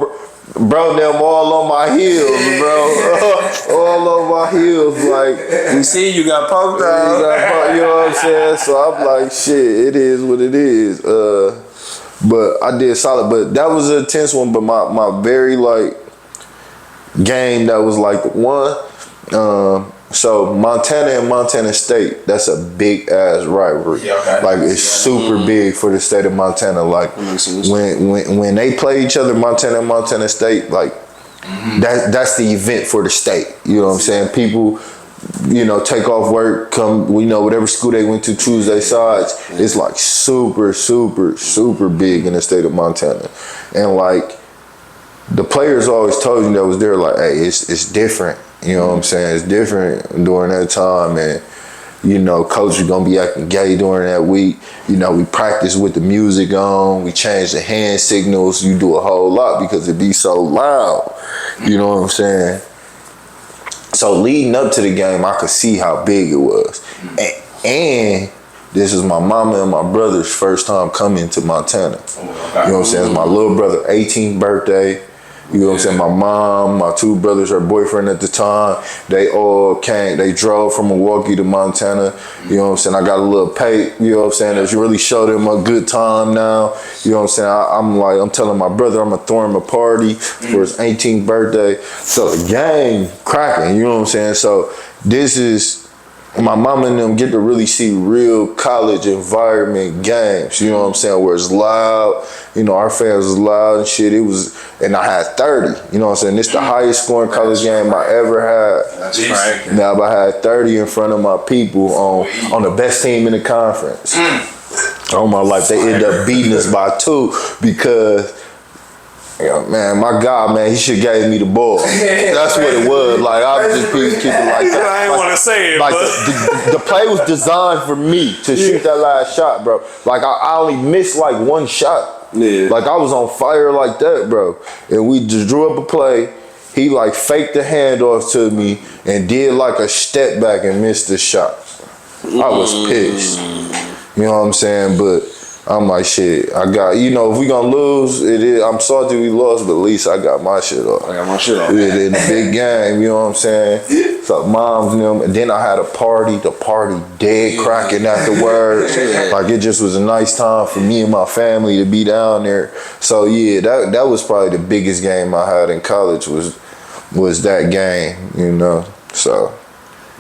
bro, them all on my heels, bro. All on my heels, like. We see you got poked out. You know what I'm saying? So I'm like, shit, it is what it is. But I did solid. But that was an intense one. But my very like game that was like one. So Montana and Montana State, that's a big ass rivalry. Yeah, okay. Like it's super big for the state of Montana. Like when they play each other, Montana and Montana State, like that's the event for the state. You know what I'm saying? People, you know, take off work, come, you know, whatever school they went to, choose their sides. It's like super, super, super big in the state of Montana. And like the players always told you that was there, like, hey, it's different. You know what I'm saying? It's different during that time, and you know, coach is gonna be acting gay during that week. You know, we practice with the music on, we change the hand signals, you do a whole lot because it be so loud. You know what I'm saying? So leading up to the game, I could see how big it was. And this is my mama and my brother's first time coming to Montana. You know what I'm saying? It's my little brother 18th birthday. You know what I'm saying? My mom, my two brothers, her boyfriend at the time, they all came. They drove from Milwaukee to Montana. You know what I'm saying? I got a little pay, you know what I'm saying? That you really showed them a good time now. You know what I'm saying? I'm telling my brother I'm going to throw him a party for his 18th birthday. So the game cracking, you know what I'm saying? So this is, my mama and them get to really see real college environment games, you know what I'm saying, where it's loud, you know, our fans was loud and shit. It was, and I had 30, you know what I'm saying, it's the highest scoring college game I ever had. That's right. Now I had 30 in front of my people on the best team in the conference. All my life, they ended up beating us by 2 because, yeah, man, my God, man, he should have gave me the ball. That's what it was. Like, I just keep it like that. I ain't want to say it, like but the play was designed for me to shoot that last shot, bro. Like, I only missed like one shot. Yeah. Like, I was on fire like that, bro. And we just drew up a play. he like faked the handoff to me and did like a step back and missed the shot. I was pissed. You know what I'm saying? But I'm like, shit, I got, you know, if we gonna lose, it is, I'm salty we lost, but at least I got my shit off. I got my shit off. In the big game, you know what I'm saying? So moms and them, and then I had a party, the party dead cracking afterwards. Like it just was a nice time for me and my family to be down there. So yeah, that was probably the biggest game I had in college was that game, you know, so.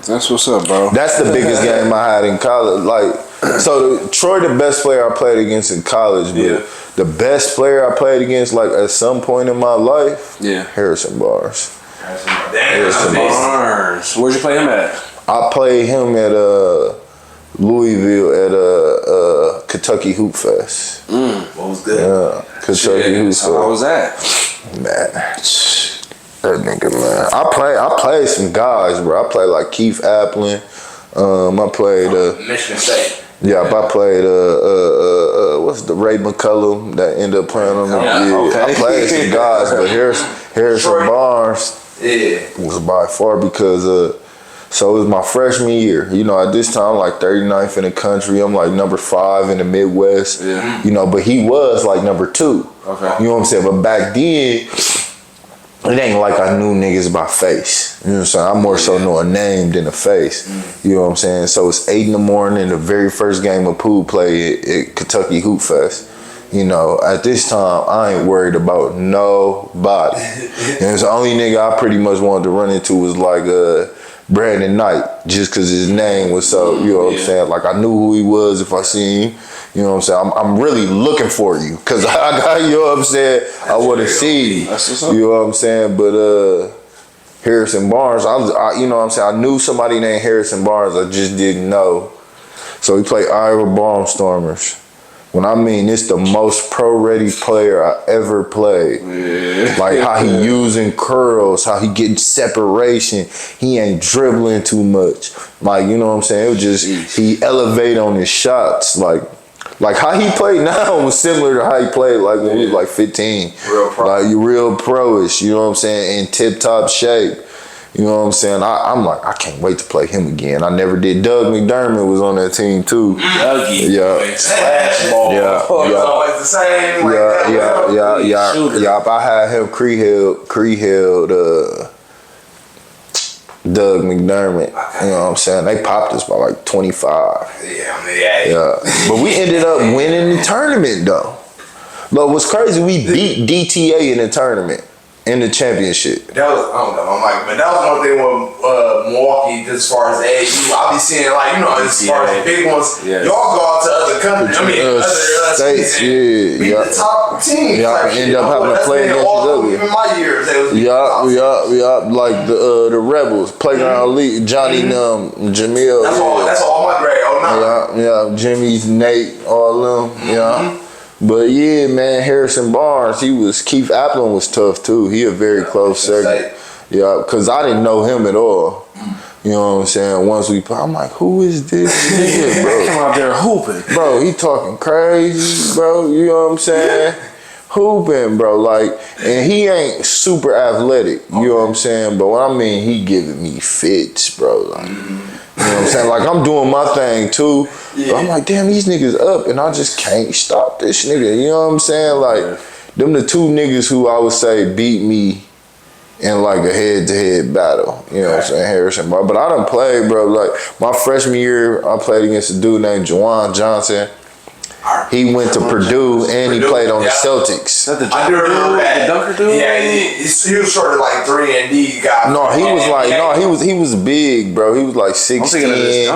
That's what's up, bro. That's the biggest game I had in college. Like, so Troy, the best player I played against in college, but the best player I played against, like at some point in my life, Harrison Barnes. Harrison Barnes. Where'd you play him at? I played him at Louisville at Kentucky Hoop Fest. What was good? Yeah, Kentucky Hoop Fest. How was that? Man. That nigga, man. I played some guys, bro. I played like Keith Applin. I played Michigan State. Yeah, I played what's the Ray McCullum that ended up playing on the I played some guys, but Harrison Barnes was by far because so it was my freshman year. You know, at this time like 39th in the country. I'm like number 5 in the Midwest. Yeah. You know, but he was like number 2. Okay. You know what I'm saying? But back then it ain't like I knew niggas by face. You know what I'm saying? I more so know a name than a face. You know what I'm saying? So it's 8 in the morning, the very first game of pool play at Kentucky Hoop Fest. You know, at this time, I ain't worried about nobody. And the only nigga I pretty much wanted to run into was like Brandon Knight, just because his name was so, you know what I'm saying? Like I knew who he was if I seen him. You know what I'm saying? I'm really looking for you because I got, you know what I'm saying? I want to see you. You know what I'm saying? But Harrison Barnes, I you know what I'm saying? I knew somebody named Harrison Barnes. I just didn't know. So he played Iowa Barnstormers. When I mean it's the most pro-ready player I ever played. Yeah. Like how he using curls, how he getting separation. He ain't dribbling too much. Like, you know what I'm saying? It was just, he elevate on his shots. Like how he played now was similar to how he played like when he was like 15. Real pro. Like you real pro-ish, you know what I'm saying? In tip-top shape. You know what I'm saying? I'm like, I can't wait to play him again. I never did. Doug McDermott was on that team too. Dougie. Yeah. Splash ball. Yeah. It's always the same. Like Yeah. I had him Cree-held Doug McDermott. You know what I'm saying? They popped us by like 25. Yeah. But we ended up winning the tournament though. But what's crazy, we beat DTA in the tournament. In the championship. That was, I don't know, I'm like, but that was one thing with Milwaukee, just as far as AAU. I'll be seeing, like, you know, as far as the big ones, y'all go out to other countries. I mean, other states, beat the top teams. Yeah, end up having to play against all even my years. Yeah, like the Rebels, Playground Elite, Johnny Jamil. That's all my grade. Oh no. Yeah, Jimmy, Nate, all them. Yeah. But yeah, man, Harrison Barnes, Keith Applin was tough too. He a very close second. Yeah, because I didn't know him at all. You know what I'm saying? Once I'm like, who is this nigga, bro? Come out there hooping. Bro, he talking crazy, bro. You know what I'm saying? Hooping, bro. Like, and he ain't super athletic. You know what I'm saying? But what I mean, he giving me fits, bro. Like, you know what I'm saying? Like, I'm doing my thing too. But I'm like, damn, these niggas up, and I just can't stop this nigga. You know what I'm saying? Like, them the two niggas who I would say beat me in like a head-to-head battle. You know what I'm saying? Harrison Barnes. But I done played, bro. Like, my freshman year, I played against a dude named Juwan Johnson. He went to Purdue and he played on the Celtics. I do remember that. The dunker dude? Yeah, he was sort of like 3-and-D guy. No, he was big, bro. He was like 16. Yeah,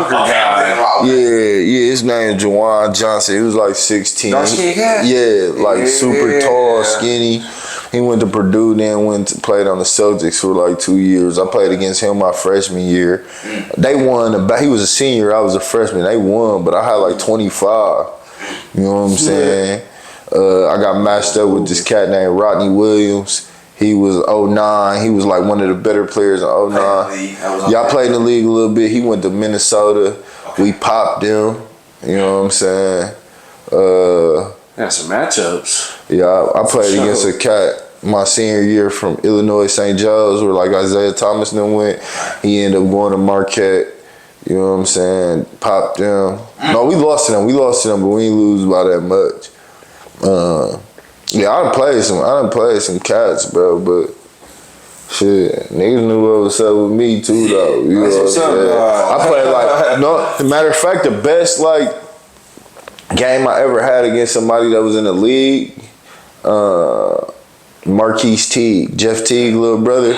his name is Juwan Johnson. He was like 16. Yeah, like super tall, skinny. He went to Purdue, then played on the Celtics for like 2 years. I played against him my freshman year. They won. He was a senior. I was a freshman. They won, but I had like 25. You know what I'm saying? I got matched up with this cat named Rodney Williams. He was 09. He was like one of the better players in 09. Y'all played in the league a little bit. He went to Minnesota. We popped him. You know what I'm saying? Got some matchups. Yeah, I played against a cat my senior year from Illinois St. Joe's, where like Isaiah Thomas then went. He ended up going to Marquette. You know what I'm saying? Popped them. No, we lost to them, but we didn't lose by that much. Yeah, I done played some cats, bro, but shit, niggas knew what was up with me too, though. You know what I'm saying? I played like, no, matter of fact, the best like game I ever had against somebody that was in the league, Marquise Teague, Jeff Teague, little brother.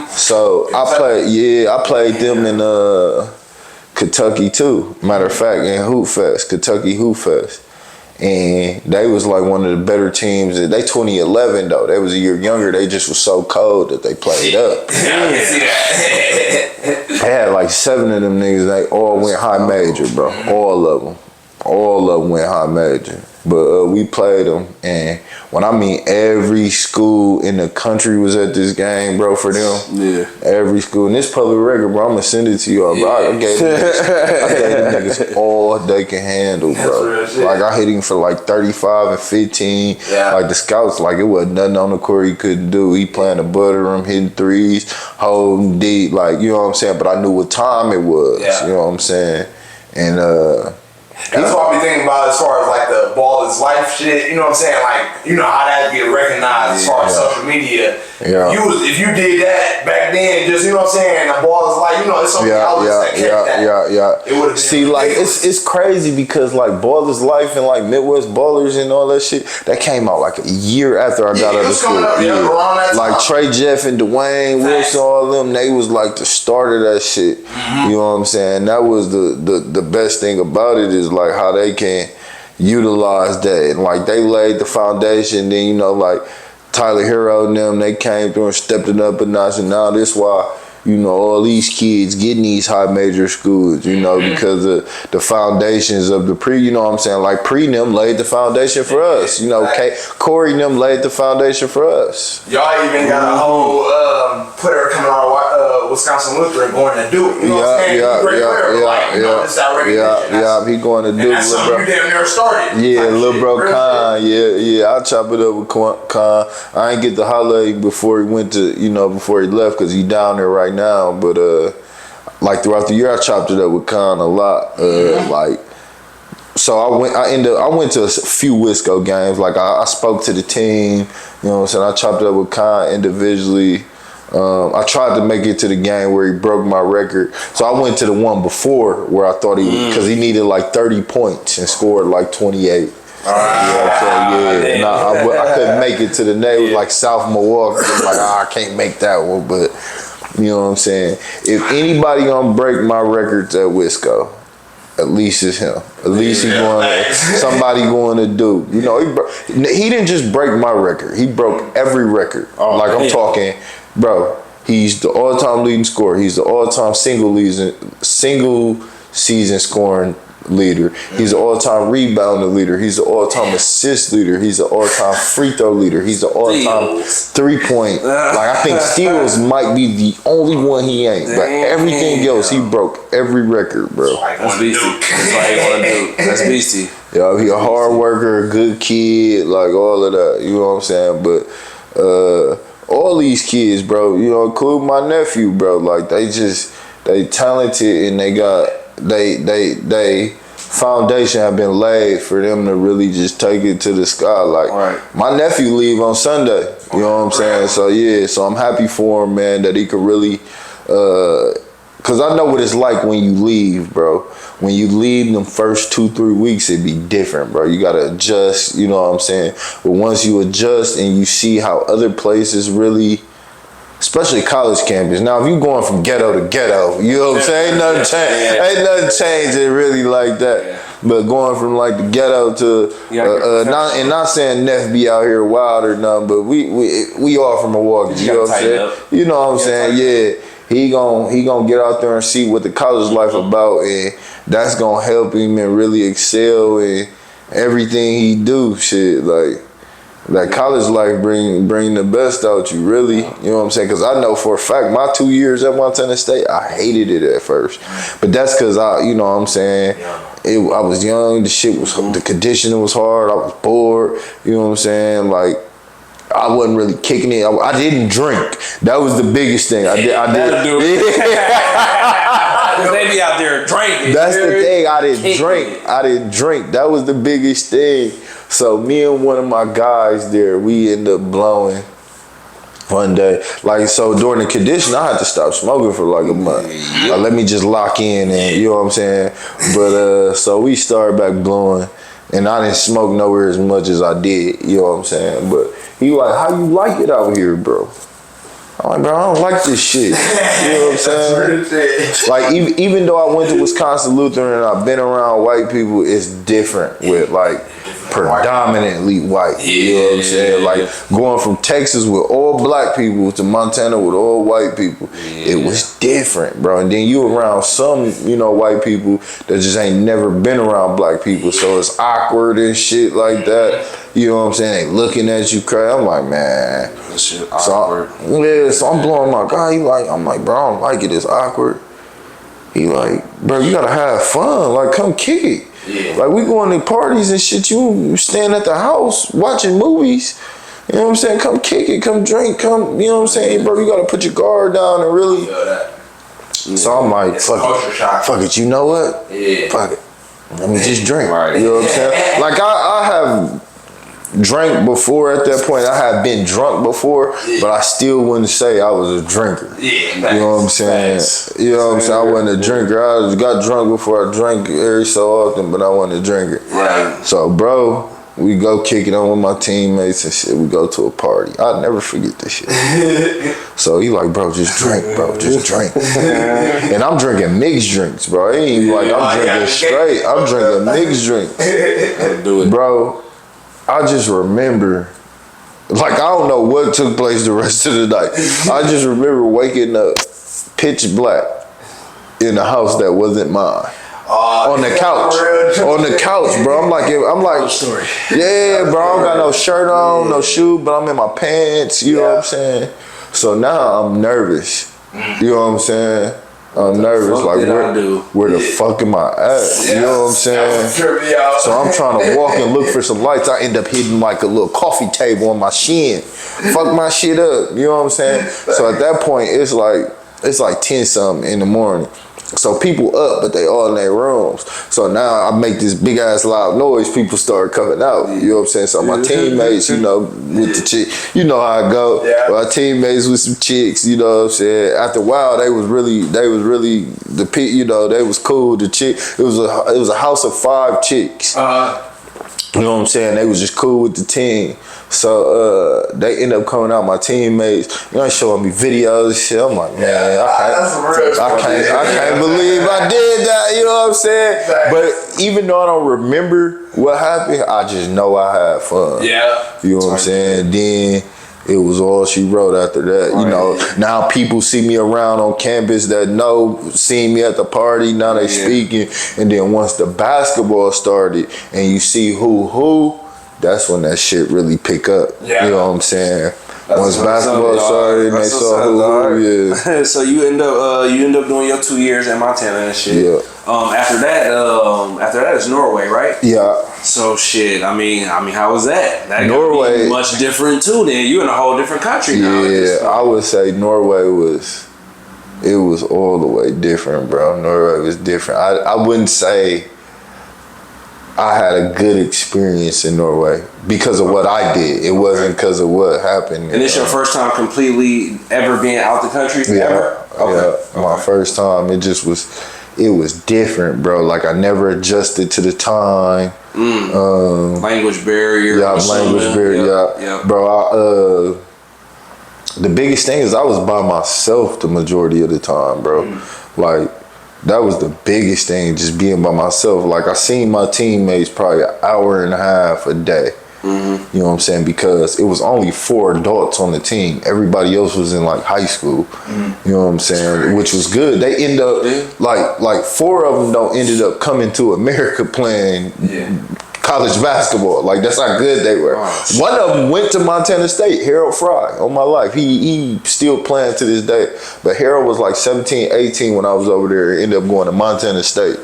So I played them in Kentucky too. Matter of fact, in Hoop Fest, Kentucky Hoop Fest. And they was like one of the better teams. They 2011 though. They was a year younger. They just was so cold that they played up. They had like 7 of them niggas. They all went high major, bro. All of them went high major. But we played them, and when I mean every school in the country was at this game, bro, for them. Yeah. Every school. And this public record, bro, I'm going to send it to y'all, bro. I gave them niggas all they can handle, bro. Like, I hit him for like 35 and 15. Yeah. Like, the scouts, like, it wasn't nothing on the court he couldn't do. He playing the butter him, hitting threes, holding deep, like, you know what I'm saying? But I knew what time it was, you know what I'm saying? And, that's what I be thinking about as far as like the ball is life shit. You know what I'm saying? Like, you know how that get recognized as far as social media. Yeah. If you did that back then, just, you know what I'm saying, the ball is life, you know, it's so many outlets that catch that. It would have been See, like, it's crazy because like Ball is Life and like Midwest Ballers and all that shit, that came out like a year after I got out of school. Like Trey Jeff and Dwayne Wilson, all of them, they was like the start of that shit. You know what I'm saying? That was the best thing about it is like how they can utilize that. And like they laid the foundation, then, you know, like Tyler Hero and them, they came through and stepped it up a notch, and now this why, you know, all these kids getting these high major schools, you know, because of the foundations of the you know what I'm saying? Like them laid the foundation for us. You know, Corey and them laid the foundation for us. Y'all even got a whole player coming out of Wisconsin Lutheran going to Duke. You know what I'm saying? He going to Duke. And that's something you damn near started. Yeah, little bro Khan. I'll chop it up with Khan. I ain't get to holler at him before he went to, you know, before he left, because he down there right now. But like throughout the year, I chopped it up with Khan a lot. Like, so I went to a few Wisco games. Like I spoke to the team. You know what I'm saying? I chopped it up with Khan individually. I tried to make it to the game where he broke my record. So I went to the one before where I thought because he needed like 30 points and scored like 28. You know what I'm saying? I couldn't make it to the next. It was like South Milwaukee. I was like, I can't make that one. But you know what I'm saying? If anybody gonna break my records at Wisco, at least it's him. At least he's going. Somebody going to Duke. You know, he didn't just break my record. He broke every record. Like I'm talking, bro. He's the all-time leading scorer. He's the all-time single season scoring leader. He's the all-time rebounding leader. He's the all-time assist leader. He's the all-time free throw leader. He's the all-time 3-point. Like, I think steals might be the only one he ain't. But everything else, he broke every record, bro. That's beastie. That's why he want to do. That's beastie. Yeah, he a hard worker, a good kid, like all of that. You know what I'm saying? But all these kids, bro, you know, including my nephew, bro, like they talented and they got they foundation have been laid for them to really just take it to the sky. Like my nephew leave on Sunday. You know what I'm saying? So so I'm happy for him, man, that he could really cause I know what it's like when you leave, bro. When you leave them first 2-3 weeks, it'd be different, bro. You gotta adjust, you know what I'm saying? But once you adjust and you see how other places really, especially college campus. Now, if you going from ghetto to ghetto, you know what I'm saying? Ain't nothing changing really like that. But going from like the ghetto to not saying Neff be out here wild or nothing, but we all from Milwaukee. You know what I'm saying? You know what I'm saying? Yeah. He gonna get out there and see what the college life about, and that's gonna help him and really excel in everything he do. Shit, like that college life bring the best out you, really. You know what I'm saying? Because I know for a fact my 2 years at Montana State, I hated it at first, but that's because you know what I'm saying. I was young. The conditioning was hard. I was bored. You know what I'm saying? Like. I wasn't really kicking it. I didn't drink. That was the biggest thing. I did. Because they be out there drinking. That's the thing. I didn't drink. That was the biggest thing. So me and one of my guys there, we ended up blowing one day. Like, so during the condition, I had to stop smoking for like a month. Like, let me just lock in and, you know what I'm saying? But, so we started back blowing. And I didn't smoke nowhere as much as I did, you know what I'm saying? But he like, how you like it out here, bro? I'm like, bro, I don't like this shit. You know what I'm saying? Like, even though I went to Wisconsin Lutheran and I've been around white people, it's different with like predominantly white. You know what I'm saying? Like going from Texas with all black people to Montana with all white people, it was different, bro. And then you around some, you know, white people that just ain't never been around black people, so it's awkward and shit like that. You know what I'm saying? They looking at you crazy. I'm like, man. That shit awkward. So I'm blowing my guy. I'm like, bro, I don't like it. It's awkward. He like, bro, you gotta have fun. Like, come kick it. Yeah. Like, we going to parties and shit. You stand at the house watching movies. You know what I'm saying? Come kick it. Come drink. Come, you know what I'm saying? Bro, you gotta put your guard down and really. So I'm like, fuck it. You know what? Yeah. Fuck it. Let me just drink. Right. You know what I'm saying? Like, I have drank before at that point. I had been drunk before, but I still wouldn't say I was a drinker. Yeah, you know what I'm saying? You know what I'm saying? I wasn't a drinker. I got drunk before I drank every so often, but I wasn't a drinker. Right. So, bro, we go kick it on with my teammates and shit. We go to a party. I'll never forget this shit. So he like, bro, just drink, bro. Just drink. And I'm drinking mixed drinks, bro. It ain't like I'm drinking straight. I'm drinking mixed drinks. Do it. Bro, I just remember, like, I don't know what took place the rest of the night. I just remember waking up pitch black in a house that wasn't mine. On the couch. On the couch, bro. I'm like, yeah, bro, I don't got no shirt on, no shoe, but I'm in my pants, you know what I'm saying? So now I'm nervous. You know what I'm saying? I'm nervous, like where the fuck am I at? You know what I'm saying? So I'm trying to walk and look for some lights. I end up hitting like a little coffee table on my shin. Fuck my shit up. You know what I'm saying? So at that point, it's like 10 something in the morning. So people up, but they all in their rooms. So now I make this big ass loud noise. People start coming out. You know what I'm saying? So my teammates, you know, with the chick, you know how I go. Yeah. My teammates with some chicks, you know what I'm saying? After a while, they was really you know, they was cool. The chick, it was a house of 5 chicks. You know what I'm saying? They was just cool with the team. So they end up coming out, my teammates, you know, showing me videos and shit. I'm like, man, I can't believe I did that, you know what I'm saying? But even though I don't remember what happened, I just know I had fun. Yeah. You know what I'm saying? Then it was all she wrote after that. You know, now people see me around on campus that seen me at the party, now they speaking. And then once the basketball started and you see who, that's when that shit really pick up. Yeah. You know what I'm saying? Once basketball started and they saw who. So you end up doing your 2 years in Montana and shit. Yeah. After that is Norway, right? Yeah. So shit, I mean, how was that? That Norway be much different too. Then you in a whole different country now. Yeah, I would say Norway was all the way different, bro. Norway was different. I wouldn't say I had a good experience in Norway because of what I did. It wasn't because of what happened. And it's your first time completely ever being out the country? Yeah. Ever? Okay. Yeah. My first time, it was different, bro. Like, I never adjusted to the time. Language barrier. Yeah, language barrier. Yeah. Bro, the biggest thing is I was by myself the majority of the time, bro. Like, that was the biggest thing, just being by myself. Like, I seen my teammates probably an hour and a half a day. You know what I'm saying? Because it was only 4 adults on the team. Everybody else was in like high school. You know what I'm saying? Which was good. They end up like 4 of them ended up coming to America playing college basketball. Like, that's how good they were. One of them went to Montana State, Harold Fry, on my life. He still playing to this day. But Harold was like 17, 18 when I was over there. Ended up going to Montana State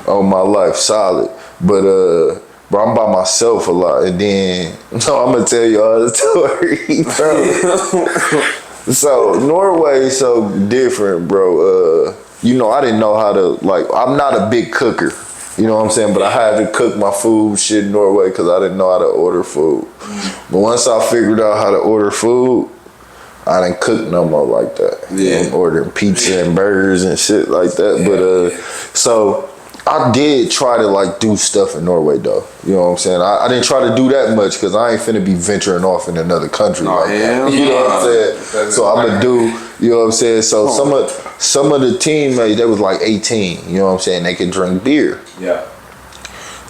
on my life, solid. But bro, I'm by myself a lot. And then, so I'm going to tell y'all the story, bro. So, Norway so different, bro. You know, I didn't know how to, like, I'm not a big cooker. You know what I'm saying? But I had to cook my food shit in Norway because I didn't know how to order food. But once I figured out how to order food, I didn't cook no more like that. Yeah. I'm ordering pizza and burgers and shit like that. Yeah. But so I did try to like do stuff in Norway though. You know what I'm saying? I didn't try to do that much because I ain't finna be venturing off in another country like that. You know what I'm saying? So I'm gonna do, you know what I'm saying? So some of the teammates, they was like 18, you know what I'm saying? They could drink beer. Yeah.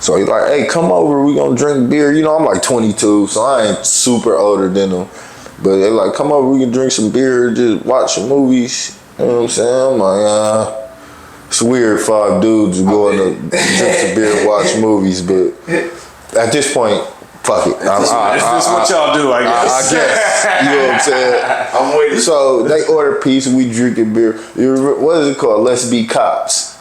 So he's like, hey, come over, we gonna drink beer. You know, I'm like 22, so I ain't super older than them. But they're like, come over, we can drink some beer, just watch some movies. You know what I'm saying? I'm like, it's weird 5 dudes going to drink some beer and watch movies, but at this point, fuck it. This is what y'all do, I guess. I guess. You know what I'm saying? I'm waiting. So they order pizza, we drinking beer. What is it called? Let's Be Cops.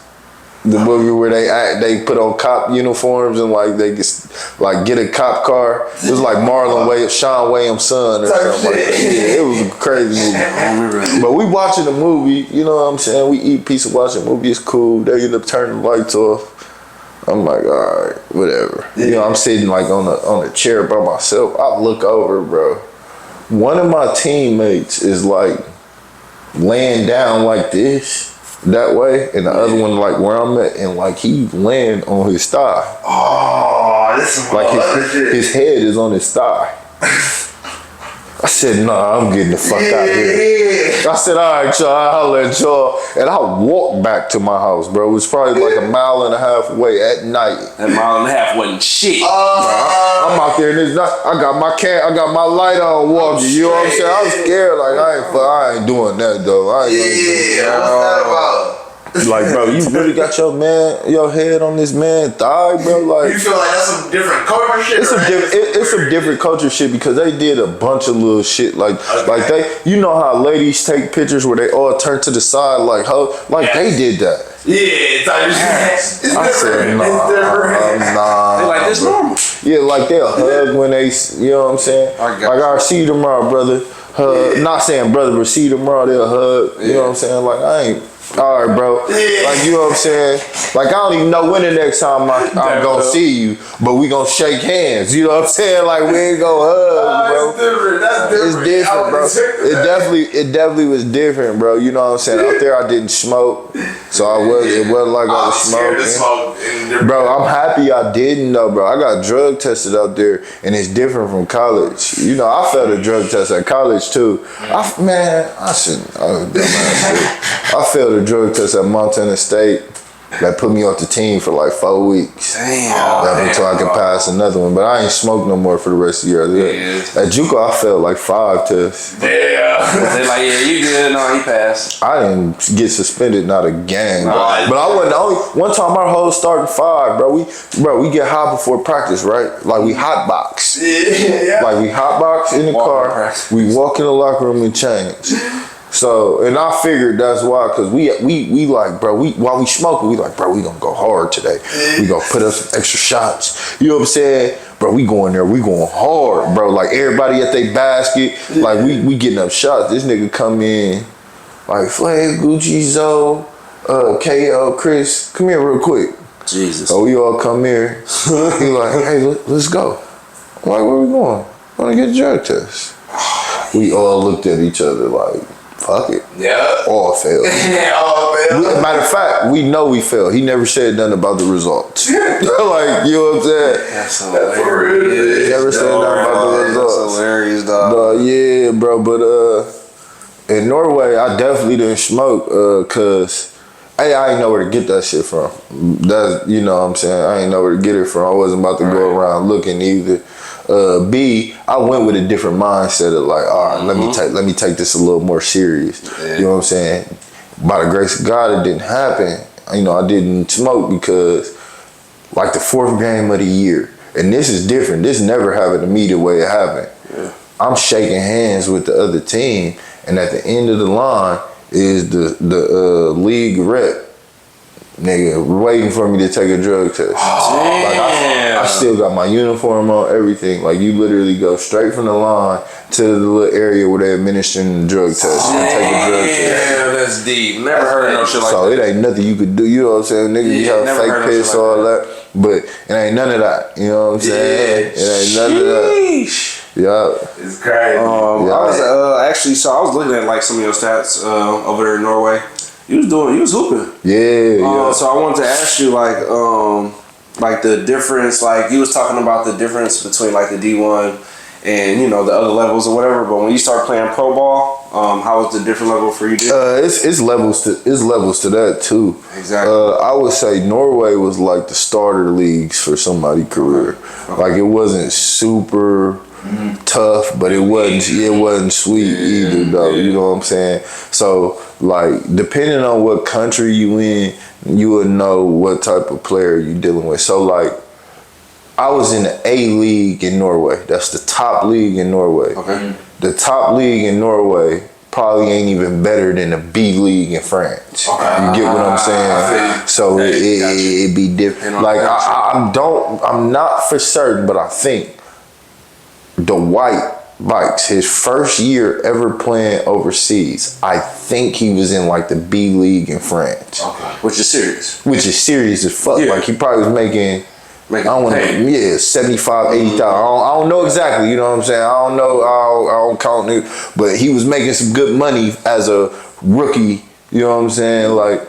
The movie where they put on cop uniforms and like they get a cop car. It was like Marlon Wayans, Sean Wayans' son or something like that. Yeah, it was a crazy movie. But we watching the movie, you know what I'm saying? We eat pizza, watching the movie, it's cool. They end up turning the lights off. I'm like, all right, whatever. You know, I'm sitting like on a chair by myself. I look over, bro. One of my teammates is like laying down like this. That way, and the other one like where I'm at, and like he land on his thigh. Oh, this is like his head is on his thigh. I said, nah, I'm getting the fuck out of here. I said, all right, y'all, I'll let y'all. And I walked back to my house, bro. It was probably like a mile and a half away at night. That mile and a half wasn't shit. I'm out there in this night. I got my light on walking. You know what I'm saying? I was scared. Like, I ain't doing that, though. I ain't what's that about? Like, bro, you really got your head on this man's thigh, bro? Like, you feel like that's some different culture shit? It's some different culture shit because they did a bunch of little shit like you know how ladies take pictures where they all turn to the side like they did that. Yeah, it's different. I said, nah. They like this normal. Yeah, like they'll hug when they, you know what I'm saying? I'll see you tomorrow, brother. Not saying brother, but see you tomorrow, they'll hug. You know what I'm saying? Like, I ain't. All right, bro. Like, you know what I'm saying? Like, I don't even know when the next time I'm gonna see you, but we gonna shake hands. You know what I'm saying? Like, we ain't gonna hug, bro. It's different. That's different. It's different, bro. It definitely was different, bro. You know what I'm saying? Out there, I didn't smoke, so it wasn't like I was smoking. Bro, I'm happy I didn't though, bro. I got drug tested out there, and it's different from college. You know, I failed a drug test at college too. I shouldn't. I failed a drug test at Montana State that put me off the team for like 4 weeks. Damn. Until I could pass another one. But I ain't smoked no more for the rest of the year. At Juco, I failed like 5 tests. Damn. They like, yeah, you good. No, he passed. I didn't get suspended, not a gang. But I wasn't the only. One time our whole starting 5, bro. We get high before practice, right? Like we hot box. Yeah. Like we hot box in the car. We walk in the locker room and change. So, and I figured that's why, cause we like, bro, while we smoking, we like, bro, we gonna go hard today. We gonna put up some extra shots. You know what I'm saying? Bro, we going there, we going hard, bro. Like everybody at their basket, like we getting up shots. This nigga come in, like Flav, Gucci, Zoe, KO, Chris, come here real quick. Jesus. So we all come here. He like, hey, let's go. I'm like, where we going? I wanna get a drug test. We all looked at each other like, fuck it. Yeah. All failed. All failed. Matter of fact, we know we failed. He never said nothing about the results. Like, you know what I'm saying? That's hilarious. He never said nothing about the results. That's hilarious, dog. Yeah, bro. But in Norway, I definitely didn't smoke cause A, I ain't know where to get that shit from. That's, you know what I'm saying? I ain't know where to get it from. I wasn't about to go around looking either. B, I went with a different mindset of like, all right, let me take this a little more serious. Yeah. You know what I'm saying? By the grace of God, it didn't happen. You know, I didn't smoke because like the 4th game of the year, and this is different. This never happened to me the way it happened. Yeah. I'm shaking hands with the other team, and at the end of the line is the league rep nigga, waiting for me to take a drug test. I still got my uniform on, everything. Like, you literally go straight from the line to the little area where they're administering the drug test and take a drug test. Damn, that's deep. Never heard of no shit like that. So it ain't nothing you could do. You know what I'm saying? Nigga, you have fake piss, all that. But it ain't none of that. You know what I'm saying? It ain't none of that. Yeah. It's crazy. I was actually, so I was looking at like some of your stats over there in Norway. You was hooping. Yeah. So I wanted to ask you like the difference, like you was talking about the difference between like the D1 and the other levels or whatever. But when you start playing pro ball, how was the different level for you? It's levels to that too. Exactly. I would say Norway was like the starter leagues for somebody's career. Okay. Like, it wasn't super tough, but it wasn't sweet either though. You know what I'm saying? So like, depending on what country you in, you would know what type of player you dealing with. So like, I was in the A league in Norway. That's the top league in Norway. Okay. The top league in Norway probably ain't even better than the B league in France. Okay. You get what I'm saying? So it be different. Like, I'm not for certain, but I think Dwight Bikes, his first year ever playing overseas, I think he was in like the B league in France. Okay. Which is serious. Which is serious as fuck. Yeah. Like, he probably was making I don't know, 75, 80,000. I don't know exactly, you know what I'm saying? I don't know, I don't count it, but he was making some good money as a rookie, you know what I'm saying? Like,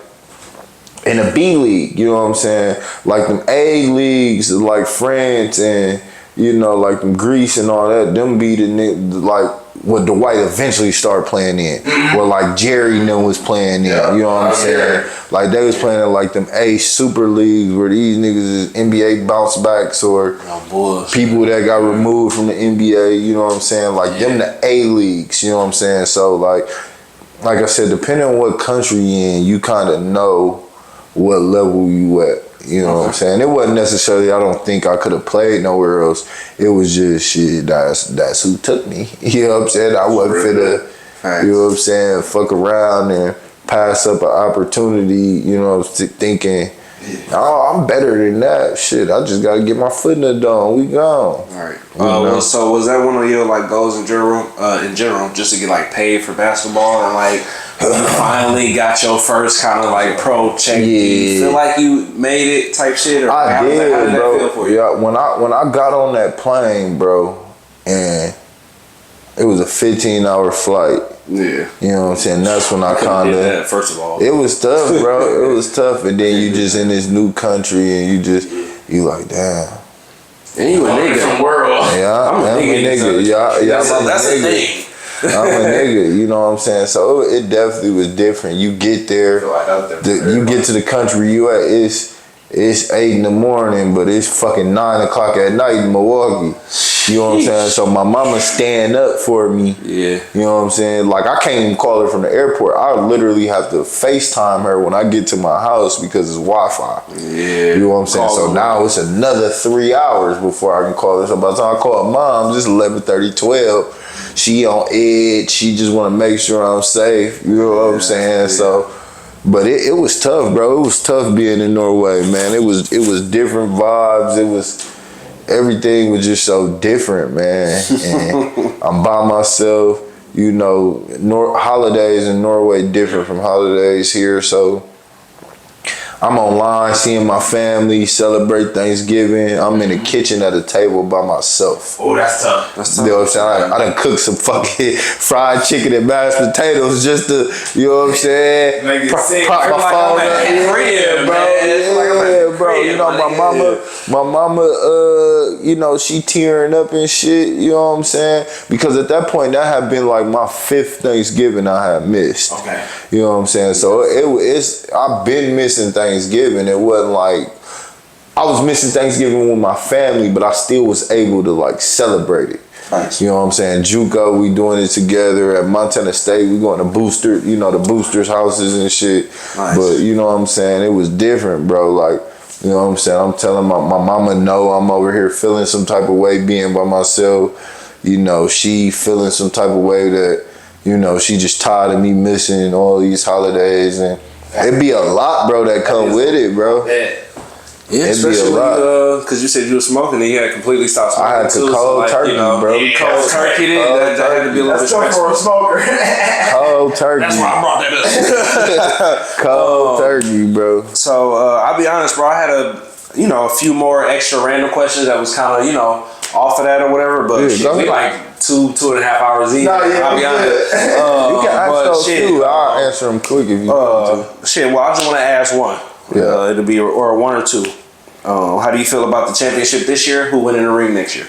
in a B league, you know what I'm saying? Like, them A leagues, like France and, like them Greece and all that, them be the like what Dwight eventually started playing in. Where like Jerry was playing in. You know what I'm saying? Like, they was playing in like them A super leagues where these niggas is NBA bounce backs or people that got removed from the NBA, you know what I'm saying? Like, them the A leagues, you know what I'm saying? So like I said, depending on what country you in, you kind of know what level you at. You know what I'm saying? It wasn't necessarily, I don't think I could have played nowhere else. It was just shit, that's who took me. You know what I'm saying? I wasn't finna, you know what I'm saying, fuck around and pass up an opportunity, thinking, oh, I'm better than that. Shit, I just gotta get my foot in the door. We gone. All right. So was that one of your like goals in general, just to get like paid for basketball and like you finally got your first kind of like pro check? Yeah. Do you feel like you made it type shit? Or I did, how did bro. That feel for you? Yeah, when I got on that plane, bro, and it was a 15-hour flight. Yeah. You know what I'm saying? That's when I kind of... First of all. It was tough, bro. It was tough. And then you just in this new country and you like, damn. And you a nigga. World. Yeah, I'm a nigga. Yeah, that's a thing. I'm a nigga, you know what I'm saying? So it definitely was different. You get there, you get to the country you at, it's 8 in the morning, but it's fucking 9 o'clock at night in Milwaukee. You know what I'm saying? So my mama stand up for me. Yeah. You know what I'm saying? Like, I can't even call her from the airport. I literally have to FaceTime her when I get to my house because it's Wi-Fi. Yeah. You know what I'm saying? So now it's another 3 hours before I can call her. So by the time I call mom, it's 11:30, 12. She on edge. She just want to make sure I'm safe. You know what I'm saying? Yeah. So, but it was tough, bro. It was tough being in Norway, man. It was different vibes. It was, everything was just so different, man. And I'm by myself. You know, holidays in Norway different from holidays here. So I'm online seeing my family celebrate Thanksgiving. I'm in the kitchen at a table by myself. Oh, that's tough. That's tough. You know what I'm saying? I done cooked some fucking fried chicken and mashed potatoes just to, you know what I'm saying? Make it sick. Pop my phone up. Yeah, bro. Yeah, bro. You know, my mama, you know, she tearing up and shit, you know what I'm saying? Because at that point, that had been like my 5th Thanksgiving I had missed. Okay. You know what I'm saying? So I've been missing Thanksgiving. It wasn't like I was missing Thanksgiving with my family, but I still was able to like celebrate it. Nice. You know what I'm saying? Juco, we doing it together at Montana State. We going to booster, you know, the boosters' houses and shit. Nice. But you know what I'm saying? It was different, bro. Like, you know what I'm saying? I'm telling my mama, no, I'm over here feeling some type of way being by myself. You know, she feeling some type of way that, you know, she just tired of me missing all these holidays and It'd be a lot, bro, that come with it, bro. Yeah, especially because you said you were smoking and you had to completely stop smoking. I had to cold turkey, bro. Cold turkey, that had to be a little bit stressful for a smoker. Cold turkey. That's why I brought that up. Cold turkey, bro. So I'll be honest, bro. I had a few more extra random questions that was kind of off of that or whatever. But we like 2.5 hours each. I'll be honest. You can ask those too. I'll answer them quick if you want to. Well, I just want to ask one. Yeah. It'll be or one or two. How do you feel about the championship this year? Who win in the ring next year?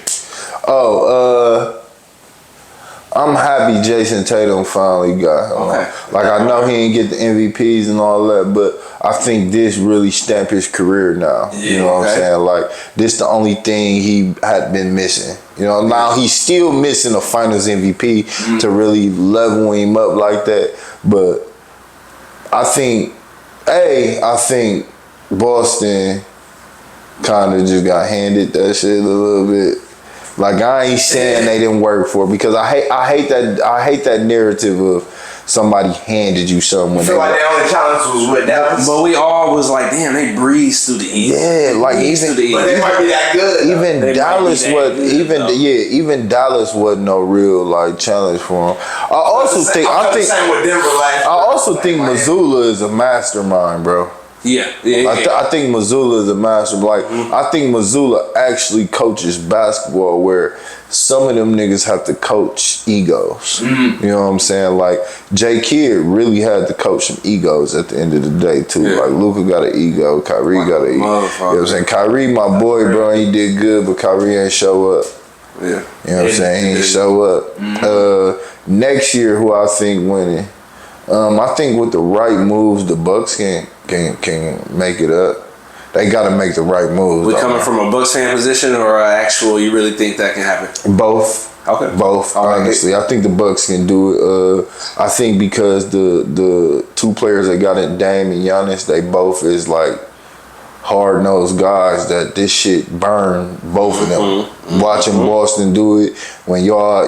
I'm happy Jason Tatum finally got him. Okay. Like, I know he didn't get the MVPs and all that, but I think this really stamped his career now. Yeah, you know what I'm saying? Like, this the only thing he had been missing. Now he's still missing a finals MVP to really level him up like that. But I think Boston kind of just got handed that shit a little bit. Like, I ain't saying they didn't work for it, because I hate that narrative of somebody handed you something. I feel like their only challenge was with Dallas. But we all was like, damn, they breezed through the East. Yeah, like but they might be that good. Even Dallas wasn't no real like challenge for them. I also think Missoula is a mastermind, bro. I think Missoula is a master. Like, I think Missoula actually coaches basketball where some of them niggas have to coach egos. You know what I'm saying? Like, J Kidd really had to coach some egos at the end of the day too. Like, Luka got an ego, Kyrie got an ego. You know what I'm saying? Kyrie, my boy, bro, he did good, but Kyrie ain't show up. You know what I'm saying? He ain't show up. Next year, who I think winning? I think with the right moves, the Bucks can make it up. They got to make the right moves. We coming from a Bucks fan position or actual? You really think that can happen? Both. Okay. Both. Honestly, I think the Bucks can do it. I think because the two players they got in Dame and Giannis, they both is like hard-nosed guys that this shit burn both of them. Watching Boston do it when y'all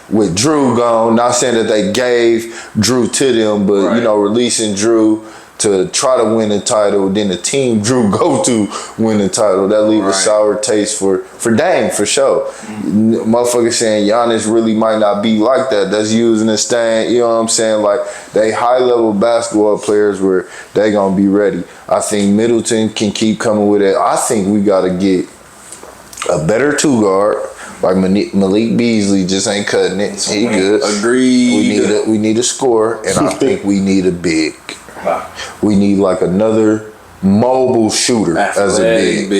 with Drew gone, not saying that they gave Drew to them, but releasing Drew to try to win the title, then the team Drew go to win the title, that leave a sour taste for Dame for sure. Motherfuckers saying Giannis really might not be like that. That's using the stand, you know what I'm saying? Like, they high level basketball players where they gonna be ready. I think Middleton can keep coming with it. I think we gotta get a better two guard. Like, Malik Beasley just ain't cutting it. He good. Agreed. We need a score, and I think we need a big. We need like another mobile shooter as a big.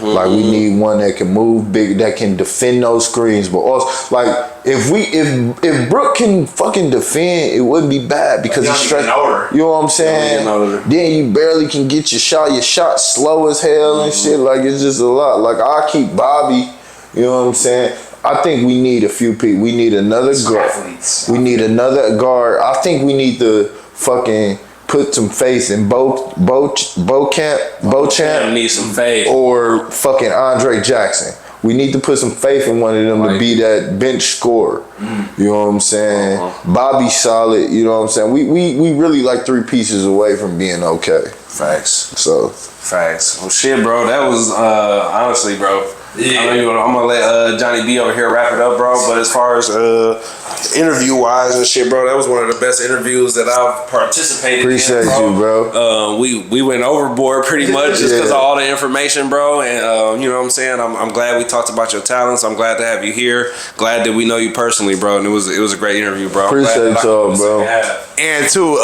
Like, we need one that can move big, that can defend those screens. But also, like, if Brook can fucking defend, it wouldn't be bad because he's stretched. You know what I'm saying? Then you barely can get your shot slow as hell and shit. Like, it's just a lot. Like, I keep Bobby. You know what I'm saying? I think we need a few people. We need another guard. We need another guard. I think we need to fucking put some faith in Beauchamp need some faith. Or fucking Andre Jackson. We need to put some faith in one of them to be that bench scorer. You know what I'm saying? Bobby solid. You know what I'm saying? We really like 3 pieces away from being okay. Facts. Facts. Well, shit, bro. That was honestly, bro. Yeah. I'm gonna let Jonny Bee over here wrap it up, bro. But as far as interview wise and shit, bro, that was one of the best interviews that I've participated Appreciate in. you, bro. We went overboard pretty much just because of all the information, bro. And you know what I'm saying? I'm glad we talked about your talents. I'm glad to have you here. Glad that we know you personally, bro. And it was a great interview, bro. Appreciate y'all, bro. And too,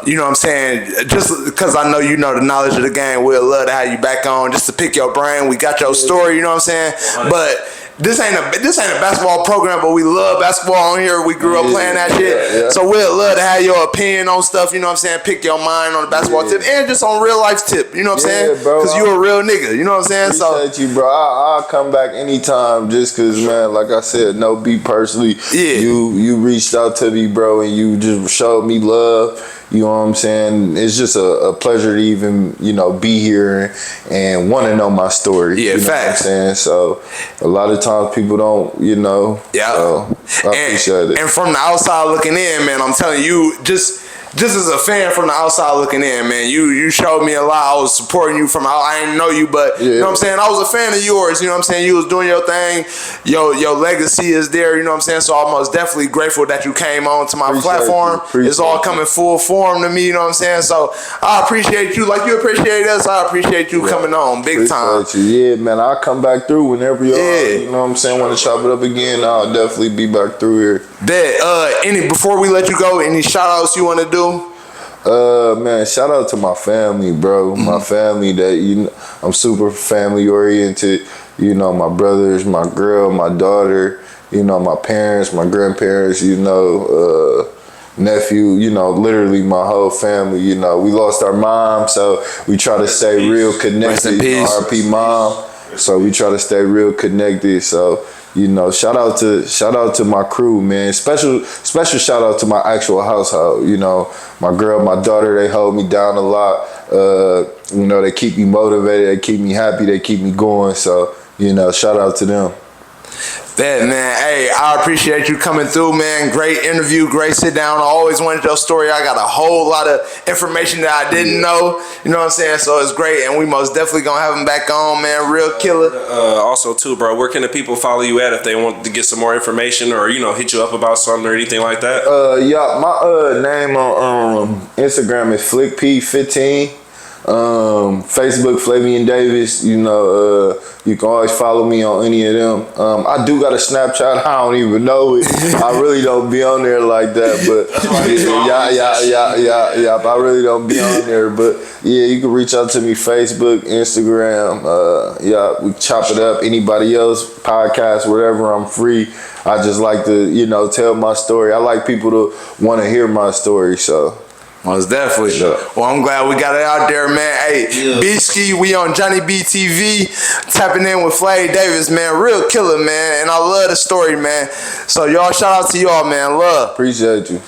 you know what I'm saying? Just because I know you know the knowledge of the game, we'd love to have you back on just to pick your brain. We got your story, you know what I'm saying? 100. But this ain't a basketball program, but we love basketball on here. We grew up playing that shit. So we'd love to have your opinion on stuff, you know what I'm saying? Pick your mind on the basketball tip and just on real life tip, you know what I'm saying? Because you a real nigga, you know what I'm saying? Appreciate you, bro. I'll come back anytime just because, man, like I said, no beat personally. You reached out to me, bro, and you just showed me love. You know what I'm saying? It's just a pleasure to even, be here and want to know my story. Yeah, you know facts. What I'm saying? So a lot of times people don't, Yeah. So I appreciate it. And from the outside looking in, man, I'm telling you, just just as a fan from the outside looking in, man, you showed me a lot. I was supporting you from I didn't know you, but you know what I'm saying? I was a fan of yours, you know what I'm saying? You was doing your thing. Your legacy is there, you know what I'm saying? So I'm most definitely grateful that you came on to my platform. It's all coming full form to me, you know what I'm saying? So I appreciate you like you appreciate us. I appreciate you coming on big time. Yeah, man, I'll come back through whenever you you know what I'm saying? Want to chop it up again, I'll definitely be back through here. Before we let you go, any shout outs you want to do? Man, shout out to my family, bro. My family that I'm super family oriented. You know, my brothers, my girl, my daughter. You know, my parents, my grandparents. You know, nephew. You know, literally my whole family. You know, we lost our mom, so we try to stay real connected. RP mom. So we try to stay real connected. So. You know, shout out to my crew, man. Special shout out to my actual household. You know, my girl, my daughter, they hold me down a lot. You know, they keep me motivated, they keep me happy, they keep me going. So, you know, shout out to them. Man, hey, I appreciate you coming through, man. Great interview, great sit down. I always wanted your story. I got a whole lot of information that I didn't know. You know what I'm saying? So it's great, and we most definitely gonna have him back on, man. Real killer. Also, too, bro, where can the people follow you at if they want to get some more information or hit you up about something or anything like that? Yeah, my name on Instagram is FlickP15. Facebook Flavien Davis. You know, you can always follow me on any of them. I do got a Snapchat. I don't even know it. I really don't be on there like that, but yeah. I really don't be on there, but yeah, you can reach out to me Facebook, Instagram. Yeah, we chop it up. Anybody else, podcast, whatever. I'm free. I just like to tell my story. I like people to want to hear my story, so. Most definitely. Yeah. Well, I'm glad we got it out there, man. Hey, Beeski, we on JBTV, tapping in with Flav Davis, man. Real killer, man. And I love the story, man. So y'all, shout out to y'all, man. Love. Appreciate you.